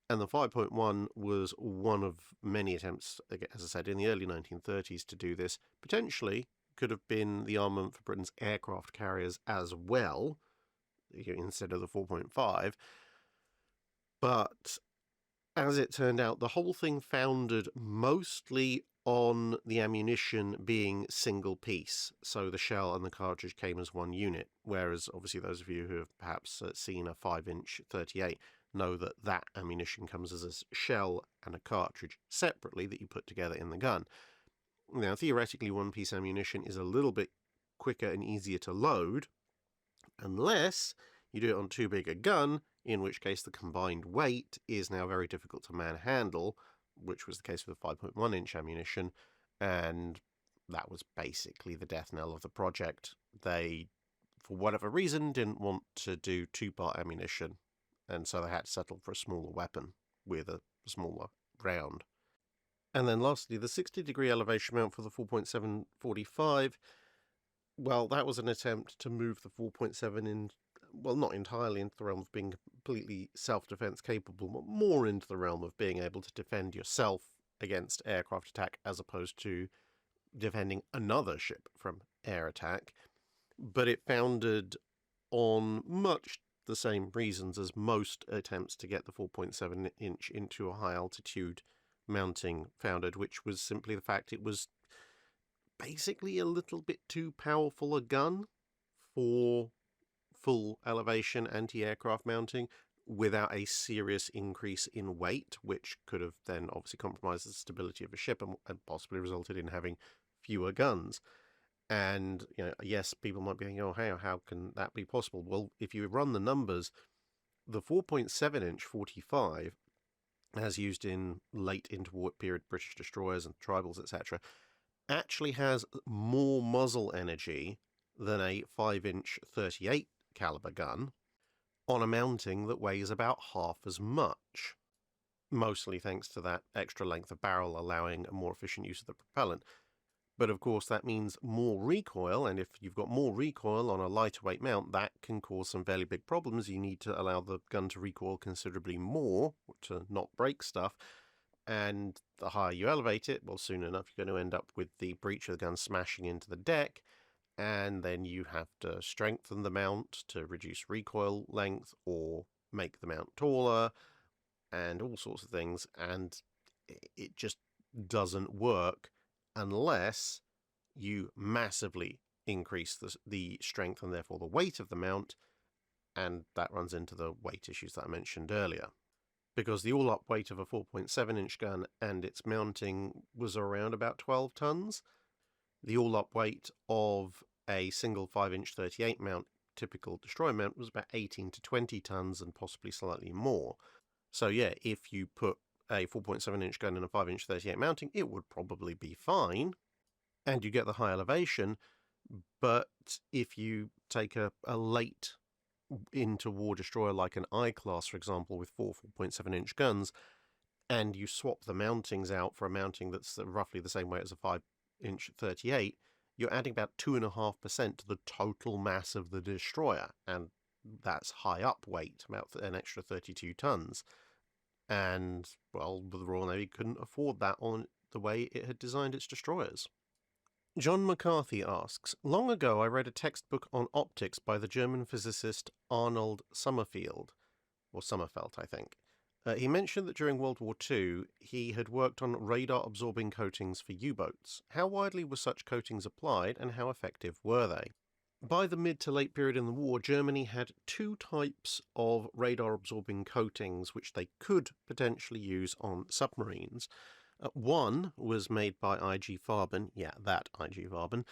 S1: And the 5.1 was one of many attempts, as I said, in the early 1930s to do this. Potentially could have been the armament for Britain's aircraft carriers as well, instead of the 4.5. But as it turned out, the whole thing foundered mostly on the ammunition being single piece, so the shell and the cartridge came as one unit, whereas obviously those of you who have perhaps seen a 5-inch 38 know that that ammunition comes as a shell and a cartridge separately that you put together in the gun. Now, theoretically, one-piece ammunition is a little bit quicker and easier to load, unless you do it on too big a gun, in which case the combined weight is now very difficult to manhandle, which was the case with the 5.1-inch ammunition, and that was basically the death knell of the project. They, for whatever reason, didn't want to do two-part ammunition, and so they had to settle for a smaller weapon with a smaller round. And then lastly, the 60-degree elevation mount for the 4.745, well, that was an attempt to move the 4.7 in, well, not entirely into the realm of being completely self-defense capable, but more into the realm of being able to defend yourself against aircraft attack as opposed to defending another ship from air attack. But it founded on much the same reasons as most attempts to get the 4.7-inch into a high-altitude mounting founded, which was simply the fact it was basically a little bit too powerful a gun for full elevation anti-aircraft mounting without a serious increase in weight, which could have then obviously compromised the stability of a ship and possibly resulted in having fewer guns. And, you know, yes, people might be thinking, oh, hey, how can that be possible? Well, if you run the numbers, the 4.7-inch 45, as used in late interwar period British destroyers and tribals, etc., actually has more muzzle energy than a 5-inch 38 caliber gun on a mounting that weighs about half as much, mostly thanks to that extra length of barrel allowing a more efficient use of the propellant. But of course that means more recoil, and if you've got more recoil on a lighter weight mount, that can cause some fairly big problems. You need to allow the gun to recoil considerably more to not break stuff, and the higher you elevate it, well, soon enough you're going to end up with the breech of the gun smashing into the deck, and then you have to strengthen the mount to reduce recoil length or make the mount taller and all sorts of things, and it just doesn't work unless you massively increase the strength and therefore the weight of the mount, and that runs into the weight issues that I mentioned earlier. Because the all-up weight of a 4.7-inch gun and its mounting was around about 12 tons. The all-up weight of a single 5-inch 38 mount, typical destroyer mount, was about 18 to 20 tons and possibly slightly more. So yeah, if you put a 4.7-inch gun in a 5-inch 38 mounting, it would probably be fine, and you get the high elevation. But if you take a late interwar destroyer like an I-class, for example, with 4.7-inch guns, and you swap the mountings out for a mounting that's roughly the same weight as a 5-inch 38, you're adding about 2.5% to the total mass of the destroyer, and that's high up weight, about an extra 32 tons. And, well, the Royal Navy couldn't afford that on the way it had designed its destroyers. John McCarthy asks, long ago I read a textbook on optics by the German physicist Arnold Sommerfeld, I think. He mentioned that during World War II he had worked on radar-absorbing coatings for U-boats. How widely were such coatings applied and how effective were they? By the mid to late period in the war, Germany had two types of radar-absorbing coatings which they could potentially use on submarines. One was made by IG Farben, IG Farben,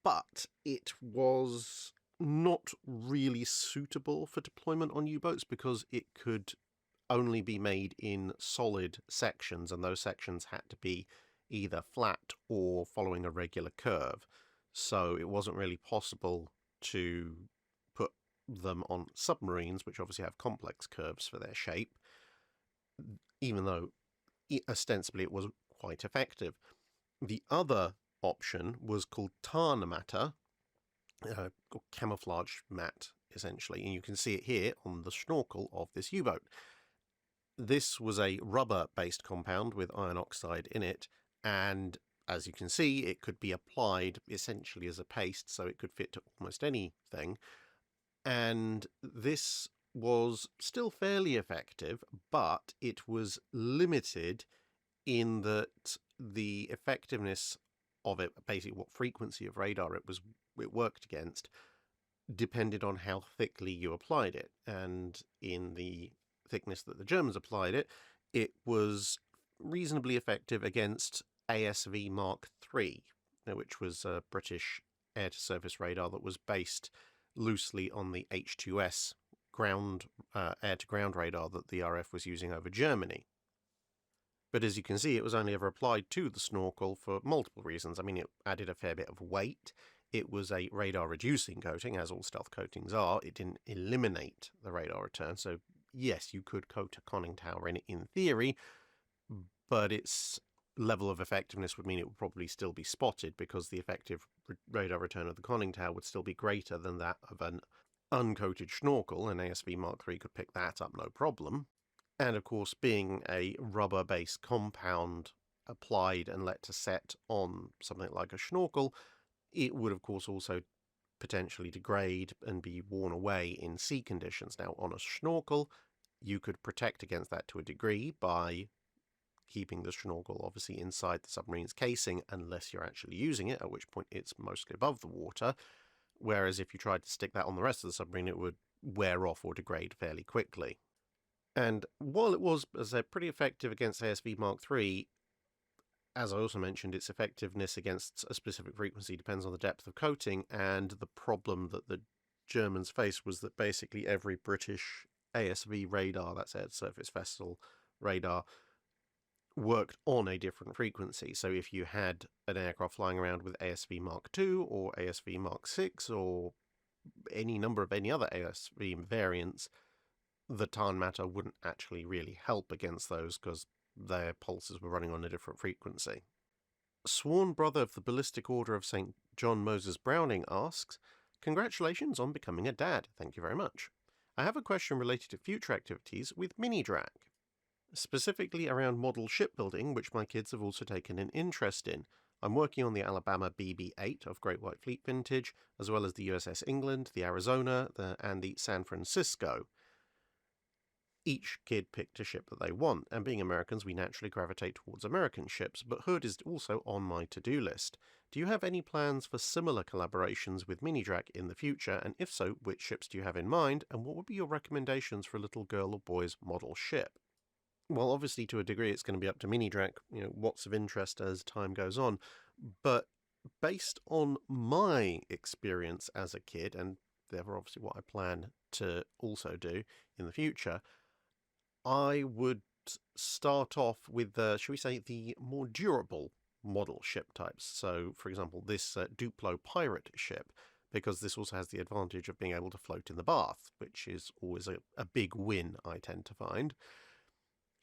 S1: but it was not really suitable for deployment on U-boats because it could only be made in solid sections, and those sections had to be either flat or following a regular curve. So it wasn't really possible to put them on submarines, which obviously have complex curves for their shape, even though ostensibly it was quite effective. The other option was called Tarnmatter, or camouflage mat, essentially, and you can see it here on the snorkel of this U-boat. This was a rubber-based compound with iron oxide in it, and as you can see, it could be applied essentially as a paste, so it could fit to almost anything. And this was still fairly effective, but it was limited in that the effectiveness of it, basically what frequency of radar it worked against, depended on how thickly you applied it. And in the thickness that the Germans applied it, it was reasonably effective against ASV Mark III, which was a British air-to-surface radar that was based loosely on the H2S ground air-to-ground radar that the RF was using over Germany. But as you can see, it was only ever applied to the snorkel for multiple reasons. I mean, it added a fair bit of weight. It was a radar-reducing coating, as all stealth coatings are. It didn't eliminate the radar return. So, yes, you could coat a conning tower in it in theory, but its level of effectiveness would mean it would probably still be spotted because the effective radar return of the conning tower would still be greater than that of an uncoated snorkel. An ASV Mark III could pick that up no problem. And of course, being a rubber-based compound applied and let to set on something like a snorkel, it would of course also potentially degrade and be worn away in sea conditions. Now, on a snorkel, you could protect against that to a degree by keeping the snorkel obviously inside the submarine's casing unless you're actually using it, at which point it's mostly above the water. Whereas if you tried to stick that on the rest of the submarine, it would wear off or degrade fairly quickly. And while it was, as I said, pretty effective against ASV Mark III, as I also mentioned, its effectiveness against a specific frequency depends on the depth of coating, and the problem that the Germans faced was that basically every British ASV radar, that's air surface vessel radar, worked on a different frequency. So if you had an aircraft flying around with ASV Mark II or ASV Mark VI or any number of any other ASV variants, the Tarn matter wouldn't actually really help against those because their pulses were running on a different frequency. Sworn brother of the Ballistic Order of St. John Moses Browning asks, "Congratulations on becoming a dad. Thank you very much. I have a question related to future activities with Mini-Drach, specifically around model shipbuilding, which my kids have also taken an interest in. I'm working on the Alabama BB-8 of Great White Fleet vintage, as well as the USS England, the Arizona, and the San Francisco. Each kid picked a ship that they want, and being Americans, we naturally gravitate towards American ships, but Hood is also on my to-do list. Do you have any plans for similar collaborations with Mini-Drach in the future, and if so, which ships do you have in mind, and what would be your recommendations for a little girl or boy's model ship?" Well, obviously, to a degree, it's going to be up to Mini-Drach, what's of interest as time goes on, but based on my experience as a kid, and therefore obviously what I plan to also do in the future, I would start off with, shall we say, the more durable model ship types. So, for example, this Duplo pirate ship, because this also has the advantage of being able to float in the bath, which is always a big win, I tend to find.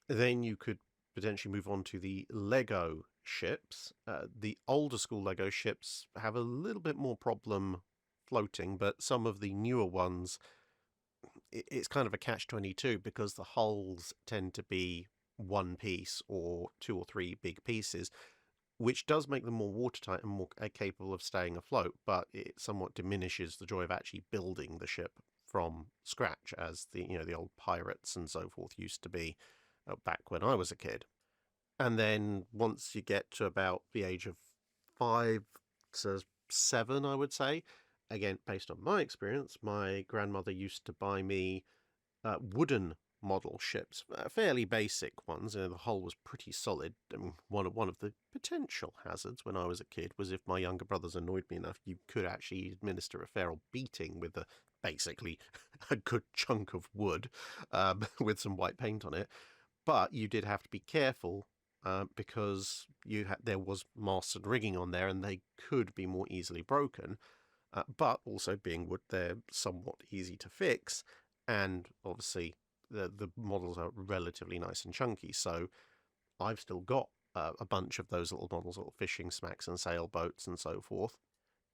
S1: Then you could potentially move on to the Lego ships. The older school Lego ships have a little bit more problem floating, but some of the newer ones, it's kind of a catch-22 because the hulls tend to be one piece or two or three big pieces, which does make them more watertight and more capable of staying afloat, but it somewhat diminishes the joy of actually building the ship from scratch, as the old pirates and so forth used to be back when I was a kid. And then once you get to about the age of 5 to 7, I would say, again, based on my experience, my grandmother used to buy me wooden model ships, fairly basic ones. The hull was pretty solid. I mean, one of the potential hazards when I was a kid was if my younger brothers annoyed me enough, you could actually administer a fair old beating with basically a good chunk of wood with some white paint on it. But you did have to be careful because there was masts and rigging on there, and they could be more easily broken. But also, being wood, they're somewhat easy to fix, and obviously the models are relatively nice and chunky. So I've still got a bunch of those little models, little fishing smacks and sailboats and so forth.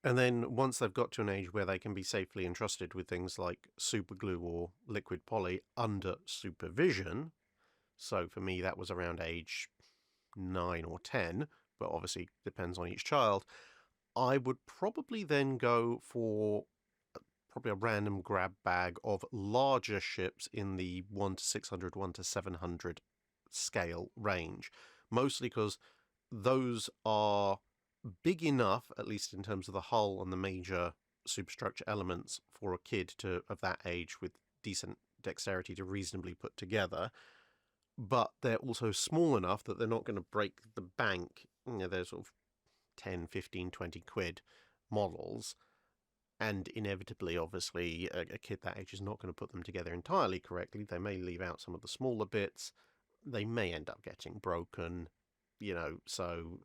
S1: And then once they've got to an age where they can be safely entrusted with things like super glue or liquid poly under supervision, so for me that was around age 9 or 10, but obviously depends on each child, I would probably then go for probably a random grab bag of larger ships in the 1 to 600, 1 to 700 scale range, mostly because those are big enough, at least in terms of the hull and the major superstructure elements, for a kid of that age with decent dexterity to reasonably put together. But they're also small enough that they're not going to break the bank. They're sort of 10, 15, 20 quid models. And inevitably, obviously, a kid that age is not going to put them together entirely correctly. They may leave out some of the smaller bits. They may end up getting broken, so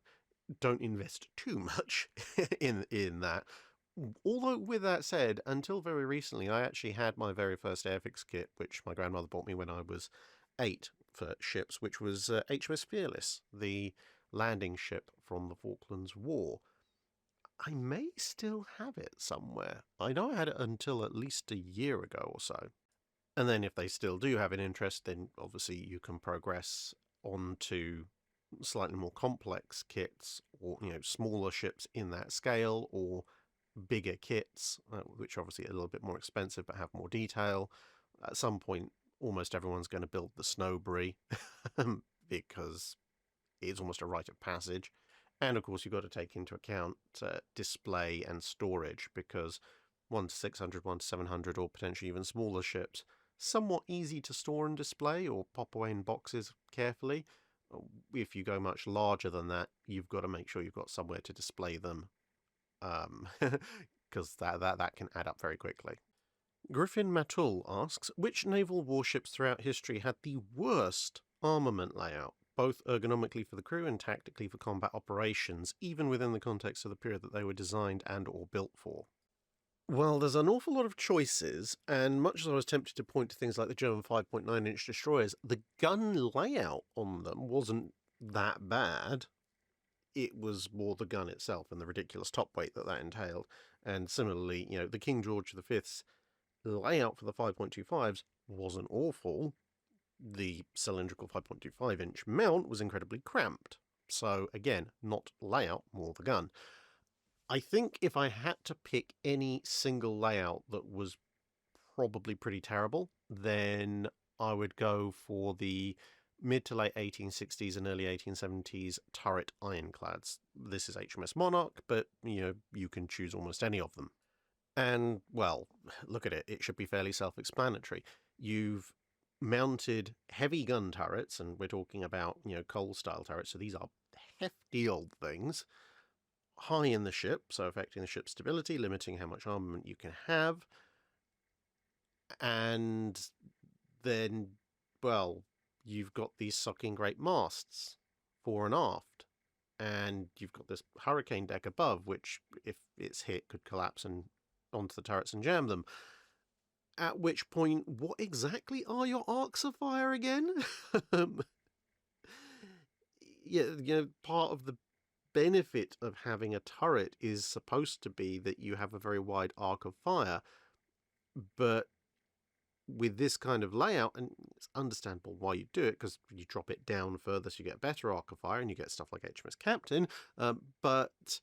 S1: don't invest too much in that. Although, with that said, until very recently, I actually had my very first Airfix kit, which my grandmother bought me when I was 8 for ships, which was HMS Fearless, the landing ship from the Falklands War. I may still have it somewhere. I know I had it until at least a year ago or so. And then if they still do have an interest, then obviously you can progress on to slightly more complex kits, or smaller ships in that scale, or bigger kits, which are obviously a little bit more expensive but have more detail. At some point, almost everyone's going to build the Snowbury because it's almost a rite of passage. And of course, you've got to take into account display and storage, because 1 to 600, 1 to 700, or potentially even smaller ships, somewhat easy to store and display or pop away in boxes carefully. If you go much larger than that, you've got to make sure you've got somewhere to display them, because that can add up very quickly. Griffin Matul asks, which naval warships throughout history had the worst armament layout, both ergonomically for the crew and tactically for combat operations, even within the context of the period that they were designed and or built for? Well, there's an awful lot of choices, and much as I was tempted to point to things like the German 5.9-inch destroyers, the gun layout on them wasn't that bad. It was more the gun itself and the ridiculous top weight that entailed. And similarly, the King George V's layout for the 5.25s wasn't awful. The cylindrical 5.25-inch mount was incredibly cramped. So again, not layout, more the gun. I think if I had to pick any single layout that was probably pretty terrible, then I would go for the mid to late 1860s and early 1870s turret ironclads. This is HMS Monarch, but you can choose almost any of them. And, well, look at it. It should be fairly self-explanatory. You've mounted heavy gun turrets, and we're talking about, coal-style turrets, so these are hefty old things, high in the ship, so affecting the ship's stability, limiting how much armament you can have. And then, well, you've got these sucking great masts fore and aft, and you've got this hurricane deck above, which, if it's hit, could collapse and onto the turrets and jam them. At which point, what exactly are your arcs of fire again? Part of the benefit of having a turret is supposed to be that you have a very wide arc of fire, but with this kind of layout, and it's understandable why you do it, because you drop it down further so you get a better arc of fire and you get stuff like HMS Captain, but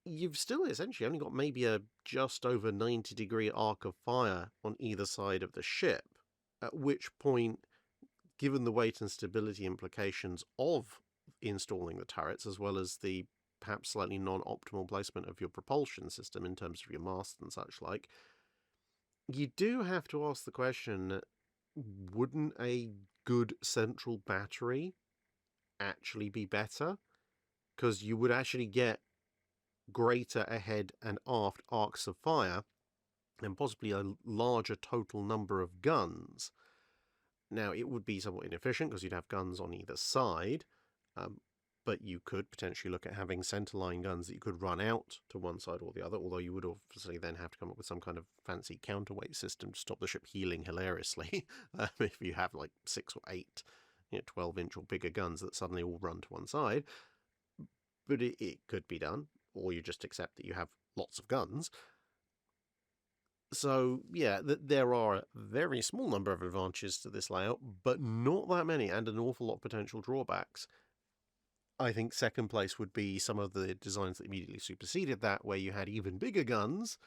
S1: you've still essentially only got maybe a just over 90-degree arc of fire on either side of the ship, at which point, given the weight and stability implications of installing the turrets, as well as the perhaps slightly non-optimal placement of your propulsion system in terms of your mast and such like, you do have to ask the question, wouldn't a good central battery actually be better? Because you would actually get greater ahead and aft arcs of fire and possibly a larger total number of guns. Now, it would be somewhat inefficient because you'd have guns on either side, but you could potentially look at having centerline guns that you could run out to one side or the other, although you would obviously then have to come up with some kind of fancy counterweight system to stop the ship heeling hilariously if you have like 6 or 8 12-inch or bigger guns that suddenly all run to one side. But it could be done, or you just accept that you have lots of guns. So, yeah, there are a very small number of advantages to this layout, but not that many, and an awful lot of potential drawbacks. I think second place would be some of the designs that immediately superseded that, where you had even bigger guns,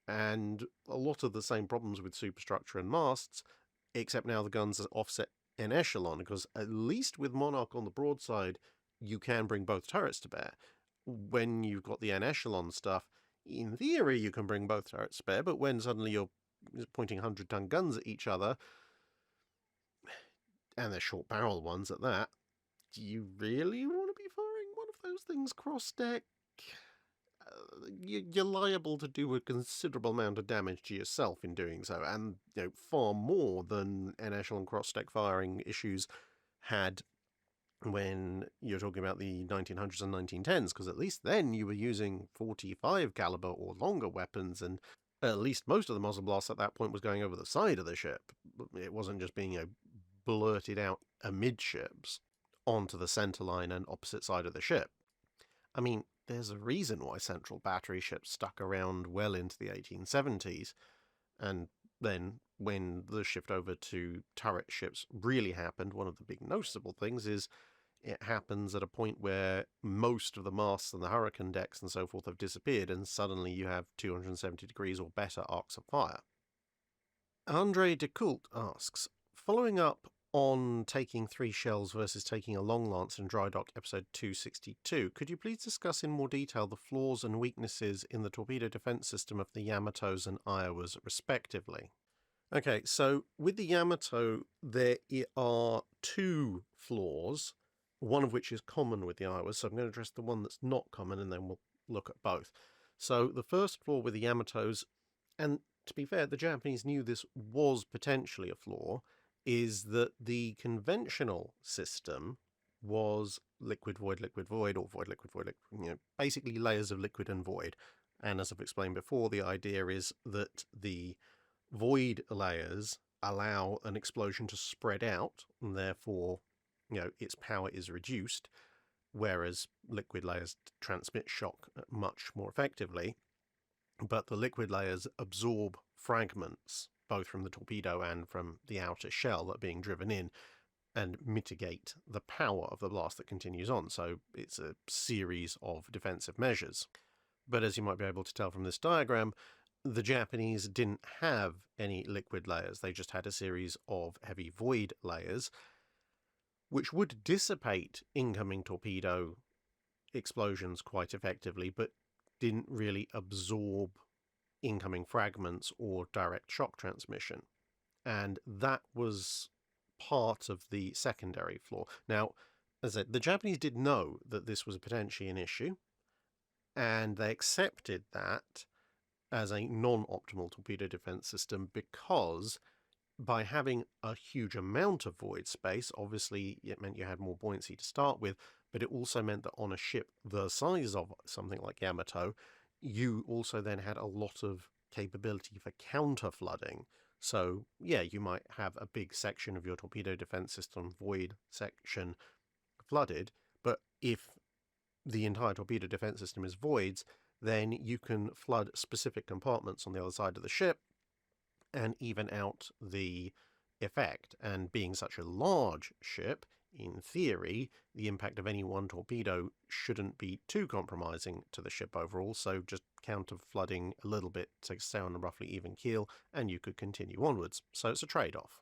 S1: and a lot of the same problems with superstructure and masts, except now the guns are offset an echelon, because at least with Monarch on the broadside, you can bring both turrets to bear. When you've got the N-echelon stuff, in theory you can bring both turrets to bear, but when suddenly you're pointing 100-ton guns at each other, and they're short-barrel ones at that, do you really want to be firing one of those things cross-deck? You're liable to do a considerable amount of damage to yourself in doing so, and far more than N-echelon cross-deck firing issues had when you're talking about the 1900s and 1910s, because at least then you were using 45 caliber or longer weapons, and at least most of the muzzle blast at that point was going over the side of the ship. It wasn't just being blurted out amidships onto the centerline and opposite side of the ship. I mean, there's a reason why central battery ships stuck around well into the 1870s, and then when the shift over to turret ships really happened, one of the big noticeable things is it happens at a point where most of the masts and the hurricane decks and so forth have disappeared, and suddenly you have 270 degrees or better arcs of fire. Andre de Coult asks, following up on taking 3 shells versus taking a long lance in Drydock episode 262, could you please discuss in more detail the flaws and weaknesses in the torpedo defense system of the Yamatos and Iowas respectively? Okay, so with the Yamato there are 2 flaws, one of which is common with the Iowas, so I'm going to address the one that's not common and then we'll look at both. So the first flaw with the Yamatos, and to be fair, the Japanese knew this was potentially a flaw, is that the conventional system was liquid, void, or void, liquid, void, basically layers of liquid and void. And as I've explained before, the idea is that the void layers allow an explosion to spread out, and therefore, its power is reduced, whereas liquid layers transmit shock much more effectively. But the liquid layers absorb fragments, both from the torpedo and from the outer shell that are being driven in, and mitigate the power of the blast that continues on. So it's a series of defensive measures. But as you might be able to tell from this diagram, the Japanese didn't have any liquid layers. They just had a series of heavy void layers, which would dissipate incoming torpedo explosions quite effectively, but didn't really absorb incoming fragments or direct shock transmission. And that was part of the secondary flaw. Now, as I said, the Japanese did know that this was potentially an issue, and they accepted that as a non-optimal torpedo defense system because by having a huge amount of void space, obviously it meant you had more buoyancy to start with, but it also meant that on a ship the size of something like Yamato, you also then had a lot of capability for counter-flooding. So, yeah, you might have a big section of your torpedo defense system, void section, flooded, but if the entire torpedo defense system is voids, then you can flood specific compartments on the other side of the ship and even out the effect. And being such a large ship, in theory, the impact of any one torpedo shouldn't be too compromising to the ship overall, so just counter-flooding a little bit to stay on a roughly even keel, and you could continue onwards. So it's a trade-off.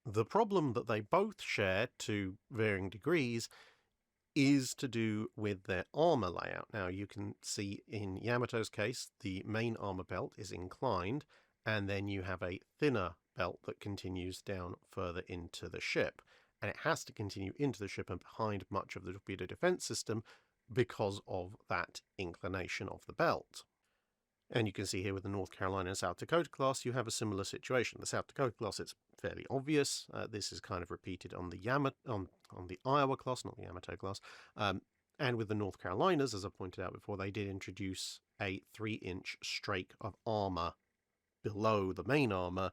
S1: The problem that they both share to varying degrees is to do with their armor layout. Now, you can see in Yamato's case, the main armor belt is inclined, and then you have a thinner belt that continues down further into the ship. And it has to continue into the ship and behind much of the torpedo defense system because of that inclination of the belt. And you can see here with the North Carolina and South Dakota class, you have a similar situation. The South Dakota class, it's fairly obvious. This is kind of repeated on the on the Iowa class, not the Yamato class. And with the North Carolinas, as I pointed out before, they did introduce a 3-inch strake of armor below the main armor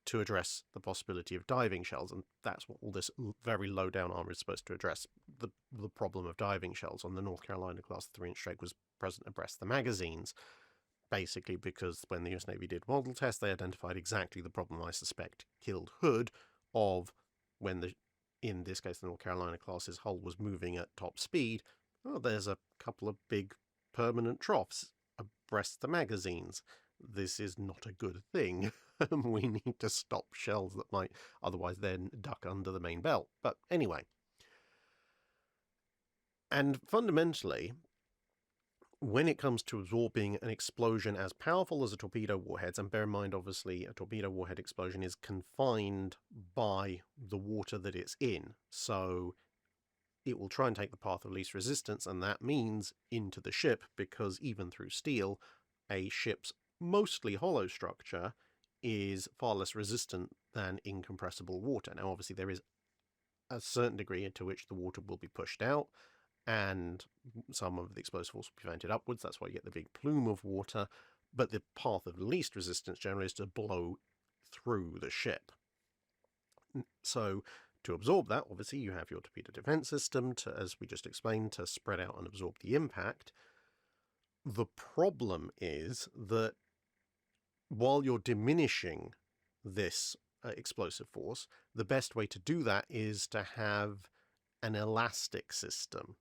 S1: to address the possibility of diving shells, and that's what all this very low down armor is supposed to address, the problem of diving shells. On the North Carolina class, the 3-inch strake was present abreast the magazines, basically because when the US Navy did model tests, they identified exactly the problem I suspect killed Hood of when in this case the North Carolina class's hull was moving at top speed. Oh, there's a couple of big permanent troughs abreast the magazines. This is not a good thing. we need to stop shells that might otherwise then duck under the main belt. But anyway. And fundamentally, when it comes to absorbing an explosion as powerful as a torpedo warhead's, and bear in mind, obviously, a torpedo warhead explosion is confined by the water that it's in, so it will try and take the path of least resistance, and that means into the ship, because even through steel, a ship's mostly hollow structure is far less resistant than incompressible water. Now, obviously, there is a certain degree to which the water will be pushed out, and some of the explosive force will be vented upwards. That's why you get the big plume of water. But the path of least resistance generally is to blow through the ship. So to absorb that, obviously, you have your torpedo defense system, to, as we just explained, to spread out and absorb the impact. The problem is that while you're diminishing this explosive force, the best way to do that is to have an elastic system.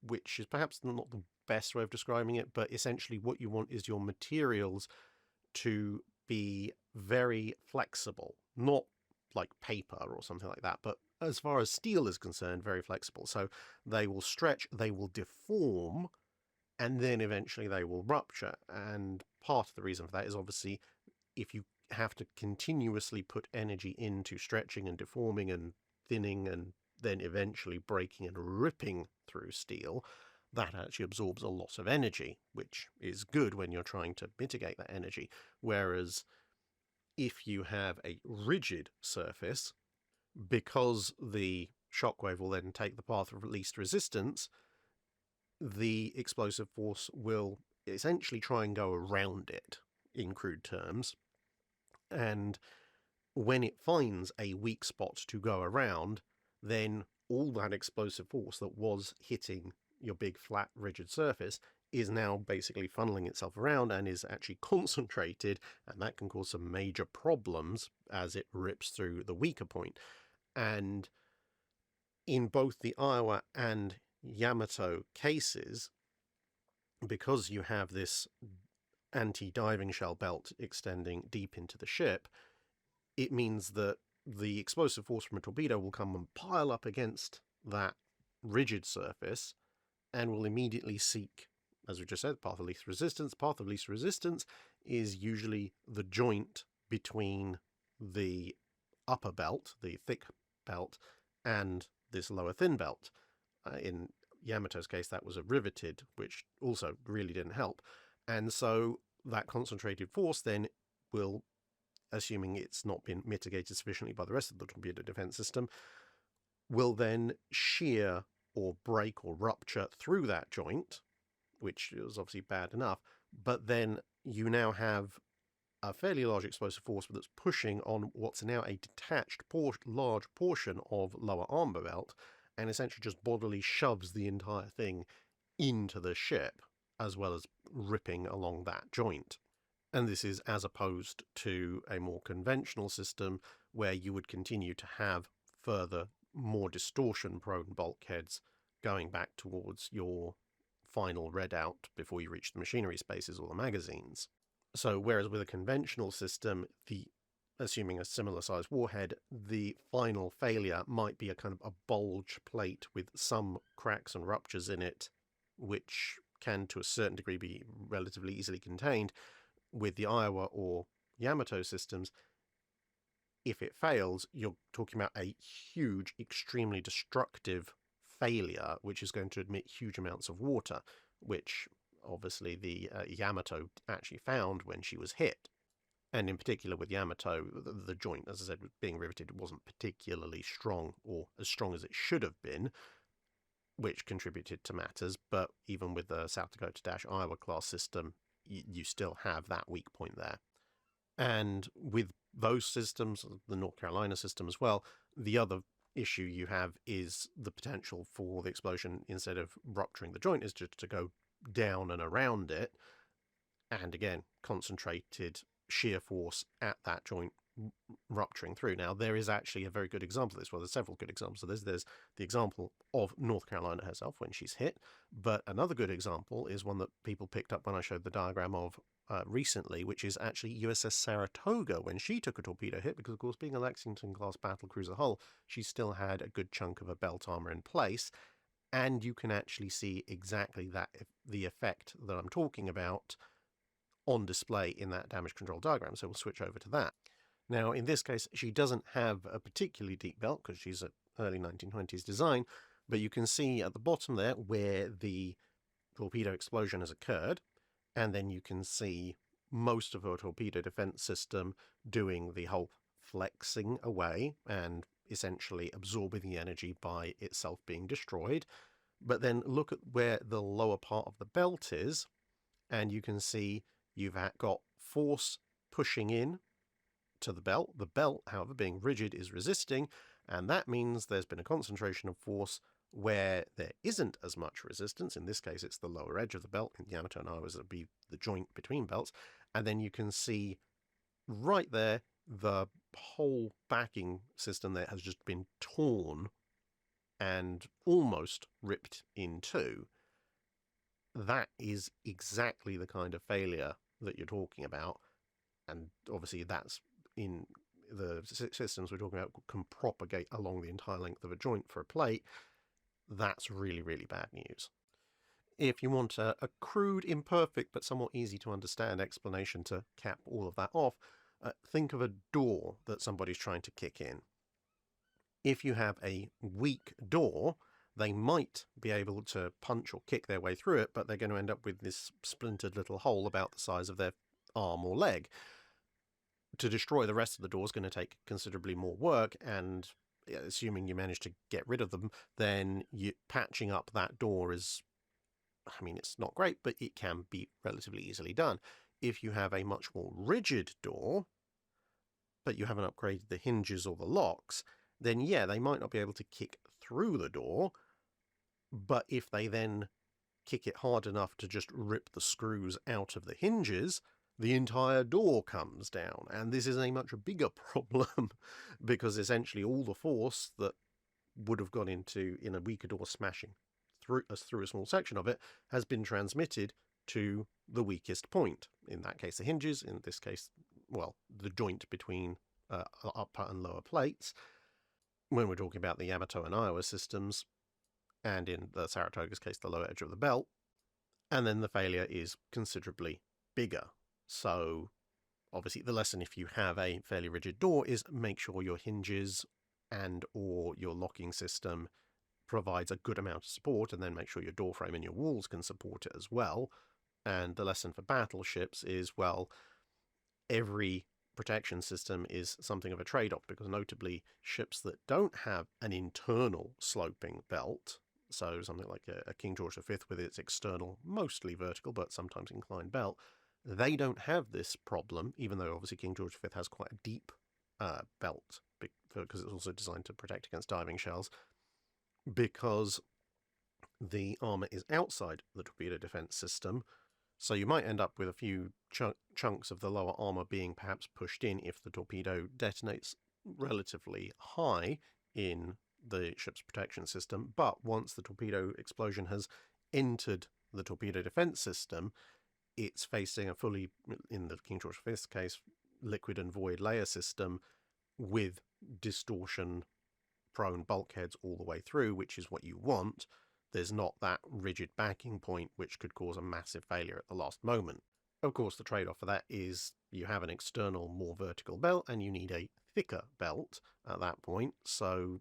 S1: Which is perhaps not the best way of describing it, but essentially what you want is your materials to be very flexible, not like paper or something like that, but as far as steel is concerned, very flexible. So they will stretch, they will deform, and then eventually they will rupture. And part of the reason for that is obviously if you have to continuously put energy into stretching and deforming and thinning and then eventually breaking and ripping through steel, that actually absorbs a lot of energy, which is good when you're trying to mitigate that energy. Whereas if you have a rigid surface, because the shockwave will then take the path of least resistance, the explosive force will essentially try and go around it, in crude terms. And when it finds a weak spot to go around, then all that explosive force that was hitting your big flat rigid surface is now basically funneling itself around and is actually concentrated, and that can cause some major problems as it rips through the weaker point. And in both the Iowa and Yamato cases, because you have this anti-diving shell belt extending deep into the ship, it means that the explosive force from a torpedo will come and pile up against that rigid surface and will immediately seek, as we just said, path of least resistance. Path of least resistance is usually the joint between the upper belt, the thick belt, and this lower thin belt. In Yamato's case, that was a riveted, which also really didn't help. And so that concentrated force then will, assuming it's not been mitigated sufficiently by the rest of the torpedo defense system, will then shear or break or rupture through that joint, which is obviously bad enough, but then you now have a fairly large explosive force that's pushing on what's now a detached large portion of lower armor belt, and essentially just bodily shoves the entire thing into the ship, as well as ripping along that joint. And this is as opposed to a more conventional system where you would continue to have further, more distortion-prone bulkheads going back towards your final readout before you reach the machinery spaces or the magazines. So whereas with a conventional system, assuming a similar size warhead, the final failure might be a kind of a bulge plate with some cracks and ruptures in it, which can to a certain degree be relatively easily contained. With the Iowa or Yamato systems, if it fails, you're talking about a huge, extremely destructive failure, which is going to emit huge amounts of water, which obviously the Yamato actually found when she was hit. And in particular with Yamato, the joint, as I said, being riveted, wasn't particularly strong, or as strong as it should have been, which contributed to matters. But even with the South Dakota-Iowa class system, you still have that weak point there. And with those systems, the North Carolina system as well, the other issue you have is the potential for the explosion, instead of rupturing the joint, is just to go down and around it. And again, concentrated shear force at that joint rupturing through. Now, there is actually a very good example of this. Well, there's several good examples of this. There's the example of North Carolina herself when she's hit, but another good example is one that people picked up when I showed the diagram of recently, which is actually USS Saratoga when she took a torpedo hit, because, of course, being a Lexington-class battlecruiser hull, she still had a good chunk of her belt armor in place, and you can actually see exactly that, the effect that I'm talking about on display in that damage control diagram. So we'll switch over to that. Now, in this case, she doesn't have a particularly deep belt because she's an early 1920s design, but you can see at the bottom there where the torpedo explosion has occurred, and then you can see most of her torpedo defense system doing the whole flexing away and essentially absorbing the energy by itself being destroyed. But then look at where the lower part of the belt is, and you can see you've got force pushing in to the belt. The belt, however, being rigid, is resisting, and that means there's been a concentration of force where there isn't as much resistance. In this case, it's the lower edge of the belt. In Yamato and Iowa's, it'll be the joint between belts. And then you can see right there the whole backing system there has just been torn and almost ripped in two. That is exactly the kind of failure that you're talking about. And obviously that's in the systems we're talking about can propagate along the entire length of a joint for a plate. That's really, really bad news. If you want a crude, imperfect, but somewhat easy to understand explanation to cap all of that off, think of a door that somebody's trying to kick in. If you have a weak door, they might be able to punch or kick their way through it, but they're going to end up with this splintered little hole about the size of their arm or leg. To destroy the rest of the door is going to take considerably more work, and assuming you manage to get rid of them, then patching up that door is, I mean, it's not great, but it can be relatively easily done. If you have a much more rigid door, but you haven't upgraded the hinges or the locks, then yeah, they might not be able to kick through the door, but if they then kick it hard enough to just rip the screws out of the hinges, the entire door comes down. And this is a much bigger problem because essentially all the force that would have gone into in a weaker door smashing through a small section of it has been transmitted to the weakest point. In that case, the hinges. In this case, well, the joint between upper and lower plates. When we're talking about the Yamato and Iowa systems, and in the Saratoga's case, the lower edge of the belt, and then the failure is considerably bigger. So obviously the lesson, if you have a fairly rigid door, is make sure your hinges and or your locking system provides a good amount of support, and then make sure your door frame and your walls can support it as well. And the lesson for battleships is, well, every protection system is something of a trade-off, because notably ships that don't have an internal sloping belt, so something like a King George V with its external, mostly vertical, but sometimes inclined belt, they don't have this problem, even though obviously King George V has quite a deep belt, because it's also designed to protect against diving shells, because the armour is outside the torpedo defence system. So you might end up with a few chunks of the lower armour being perhaps pushed in if the torpedo detonates relatively high in the ship's protection system. But once the torpedo explosion has entered the torpedo defence system, it's facing a fully, in the King George V's case, liquid and void layer system with distortion-prone bulkheads all the way through, which is what you want. There's not that rigid backing point, which could cause a massive failure at the last moment. Of course, the trade-off for that is you have an external, more vertical belt, and you need a thicker belt at that point. So,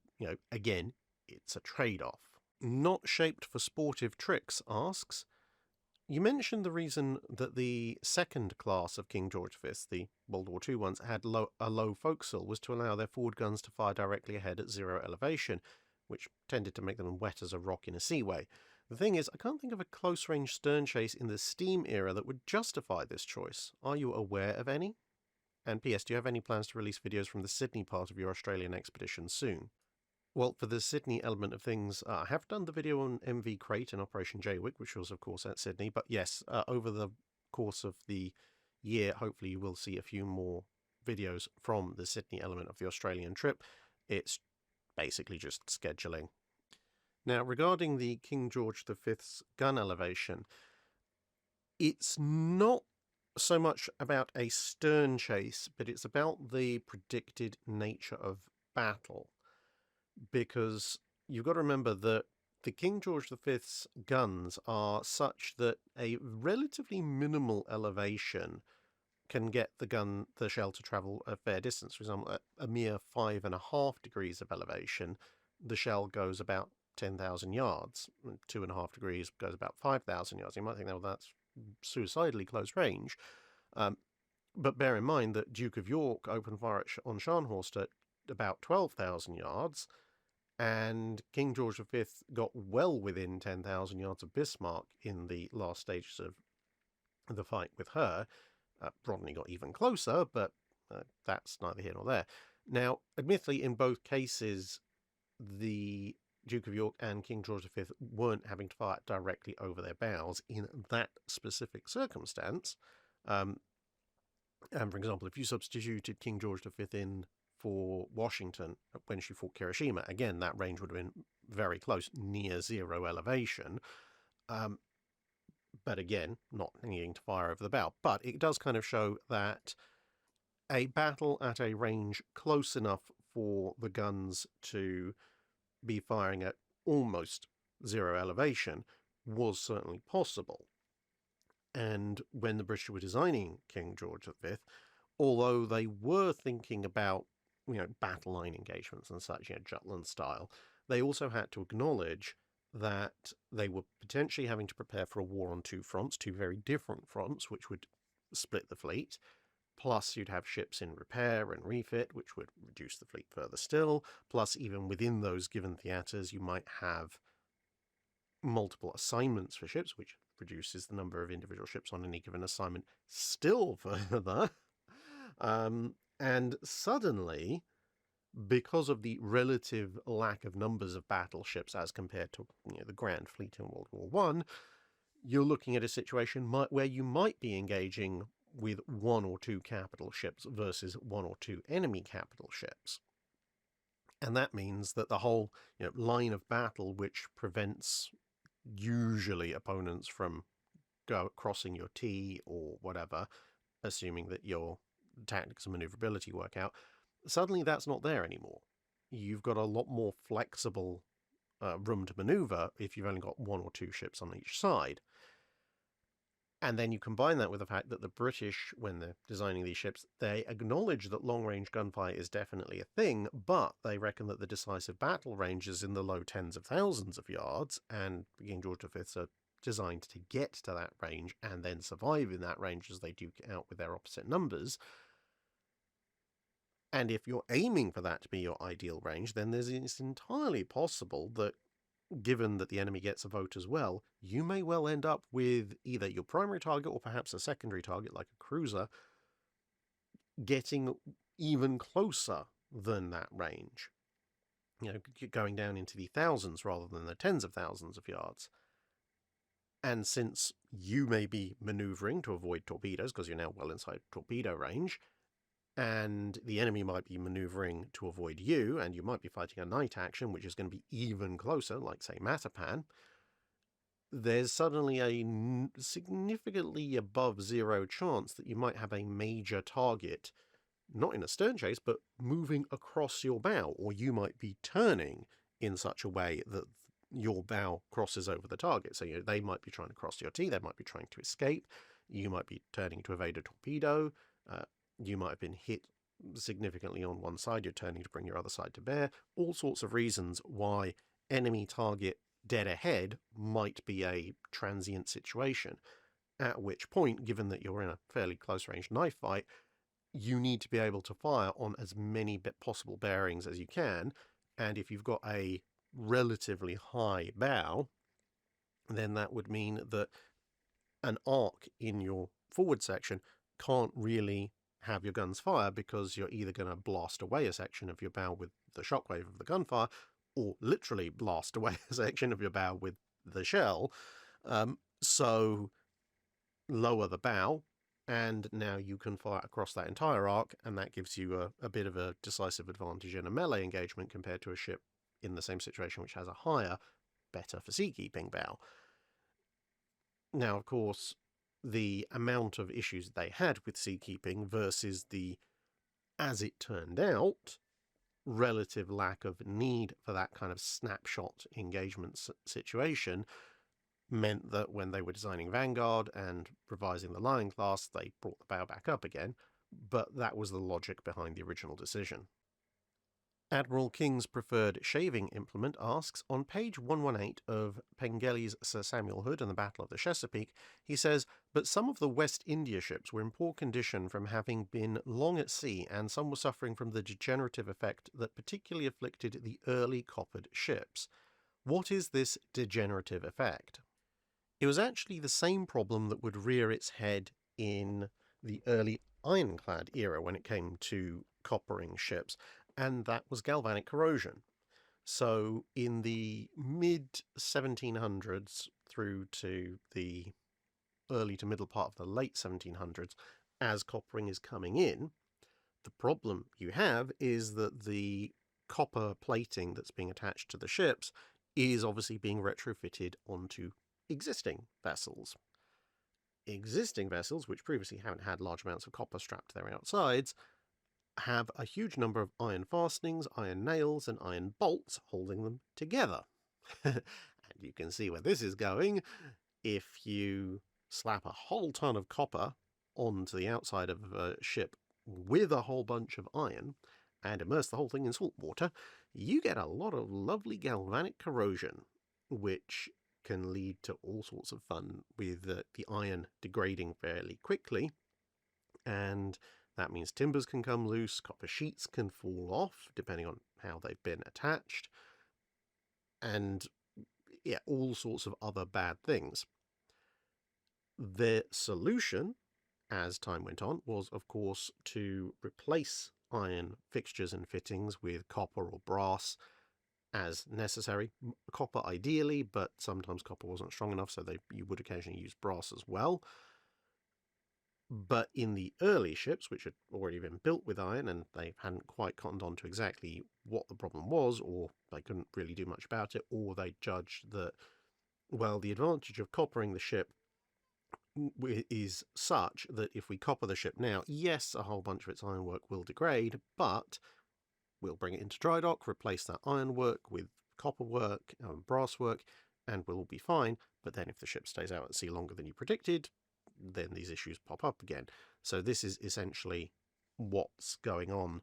S1: again, it's a trade-off. Not shaped for sportive tricks asks, you mentioned the reason that the second class of King George V, the World War II ones, had a low forecastle was to allow their forward guns to fire directly ahead at zero elevation, which tended to make them wet as a rock in a seaway. The thing is, I can't think of a close-range stern chase in the steam era that would justify this choice. Are you aware of any? And P.S., do you have any plans to release videos from the Sydney part of your Australian expedition soon? Well, for the Sydney element of things, I have done the video on MV Crate and Operation Jaywick, which was, of course, at Sydney. But yes, over the course of the year, hopefully you will see a few more videos from the Sydney element of the Australian trip. It's basically just scheduling. Now, regarding the King George V's gun elevation, it's not so much about a stern chase, but it's about the predicted nature of battle. Because you've got to remember that the King George V's guns are such that a relatively minimal elevation can get the shell to travel a fair distance. For example, at a mere 5.5 degrees of elevation, the shell goes about 10,000 yards. 2.5 degrees goes about 5,000 yards. You might think, well, that's suicidally close range. But bear in mind that Duke of York opened fire on Scharnhorst at about 12,000 yards, and King George V got well within 10,000 yards of Bismarck in the last stages of the fight with her. Rodney got even closer, but that's neither here nor there. Now, admittedly, in both cases, the Duke of York and King George V weren't having to fire directly over their bows in that specific circumstance. And for example, if you substituted King George V in for Washington when she fought Hiroshima, again, that range would have been very close, near zero elevation. But again, not needing to fire over the bow. But it does kind of show that a battle at a range close enough for the guns to be firing at almost zero elevation was certainly possible. And when the British were designing King George V, although they were thinking about, battle line engagements and such, Jutland style, they also had to acknowledge that they were potentially having to prepare for a war on two fronts, two very different fronts, which would split the fleet. Plus, you'd have ships in repair and refit, which would reduce the fleet further still. Plus, even within those given theatres, you might have multiple assignments for ships, which reduces the number of individual ships on any given assignment still further. And suddenly, because of the relative lack of numbers of battleships as compared to the Grand Fleet in World War I, you're looking at a situation where you might be engaging with one or two capital ships versus one or two enemy capital ships. And that means that the whole line of battle, which prevents usually opponents from crossing your T or whatever, assuming that your tactics and maneuverability work out, suddenly that's not there anymore. You've got a lot more flexible room to maneuver if you've only got one or two ships on each side. And then you combine that with the fact that the British, when they're designing these ships, they acknowledge that long-range gunfire is definitely a thing, but they reckon that the decisive battle range is in the low tens of thousands of yards, and King George V's are designed to get to that range and then survive in that range as they duke it out with their opposite numbers. And if you're aiming for that to be your ideal range, then it's entirely possible that, given that the enemy gets a vote as well, you may well end up with either your primary target or perhaps a secondary target like a cruiser getting even closer than that range. Going down into the thousands rather than the tens of thousands of yards. And since you may be maneuvering to avoid torpedoes because you're now well inside torpedo range, and the enemy might be maneuvering to avoid you, and you might be fighting a night action, which is going to be even closer, like, say, Matapan, there's suddenly a significantly above zero chance that you might have a major target, not in a stern chase, but moving across your bow, or you might be turning in such a way that your bow crosses over the target. So they might be trying to cross your T, they might be trying to escape, you might be turning to evade a torpedo, you might have been hit significantly on one side, you're turning to bring your other side to bear. All sorts of reasons why enemy target dead ahead might be a transient situation, at which point, given that you're in a fairly close-range knife fight, you need to be able to fire on as many possible bearings as you can, and if you've got a relatively high bow, then that would mean that an arc in your forward section can't really have your guns fire, because you're either going to blast away a section of your bow with the shockwave of the gunfire, or literally blast away a section of your bow with the shell. So lower the bow and now you can fire across that entire arc, and that gives you a bit of a decisive advantage in a melee engagement compared to a ship in the same situation which has a higher, better for seakeeping bow. Now, of course, the amount of issues they had with seakeeping versus the, as it turned out, relative lack of need for that kind of snapshot engagement situation meant that when they were designing Vanguard and revising the Lion class, they brought the bow back up again, but that was the logic behind the original decision. Admiral King's preferred shaving implement asks, on page 118 of Pengelly's Sir Samuel Hood and the Battle of the Chesapeake, he says, but some of the West India ships were in poor condition from having been long at sea, and some were suffering from the degenerative effect that particularly afflicted the early coppered ships. What is this degenerative effect? It was actually the same problem that would rear its head in the early ironclad era when it came to coppering ships, and that was galvanic corrosion. So in the mid-1700s through to the early to middle part of the late 1700s, as coppering is coming in, the problem you have is that the copper plating that's being attached to the ships is obviously being retrofitted onto existing vessels. Existing vessels, which previously haven't had large amounts of copper strapped to their outsides, have a huge number of iron fastenings, iron nails, and iron bolts holding them together. And you can see where this is going. If you slap a whole ton of copper onto the outside of a ship with a whole bunch of iron and immerse the whole thing in salt water, you get a lot of lovely galvanic corrosion, which can lead to all sorts of fun with the iron degrading fairly quickly, and that means timbers can come loose, copper sheets can fall off, depending on how they've been attached, and yeah, all sorts of other bad things. The solution, as time went on, was, of course, to replace iron fixtures and fittings with copper or brass as necessary. Copper ideally, but sometimes copper wasn't strong enough, so you would occasionally use brass as well. But in the early ships, which had already been built with iron and they hadn't quite cottoned on to exactly what the problem was, or they couldn't really do much about it, or they judged that, well, the advantage of coppering the ship is such that if we copper the ship now, yes, a whole bunch of its ironwork will degrade, but we'll bring it into dry dock, replace that ironwork with copper work and brass work, and we'll all be fine. But then if the ship stays out at sea longer than you predicted, then these issues pop up again. So this is essentially what's going on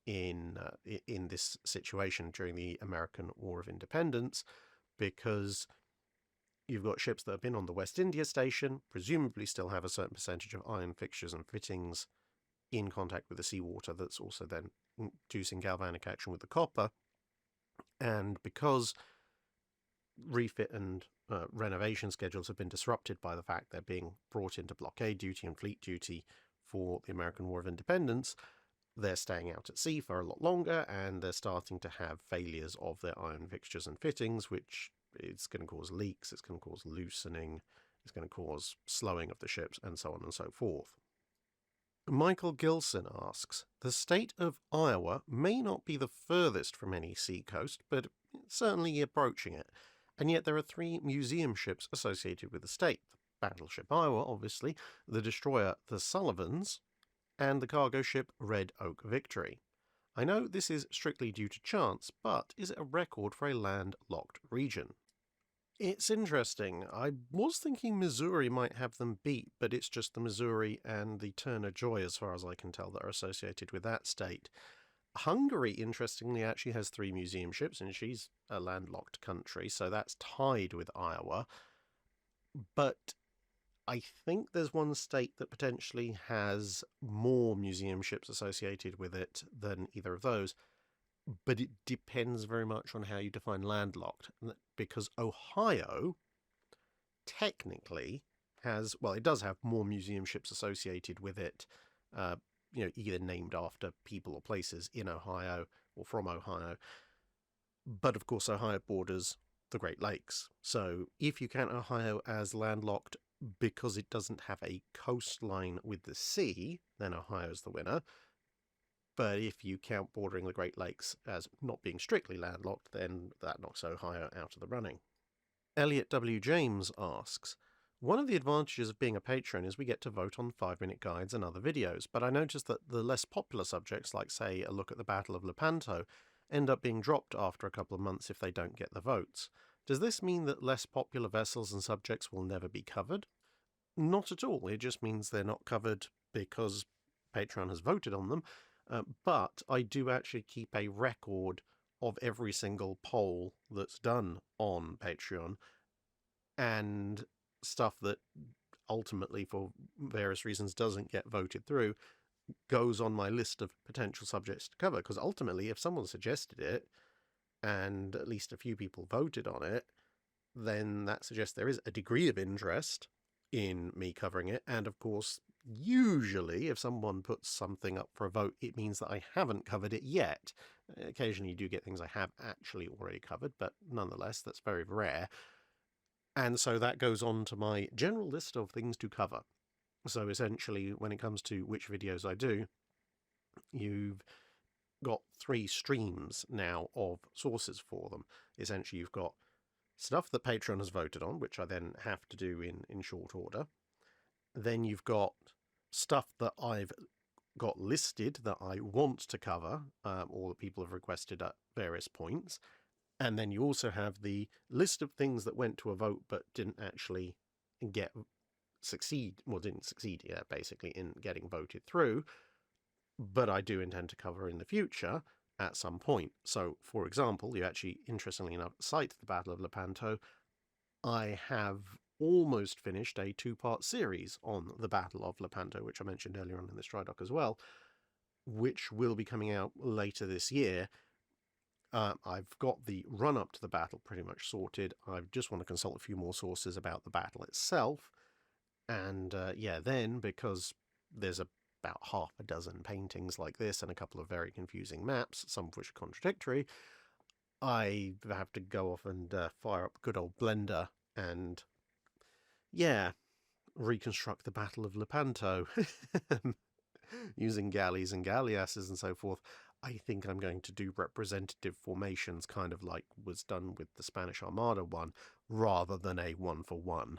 S1: in this situation during the American War of Independence, because you've got ships that have been on the West India station, presumably still have a certain percentage of iron fixtures and fittings in contact with the seawater that's also then inducing galvanic action with the copper. And because refit and renovation schedules have been disrupted by the fact they're being brought into blockade duty and fleet duty for the American War of Independence, they're staying out at sea for a lot longer, and they're starting to have failures of their iron fixtures and fittings, which is going to cause leaks, it's going to cause loosening, it's going to cause slowing of the ships, and so on and so forth. Michael Gilson asks, the state of Iowa may not be the furthest from any sea coast, but certainly approaching it. And yet there are 3 museum ships associated with the state. The battleship Iowa, obviously, the destroyer the Sullivans, and the cargo ship Red Oak Victory. I know this is strictly due to chance, but is it a record for a landlocked region? It's interesting. I was thinking Missouri might have them beat, but it's just the Missouri and the Turner Joy, as far as I can tell, that are associated with that state. Hungary, interestingly, actually has 3 museum ships, and she's a landlocked country, so that's tied with Iowa. But I think there's one state that potentially has more museum ships associated with it than either of those. But it depends very much on how you define landlocked, because Ohio technically has, well, it does have more museum ships associated with it, either named after people or places in Ohio or from Ohio. But of course, Ohio borders the Great Lakes. So if you count Ohio as landlocked, because it doesn't have a coastline with the sea, then Ohio's the winner. But if you count bordering the Great Lakes as not being strictly landlocked, then that knocks Ohio out of the running. Elliot W. James asks, one of the advantages of being a patron is we get to vote on 5-minute guides and other videos, but I noticed that the less popular subjects, like, say, a look at the Battle of Lepanto, end up being dropped after a couple of months if they don't get the votes. Does this mean that less popular vessels and subjects will never be covered? Not at all. It just means they're not covered because Patreon has voted on them. But I do actually keep a record of every single poll that's done on Patreon, and stuff that ultimately, for various reasons, doesn't get voted through goes on my list of potential subjects to cover, because ultimately if someone suggested it and at least a few people voted on it, then that suggests there is a degree of interest in me covering it. And of course, usually if someone puts something up for a vote, it means that I haven't covered it yet. Occasionally you do get things I have actually already covered, but nonetheless that's very rare. And so that goes on to my general list of things to cover. So essentially, when it comes to which videos I do, you've got 3 streams now of sources for them. Essentially, you've got stuff that Patreon has voted on, which I then have to do in short order. Then you've got stuff that I've got listed that I want to cover, or that people have requested at various points. And then you also have the list of things that went to a vote but didn't actually didn't succeed, basically, in getting voted through, but I do intend to cover in the future at some point. So, for example, you actually, interestingly enough, cite the Battle of Lepanto. I have almost finished a 2-part series on the Battle of Lepanto, which I mentioned earlier on in this Drydock as well, which will be coming out later this year. I've got the run-up to the battle pretty much sorted. I just want to consult a few more sources about the battle itself. And then, because there's about half a dozen paintings like this and a couple of very confusing maps, some of which are contradictory, I have to go off and fire up good old Blender and, reconstruct the Battle of Lepanto using galleys and galleasses and so forth. I think I'm going to do representative formations, kind of like was done with the Spanish Armada one, rather than a 1-for-1.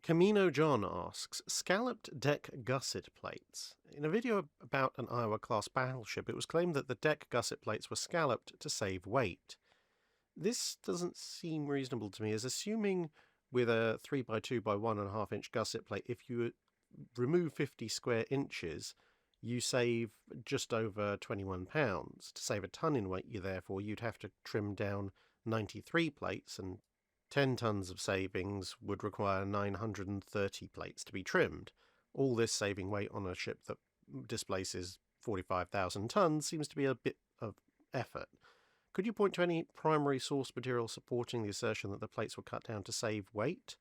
S1: Camino John asks, scalloped deck gusset plates. In a video about an Iowa-class battleship, it was claimed that the deck gusset plates were scalloped to save weight. This doesn't seem reasonable to me, as assuming with a 3x2 by 1.5 inch gusset plate, if you remove 50 square inches, you save just over 21 pounds. To save a ton in weight, you'd have to trim down 93 plates, and 10 tons of savings would require 930 plates to be trimmed. All this saving weight on a ship that displaces 45,000 tons seems to be a bit of effort. Could you point to any primary source material supporting the assertion that the plates were cut down to save weight?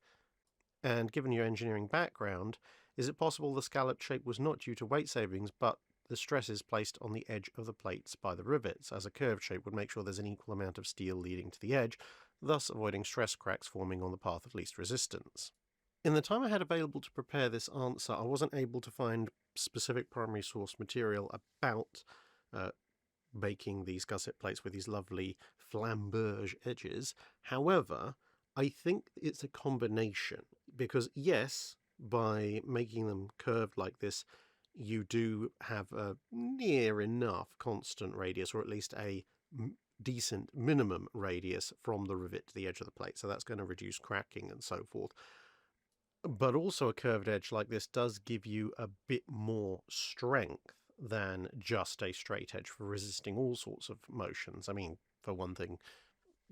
S1: And given your engineering background, is it possible the scalloped shape was not due to weight savings, but the stress is placed on the edge of the plates by the rivets, as a curved shape would make sure there's an equal amount of steel leading to the edge, thus avoiding stress cracks forming on the path of least resistance? In the time I had available to prepare this answer, I wasn't able to find specific primary source material about making these gusset plates with these lovely flamberge edges. However, I think it's a combination, because yes, by making them curved like this, you do have a near enough constant radius, or at least a decent minimum radius from the rivet to the edge of the plate, so that's going to reduce cracking and so forth. But also a curved edge like this does give you a bit more strength than just a straight edge for resisting all sorts of motions. I mean, for one thing,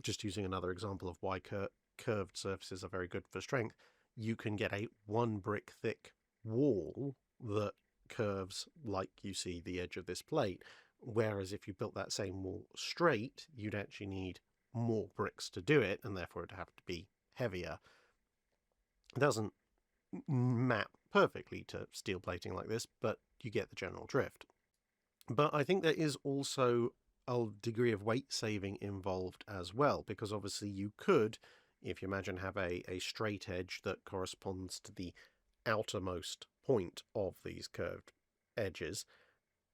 S1: just using another example of why curved surfaces are very good for strength, you can get a 1 brick thick wall that curves like you see the edge of this plate, whereas if you built that same wall straight, you'd actually need more bricks to do it, and therefore it'd have to be heavier. It doesn't map perfectly to steel plating like this, but you get the general drift. But I think there is also a degree of weight saving involved as well, because obviously you could if you imagine, have a straight edge that corresponds to the outermost point of these curved edges,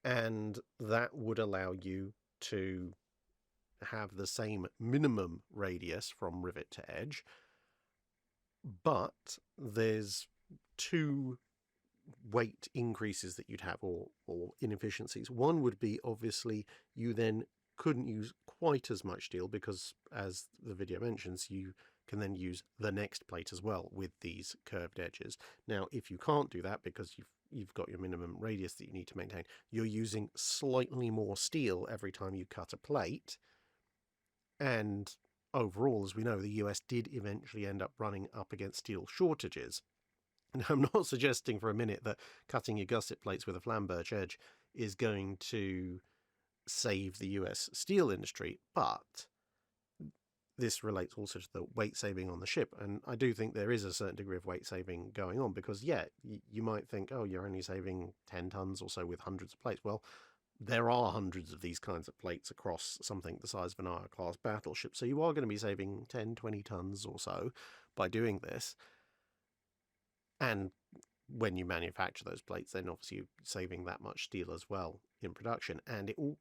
S1: and that would allow you to have the same minimum radius from rivet to edge. But there's two weight increases that you'd have, or inefficiencies. One would be, obviously, you then couldn't use quite as much steel because, as the video mentions, you can then use the next plate as well with these curved edges. Now, if you can't do that because you've got your minimum radius that you need to maintain, you're using slightly more steel every time you cut a plate. And overall, as we know, the US did eventually end up running up against steel shortages. And I'm not suggesting for a minute that cutting your gusset plates with a flamberge edge is going to save the US steel industry, but this relates also to the weight saving on the ship. And I do think there is a certain degree of weight saving going on because, yeah, you might think, oh, you're only saving 10 tons or so with hundreds of plates. Well, there are hundreds of these kinds of plates across something the size of an Olympia-class battleship. So you are going to be saving 10, 20 tons or so by doing this. And when you manufacture those plates, then obviously you're saving that much steel as well in production. And it all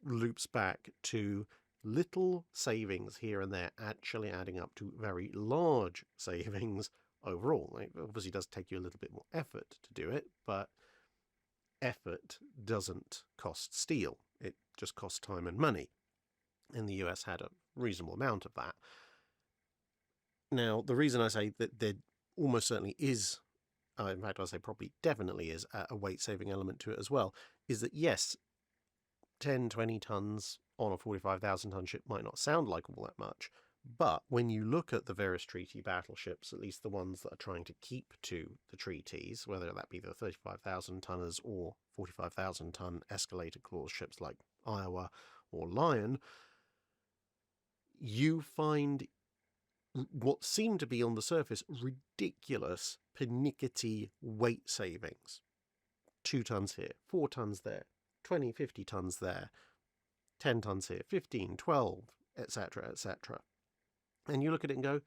S1: loops back to little savings here and there actually adding up to very large savings overall. It obviously does take you a little bit more effort to do it, but effort doesn't cost steel. It just costs time and money. And the US had a reasonable amount of that. Now, the reason I say that there almost certainly is, in fact, I say probably definitely is, a weight-saving element to it as well, is that yes, 10, 20 tons on a 45,000-ton ship might not sound like all that much, but when you look at the various treaty battleships, at least the ones that are trying to keep to the treaties, whether that be the 35,000-tonners or 45,000-ton escalator clause ships like Iowa or Lion, you find what seem to be on the surface ridiculous, pernickety weight savings. 2 tons here, 4 tons there, 20, 50 tons there, 10 tons here, 15, 12, etc., etc. And you look at it and go,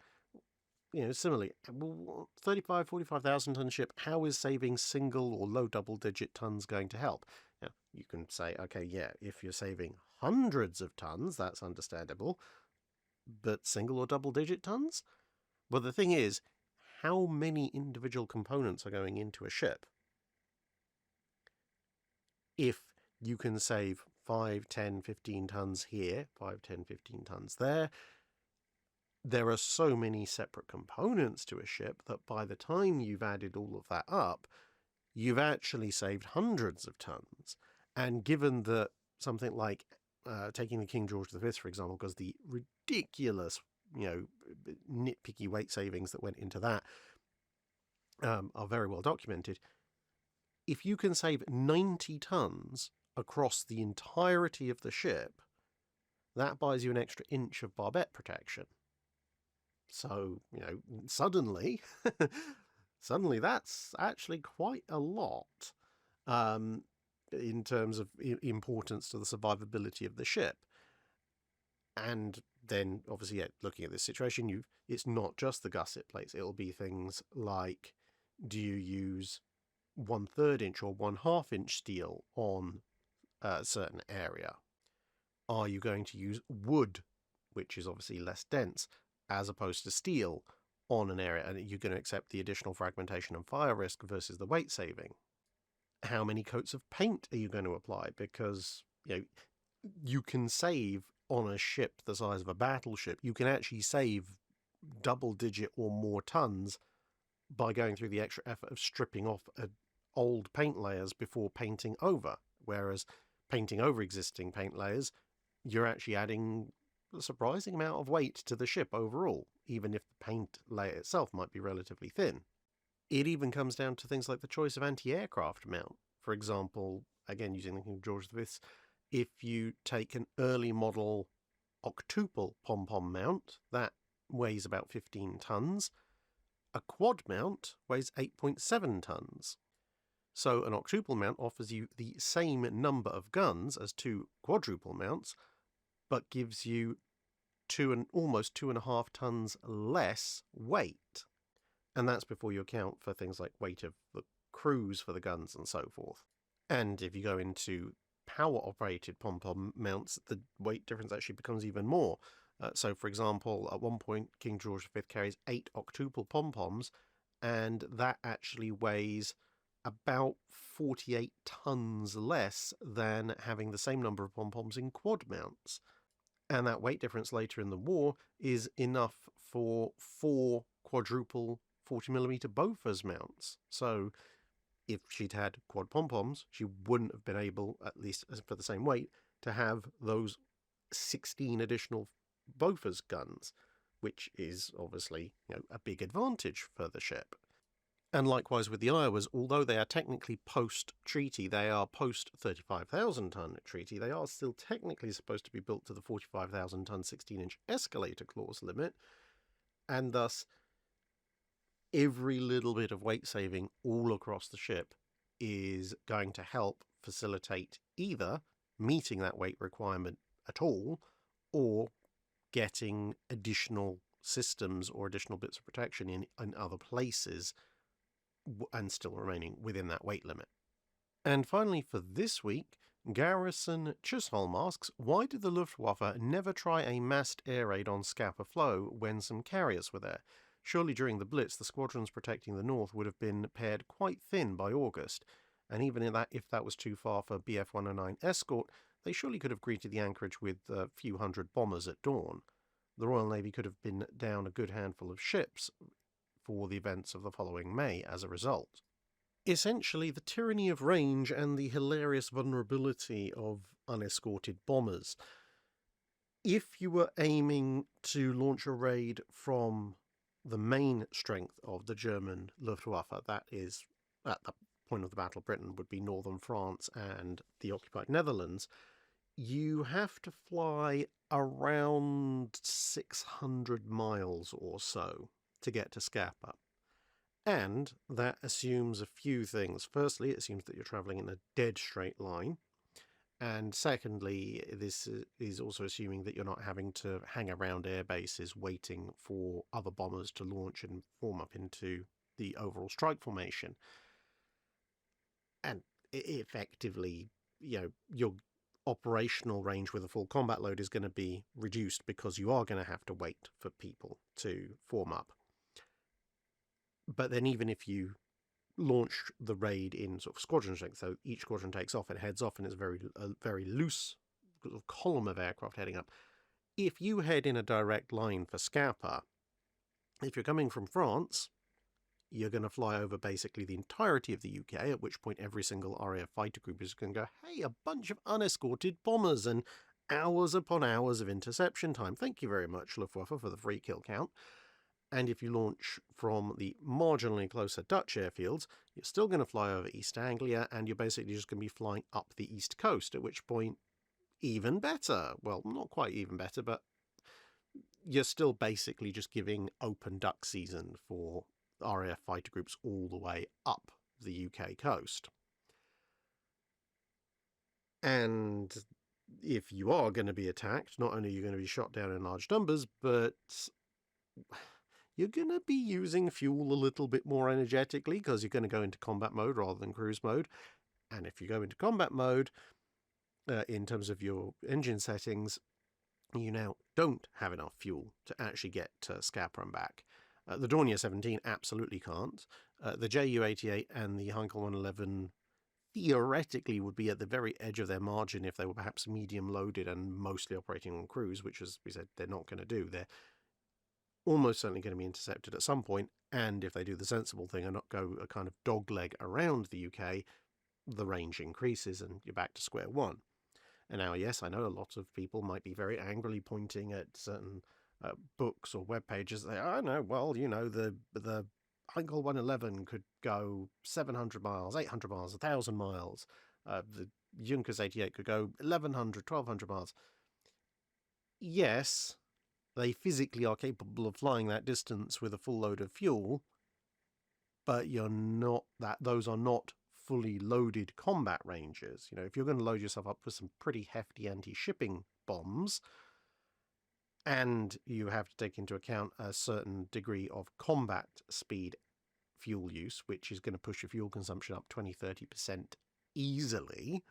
S1: similarly, 35, 45,000 ton ship, how is saving single or low double-digit tons going to help? Now, you can say, okay, yeah, if you're saving hundreds of tons, that's understandable, but single or double-digit tons? Well, the thing is, how many individual components are going into a ship? If you can save 5, 10, 15 tons here, 5, 10, 15 tons there, there are so many separate components to a ship that by the time you've added all of that up, you've actually saved hundreds of tons. And given that something like taking the King George V, for example, because the ridiculous, nitpicky weight savings that went into that are very well documented. If you can save 90 tons across the entirety of the ship, that buys you an extra inch of barbette protection. So, suddenly that's actually quite a lot in terms of importance to the survivability of the ship. And then, obviously, looking at this situation, it's not just the gusset plates. It'll be things like, do you use 1/3 inch or 1/2 inch steel on a certain area? Are you going to use wood, which is obviously less dense, as opposed to steel on an area? And you're going to accept the additional fragmentation and fire risk versus the weight saving. How many coats of paint are you going to apply? Because, you can save on a ship the size of a battleship, you can actually save double-digit or more tons by going through the extra effort of stripping off old paint layers before painting over. Whereas painting over existing paint layers, you're actually adding a surprising amount of weight to the ship overall, even if the paint layer itself might be relatively thin. It even comes down to things like the choice of anti-aircraft mount. For example, again, using the King George V, if you take an early model octuple pom-pom mount, that weighs about 15 tons. A quad mount weighs 8.7 tons. So an octuple mount offers you the same number of guns as 2 quadruple mounts, but gives you almost 2.5 tons less weight. And that's before you account for things like weight of the crews for the guns and so forth. And if you go into power-operated pom-pom mounts, the weight difference actually becomes even more. So, for example, at one point, King George V carries 8 octuple pom-poms, and that actually weighs about 48 tons less than having the same number of pom-poms in quad mounts. And that weight difference later in the war is enough for 4 quadruple 40mm Bofors mounts. So if she'd had quad pom-poms, she wouldn't have been able, at least for the same weight, to have those 16 additional Bofors guns, which is obviously, a big advantage for the ship. And likewise with the Iowas, although they are technically post-treaty, they are post-35,000-ton treaty, they are still technically supposed to be built to the 45,000-ton 16-inch escalator clause limit, and thus every little bit of weight saving all across the ship is going to help facilitate either meeting that weight requirement at all, or getting additional systems or additional bits of protection in other places, and still remaining within that weight limit. And finally for this week, Garrison Chisholm asks, why did the Luftwaffe never try a massed air raid on Scapa Flow when some carriers were there? Surely during the Blitz, the squadrons protecting the north would have been paired quite thin by August, and even if that was too far for Bf 109 escort, they surely could have greeted the anchorage with a few hundred bombers at dawn. The Royal Navy could have been down a good handful of ships for the events of the following May as a result. Essentially, the tyranny of range and the hilarious vulnerability of unescorted bombers. If you were aiming to launch a raid from the main strength of the German Luftwaffe, that is, at the point of the Battle of Britain, would be northern France and the occupied Netherlands, you have to fly around 600 miles or so to get to Scapa. And that assumes a few things. Firstly, it assumes that you're travelling in a dead straight line. And secondly, this is also assuming that you're not having to hang around air bases waiting for other bombers to launch and form up into the overall strike formation. And effectively, your operational range with a full combat load is going to be reduced because you are going to have to wait for people to form up. But then even if you launch the raid in sort of squadron strength, so each squadron takes off and heads off and it's a very loose sort of column of aircraft heading up. If you head in a direct line for Scapa, if you're coming from France, you're going to fly over basically the entirety of the UK, at which point every single RAF fighter group is going to go, hey, a bunch of unescorted bombers and hours upon hours of interception time. Thank you very much, Luftwaffe, for the free kill count. And if you launch from the marginally closer Dutch airfields, you're still going to fly over East Anglia, and you're basically just going to be flying up the east coast, at which point, even better. Well, not quite even better, but you're still basically just giving open duck season for RAF fighter groups all the way up the UK coast. And if you are going to be attacked, not only are you going to be shot down in large numbers, but you're going to be using fuel a little bit more energetically because you're going to go into combat mode rather than cruise mode. And if you go into combat mode, in terms of your engine settings, you now don't have enough fuel to actually get to Scapa and back. The Dornier 17 absolutely can't. The Ju-88 and the Heinkel 111 theoretically would be at the very edge of their margin if they were perhaps medium loaded and mostly operating on cruise, which, as we said, they're not going to do. They're almost certainly going to be intercepted at some point, and if they do the sensible thing and not go a kind of dogleg around the UK, the range increases and you're back to square one. And now, yes, I know a lot of people might be very angrily pointing at certain books or web pages. They, oh no, well, the Heinkel 111 could go 700 miles, 800 miles, 1,000 miles. The Junkers 88 could go 1,100, 1,200 miles. Yes, they physically are capable of flying that distance with a full load of fuel, but those are not fully loaded combat ranges. If you're going to load yourself up with some pretty hefty anti-shipping bombs, And you have to take into account a certain degree of combat speed fuel use, which is going to push your fuel consumption up 20-30% easily.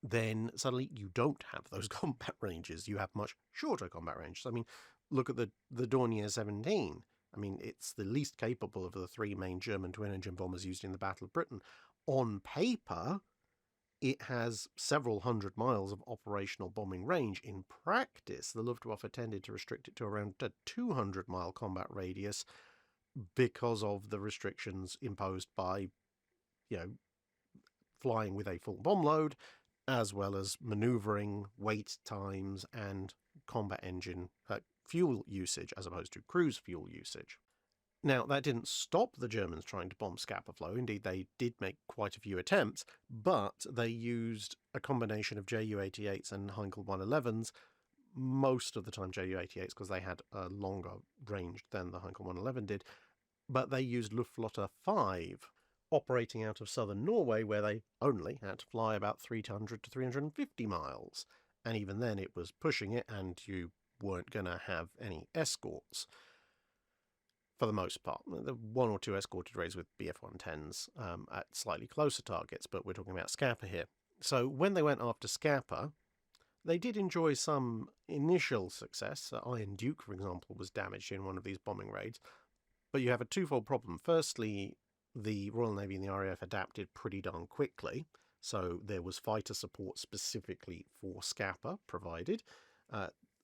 S1: Then suddenly you don't have those combat ranges. You have much shorter combat ranges. I mean, look at the Dornier 17. I mean, it's the least capable of the three main German twin-engine bombers used in the Battle of Britain. On paper, it has several hundred miles of operational bombing range. In practice, the Luftwaffe tended to restrict it to around a 200-mile combat radius because of the restrictions imposed by, flying with a full bomb load, as well as manoeuvring, wait times, and combat engine fuel usage as opposed to cruise fuel usage. Now, that didn't stop the Germans trying to bomb Scapa Flow. Indeed, they did make quite a few attempts, but they used a combination of Ju-88s and Heinkel 111s, most of the time Ju-88s because they had a longer range than the Heinkel 111 did, but they used Luftflotte 5, operating out of southern Norway, where they only had to fly about 300 to 350 miles. And even then it was pushing it, and you weren't going to have any escorts for the most part. The one or two escorted raids with Bf-110s at slightly closer targets, but we're talking about Scapa here. So when they went after Scapa, they did enjoy some initial success. Iron Duke, for example, was damaged in one of these bombing raids. But you have a twofold problem. Firstly, the Royal Navy and the RAF adapted pretty darn quickly, so there was fighter support specifically for Scapa provided.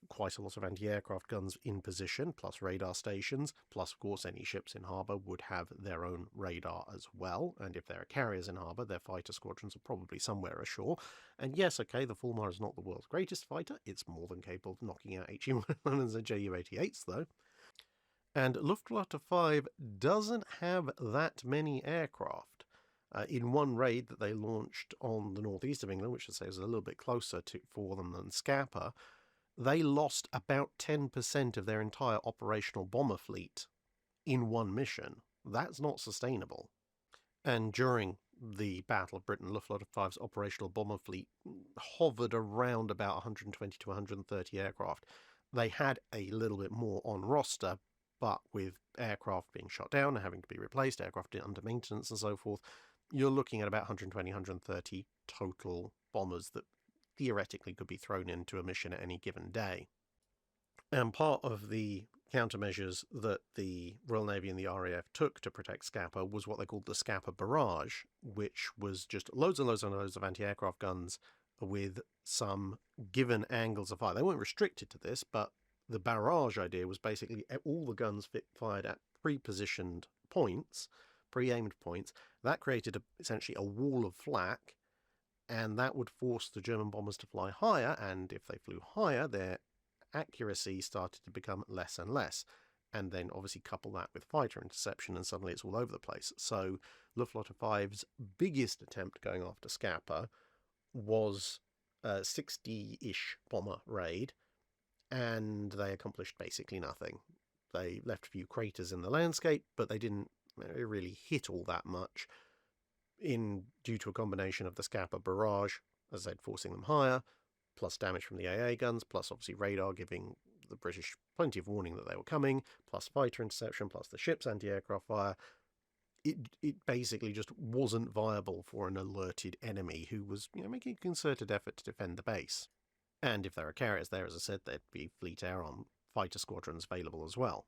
S1: Quite a lot of anti-aircraft guns in position, plus radar stations, plus of course any ships in harbour would have their own radar as well, and if there are carriers in harbour, their fighter squadrons are probably somewhere ashore. And yes, okay, the Fulmar is not the world's greatest fighter, it's more than capable of knocking out HE-111s and Ju-88s though. And Luftwaffe 5 doesn't have that many aircraft. In one raid that they launched on the northeast of England, which I say was a little bit closer for them than Scapa, they lost about 10% of their entire operational bomber fleet in one mission. That's not sustainable. And during the Battle of Britain, Luftwaffe 5's operational bomber fleet hovered around about 120 to 130 aircraft. They had a little bit more on roster, but with aircraft being shot down and having to be replaced, aircraft under maintenance and so forth, you're looking at about 120, 130 total bombers that theoretically could be thrown into a mission at any given day. And part of the countermeasures that the Royal Navy and the RAF took to protect Scapa was what they called the Scapa Barrage, which was just loads and loads and loads of anti-aircraft guns with some given angles of fire. They weren't restricted to this, but the barrage idea was basically all the guns fired at pre-positioned points, pre-aimed points. That created essentially a wall of flak, and that would force the German bombers to fly higher, and if they flew higher, their accuracy started to become less and less. And then obviously couple that with fighter interception, and suddenly it's all over the place. So Luftwaffe 5's biggest attempt going after Scapa was a 60-ish bomber raid, and they accomplished basically nothing. They left a few craters in the landscape, but they didn't really hit all that much, due to a combination of the Scapa Barrage, as I said, forcing them higher, plus damage from the AA guns, plus obviously radar giving the British plenty of warning that they were coming, plus fighter interception, plus the ship's anti-aircraft fire. It basically just wasn't viable for an alerted enemy who was making a concerted effort to defend the base. And if there are carriers there, as I said, there'd be Fleet Air on fighter squadrons available as well.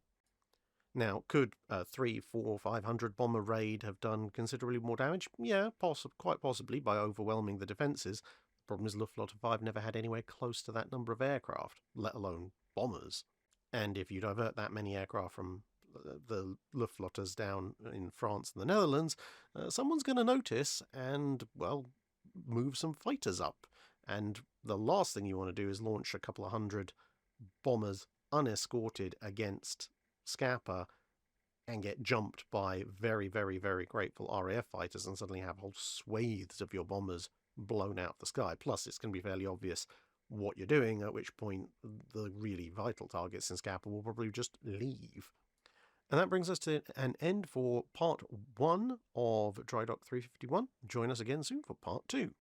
S1: Now, could a 300, 400, 500 bomber raid have done considerably more damage? Yeah, quite possibly, by overwhelming the defences. The problem is Luftwaffe 5 never had anywhere close to that number of aircraft, let alone bombers. And if you divert that many aircraft from the Luftwaffes down in France and the Netherlands, someone's going to notice and, well, move some fighters up. And the last thing you want to do is launch a couple of hundred bombers unescorted against Scapa and get jumped by very, very, very grateful RAF fighters and suddenly have whole swathes of your bombers blown out the sky. Plus, it's going to be fairly obvious what you're doing, at which point the really vital targets in Scapa will probably just leave. And that brings us to an end for part 1 of Drydock 351. Join us again soon for part 2.